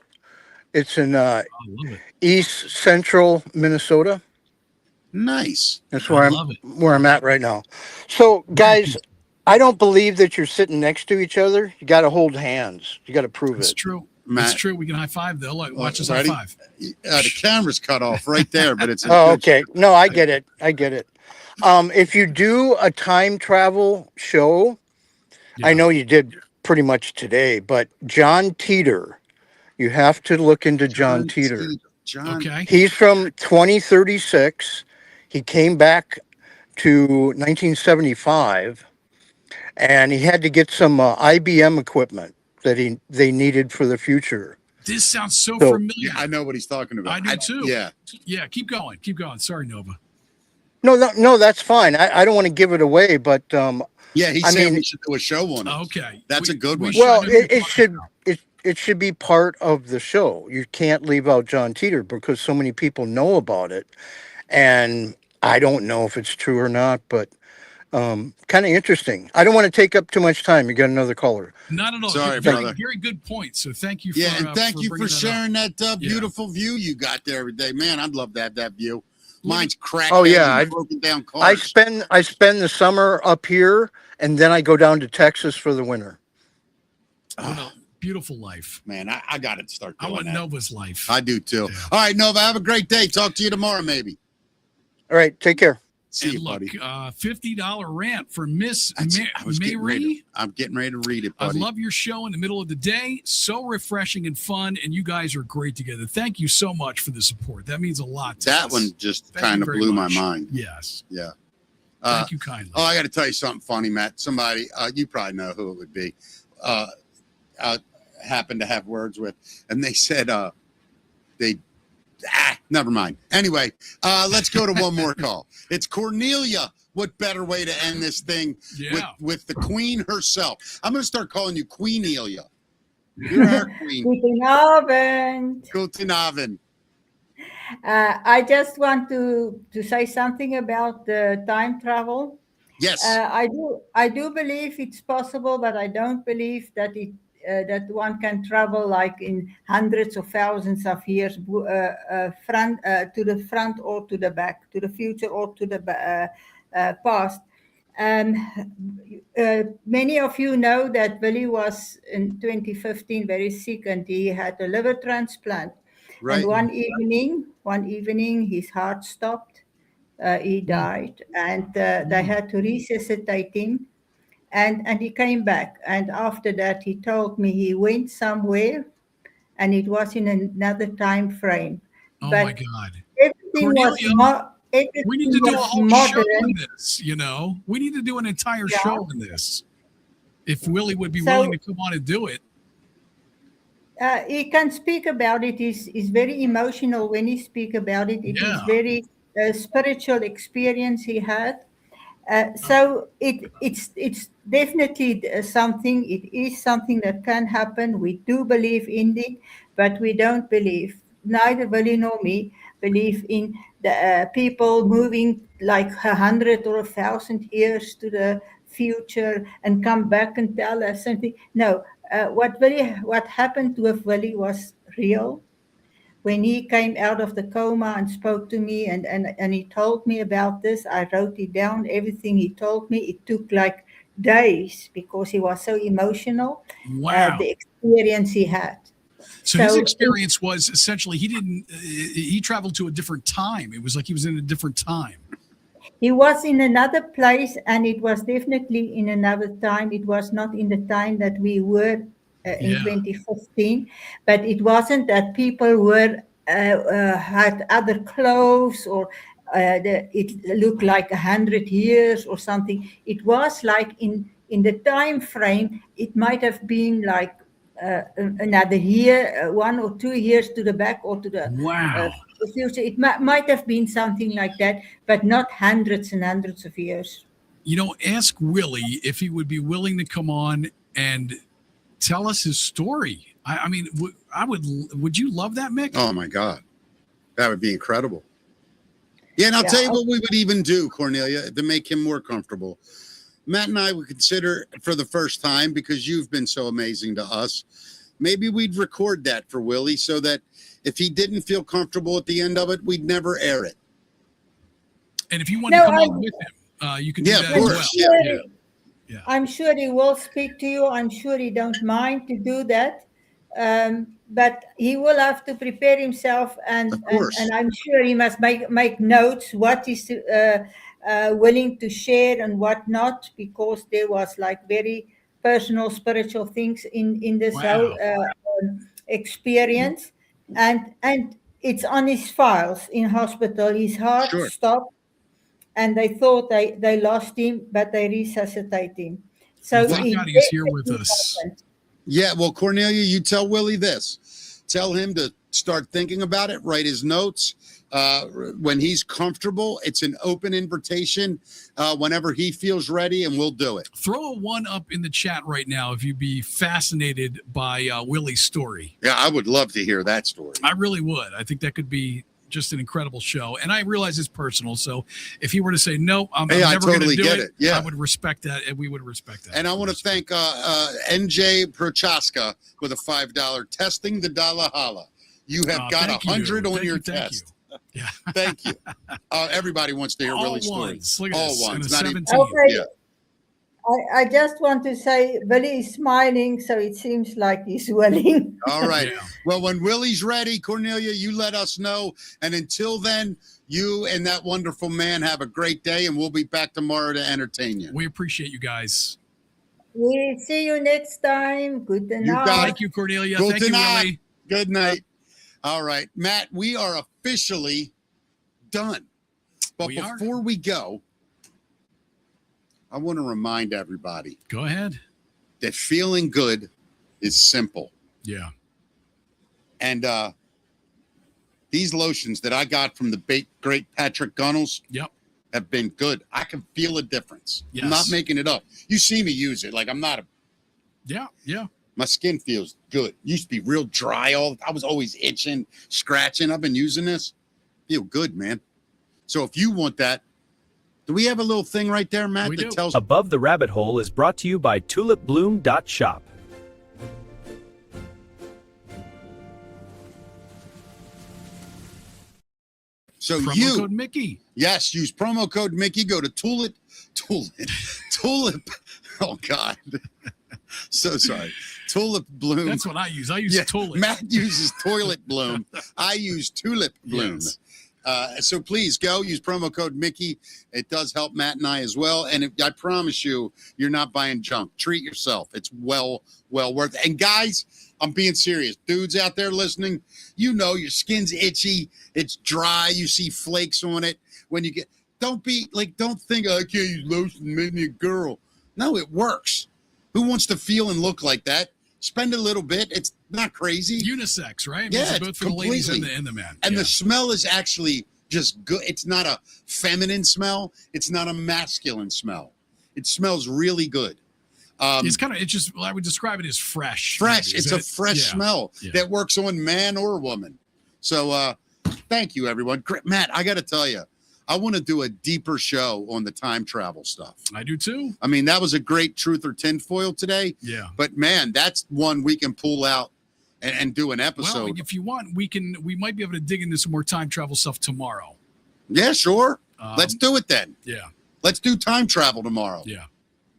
It's in I love it. East Central Minnesota. Nice. That's where I I'm love it. where I'm at right now. So, guys, I don't believe that you're sitting next to each other. You got to hold hands. You got to prove It's it. true. Matt. It's true. We can high five though. Look, watch us high Ready? five. The camera's cut off right there, but it's. Oh, okay. No, I get it. I get it. If you do a time travel show, I know you did pretty much today, but John Teeter, you have to look into John Teeter. John. Okay. He's from 2036. He came back to 1975, and he had to get some IBM equipment that they needed for the future. This sounds so So- familiar. Yeah, I know what he's talking about. I do too. Yeah. Yeah. Keep going. Keep going. Sorry, Nova. No, that's fine. I don't want to give it away, but Yeah, he I said mean- we should do a show on it. Okay. That's a good one. well, I know who you're it talking should about. it should be part of the show. You can't leave out John Teeter because so many people know about it, and I don't know if it's true or not, but kind of interesting. I don't want to take up too much time. You got another caller. Not at all. Sorry, very, brother. very good point. So thank you for Yeah, and thank you for bringing that up. sharing that Yeah. beautiful view you got there every day. Man, I'd love to have that view. Mine's cracked. Oh, yeah, and broken down I cars. spend the summer up here, and then I go down to Texas for the winter. What a beautiful life. Man, I got to start I doing want that. Nova's life. I do too. All right, Nova, have a great day. Talk to you tomorrow, maybe. All right, take care. See and you, look, buddy. $50 rant for Miss I was getting ready. Mary. I'm getting ready to read it, I buddy. love your show in the middle of the day. So refreshing and fun, and you guys are great together. Thank you so much for the support. That means a lot to That us. one just Thank kind you of very blew much. my mind. Yes. Yeah. Thank you kindly. Oh, I got to tell you something funny, Matt. Somebody, you probably know who it would be, happened to have words with, and they said, never mind. Anyway, let's go to one more call. It's Cornelia. What better way to end this thing with the Queen herself? I'm going to start calling you Queenelia. You're our Queen. Guten Abend. Guten Abend. I just want to say something about the time travel. Yes. I do believe it's possible, but I don't believe that that one can travel like in hundreds of thousands of years, front to the front or to the back, to the future or to the past. Many of you know that Willie was in 2015 very sick, and he had a liver transplant. Right. And one evening, his heart stopped. He died, and they had to resuscitate him. And he came back. And after that, he told me he went somewhere, and it was in another time frame. Oh But my God. everything was Cornelia, everything we need to do a was whole show modern. on this, you know? We need to do an entire Yeah. show on this. If Willie would be So- willing to come on and do it. He can speak about it. He's very emotional when he speak about it. It is Yeah. very spiritual experience he had. So it's definitely something. It is something that can happen. We do believe in it, but we don't believe. Neither Willie nor me believe in the people moving like 100 or 1,000 years to the future and come back and tell us something. No, what happened with Willie was real. When he came out of the coma and spoke to me and he told me about this, I wrote it down, everything he told me. It took like days because he was so emotional. Wow. The experience he had. So his experience was essentially he traveled to a different time. It was like he was in a different time. He was in another place, and it was definitely in another time. It was not in the time that we were in Yeah. 2015, but it wasn't that people were had other clothes or it looked like 100 years or something. It was like in the time frame, it might have been like another year, 1 or 2 years to the back or to the future. It might have been something like that, but not hundreds and hundreds of years. You know, ask Willie if he would be willing to come on and tell us his story. I mean, would you love that, Mick? Oh my God, that would be incredible. Yeah, and I'll tell you what we would even do, Cornelia, to make him more comfortable. Matt and I would consider for the first time, because you've been so amazing to us, maybe we'd record that for Willie so that if he didn't feel comfortable at the end of it, we'd never air it. And if you want to come on with him, you can do that as well. I'm sure he will speak to you. I'm sure he don't mind to do that. But he will have to prepare himself, and I'm sure he must make notes what he's willing to share and what not, because there was like very personal spiritual things in this whole experience, and it's on his files in hospital. His heart stopped, and they thought they lost him, but they resuscitated him. So thank God he's here with us. Yeah, well, Cornelia, you tell Willie this. Tell him to start thinking about it, write his notes. When he's comfortable, it's an open invitation whenever he feels ready, and we'll do it. Throw a 1 up in the chat right now if you'd be fascinated by Willie's story. Yeah, I would love to hear that story. I really would. I think that could be just an incredible show. And I realize it's personal. So if he were to say, no, I'm never going to do it, Yeah. I would respect that, and we would respect that. And I want to thank NJ Prochaska with a $5 testing the Dalla Hala. You have got 100 on your test. Yeah. Thank you. Everybody wants to hear Willie's story. Look at All this. ones. And a Not 17. even, yeah. I just want to say Willie is smiling, so it seems like he's willing. All right. Well, when Willie's ready, Cornelia, you let us know. And until then, you and that wonderful man have a great day, and we'll be back tomorrow to entertain you. We appreciate you guys. We'll see you next time. Good night. You got it. Thank you, Cornelia. Good Thank you, night. Willie. Good night. All right, Matt, we are officially done. But before we go, I want to remind everybody. Go ahead. That feeling good is simple. Yeah. And these lotions that I got from the great Patrick Gunnels have been good. I can feel a difference. Yes. I'm not making it up. You see me use it. Like I'm not a... Yeah. My skin feels good. Used to be real dry. I was always itching, scratching. I've been using this. Feel good, man. So if you want that, do we have a little thing right there, Matt, that tells... Above the Rabbit Hole is brought to you by tulipbloom.shop. So promo code Mickey. Yes, use promo code Mickey. Go to Tulip. Oh God, so sorry. Tulip Bloom. That's what I use. I use Tulip. Matt uses Toilet Bloom. I use Tulip Bloom. Yes. So please go use promo code Mickey. It does help Matt and I as well. And I promise you, you're not buying junk. Treat yourself. It's well worth it. And guys, I'm being serious. Dudes out there listening, you know your skin's itchy. It's dry. You see flakes on it. When you don't think, I can't use lotion, make me a girl. No, it works. Who wants to feel and look like that? Spend a little bit. It's not crazy. Unisex, right? I mean, Yeah, it's both for the ladies completely. and the men. And the smell is actually just good. It's not a feminine smell. It's not a masculine smell. It smells really good. It's just, I would describe it as fresh. Fresh. maybe. It's Is a it? fresh Yeah. smell Yeah. that works on man or woman. So thank you, everyone. Matt, I got to tell you, I want to do a deeper show on the time travel stuff. I do too. I mean, that was a great truth or tinfoil today. Yeah. But man, that's one we can pull out and do an episode. Well, if you want, we might be able to dig into some more time travel stuff tomorrow. Yeah, sure. Let's do it then. Yeah. Let's do time travel tomorrow. Yeah.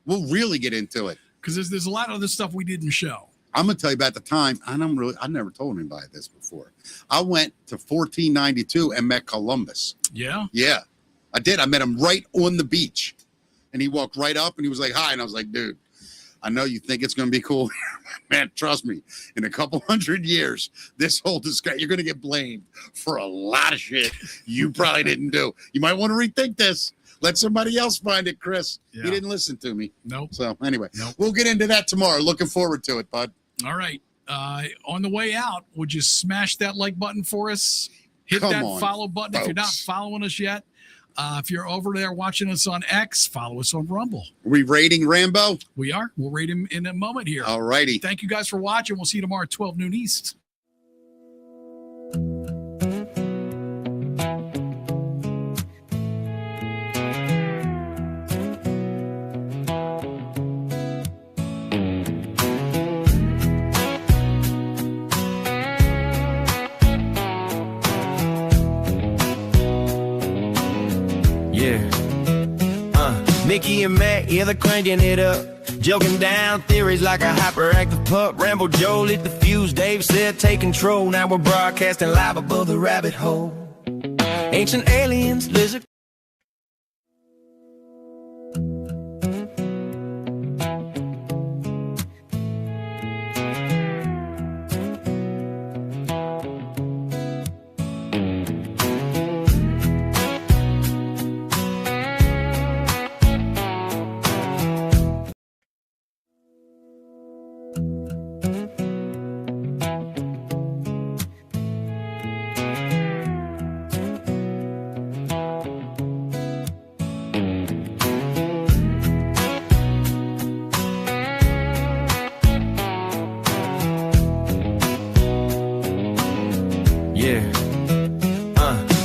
We'll really get into it. Because there's a lot of other stuff we didn't show. I'm gonna tell you about the time. I never told anybody this before. I went to 1492 and met Columbus. Yeah. Yeah, I did. I met him right on the beach, and he walked right up and he was like, "Hi," and I was like, "Dude, I know you think it's going to be cool. Man, trust me, in a couple 100 years, this whole discussion, you're going to get blamed for a lot of shit you probably didn't do. You might want to rethink this. Let somebody else find it, Chris. Yeah. You didn't listen to me. Nope. So anyway, we'll get into that tomorrow. Looking forward to it, bud. All right. On the way out, would you smash that like button for us? Hit Come that on, follow button if you're not folks. following us yet. If you're over there watching us on X, follow us on Rumble. Are we rating Rambo? We are. We'll rate him in a moment here. All righty. Thank you guys for watching. We'll see you tomorrow at 12 noon East. Mickey and Matt, yeah, they're cranking it up. Joking down theories like a hyperactive pup. Rambo Joe lit the fuse, Dave said take control. Now we're broadcasting live above the rabbit hole. Ancient aliens, lizard.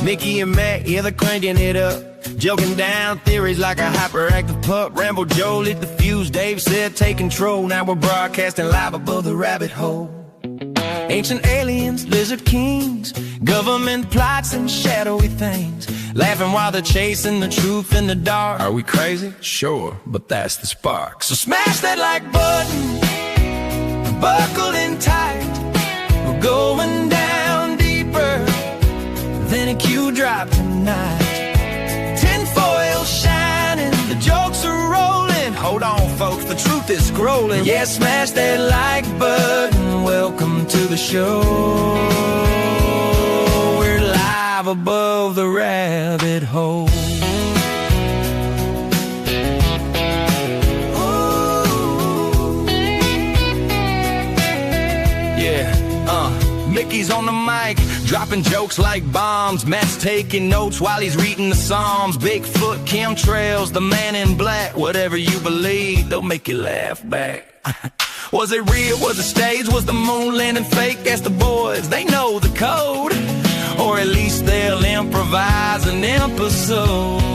Mickey and Matt, yeah, they're cranking it up. Joking down theories like a hyperactive pup. Rambo Joe lit the fuse, Dave said take control. Now we're broadcasting live above the rabbit hole. Ancient aliens, lizard kings, government plots and shadowy things. Laughing while they're chasing the truth in the dark. Are we crazy? Sure, but that's the spark. So smash that like button, buckled in tight. We're going down deeper than a Q drop tonight. Tinfoil shining, the jokes are rolling. Hold on, folks, the truth is scrolling. Yeah, smash that like button. Welcome to the show. We're live above the rabbit hole. Mickey's on the mic, dropping jokes like bombs. Matt's taking notes while he's reading the Psalms. Bigfoot, chemtrails, the man in black. Whatever you believe, they'll make you laugh back. Was it real? Was it staged? Was the moon landing fake? Ask the boys, they know the code. Or at least they'll improvise an episode.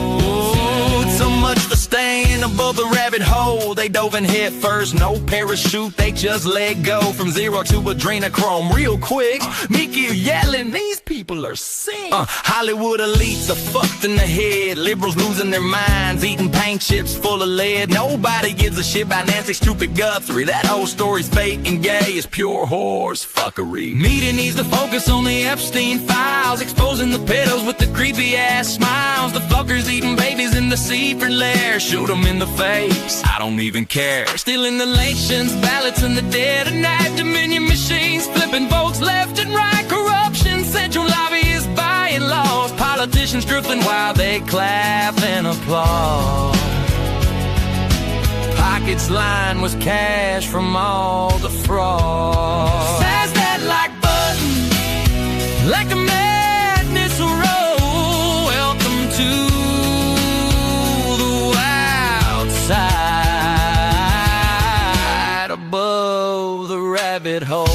So much for staying above the rabbit hole. They dove in head first, no parachute. They just let go from zero to adrenochrome real quick. Mickey yelling, these people are sick. Hollywood elites are fucked in the head. Liberals losing their minds, eating paint chips full of lead. Nobody gives a shit about Nancy Stupid Guthrie. That whole story's fake and gay is pure horse fuckery. Media needs to focus on the Epstein files, exposing the pedos with the creepy ass smiles. The fuckers eating babies in the secret lair. Shoot them in the face, I don't even care. Stealing the nation's ballots in the dead of night. Dominion machines flipping votes left and right. Corruption, central lobbyists buying laws. Politicians drifting while they clap and applaud. Pockets lined with cash from all the fraud. Smash that like button, like a madness roll. Welcome to side above the rabbit hole.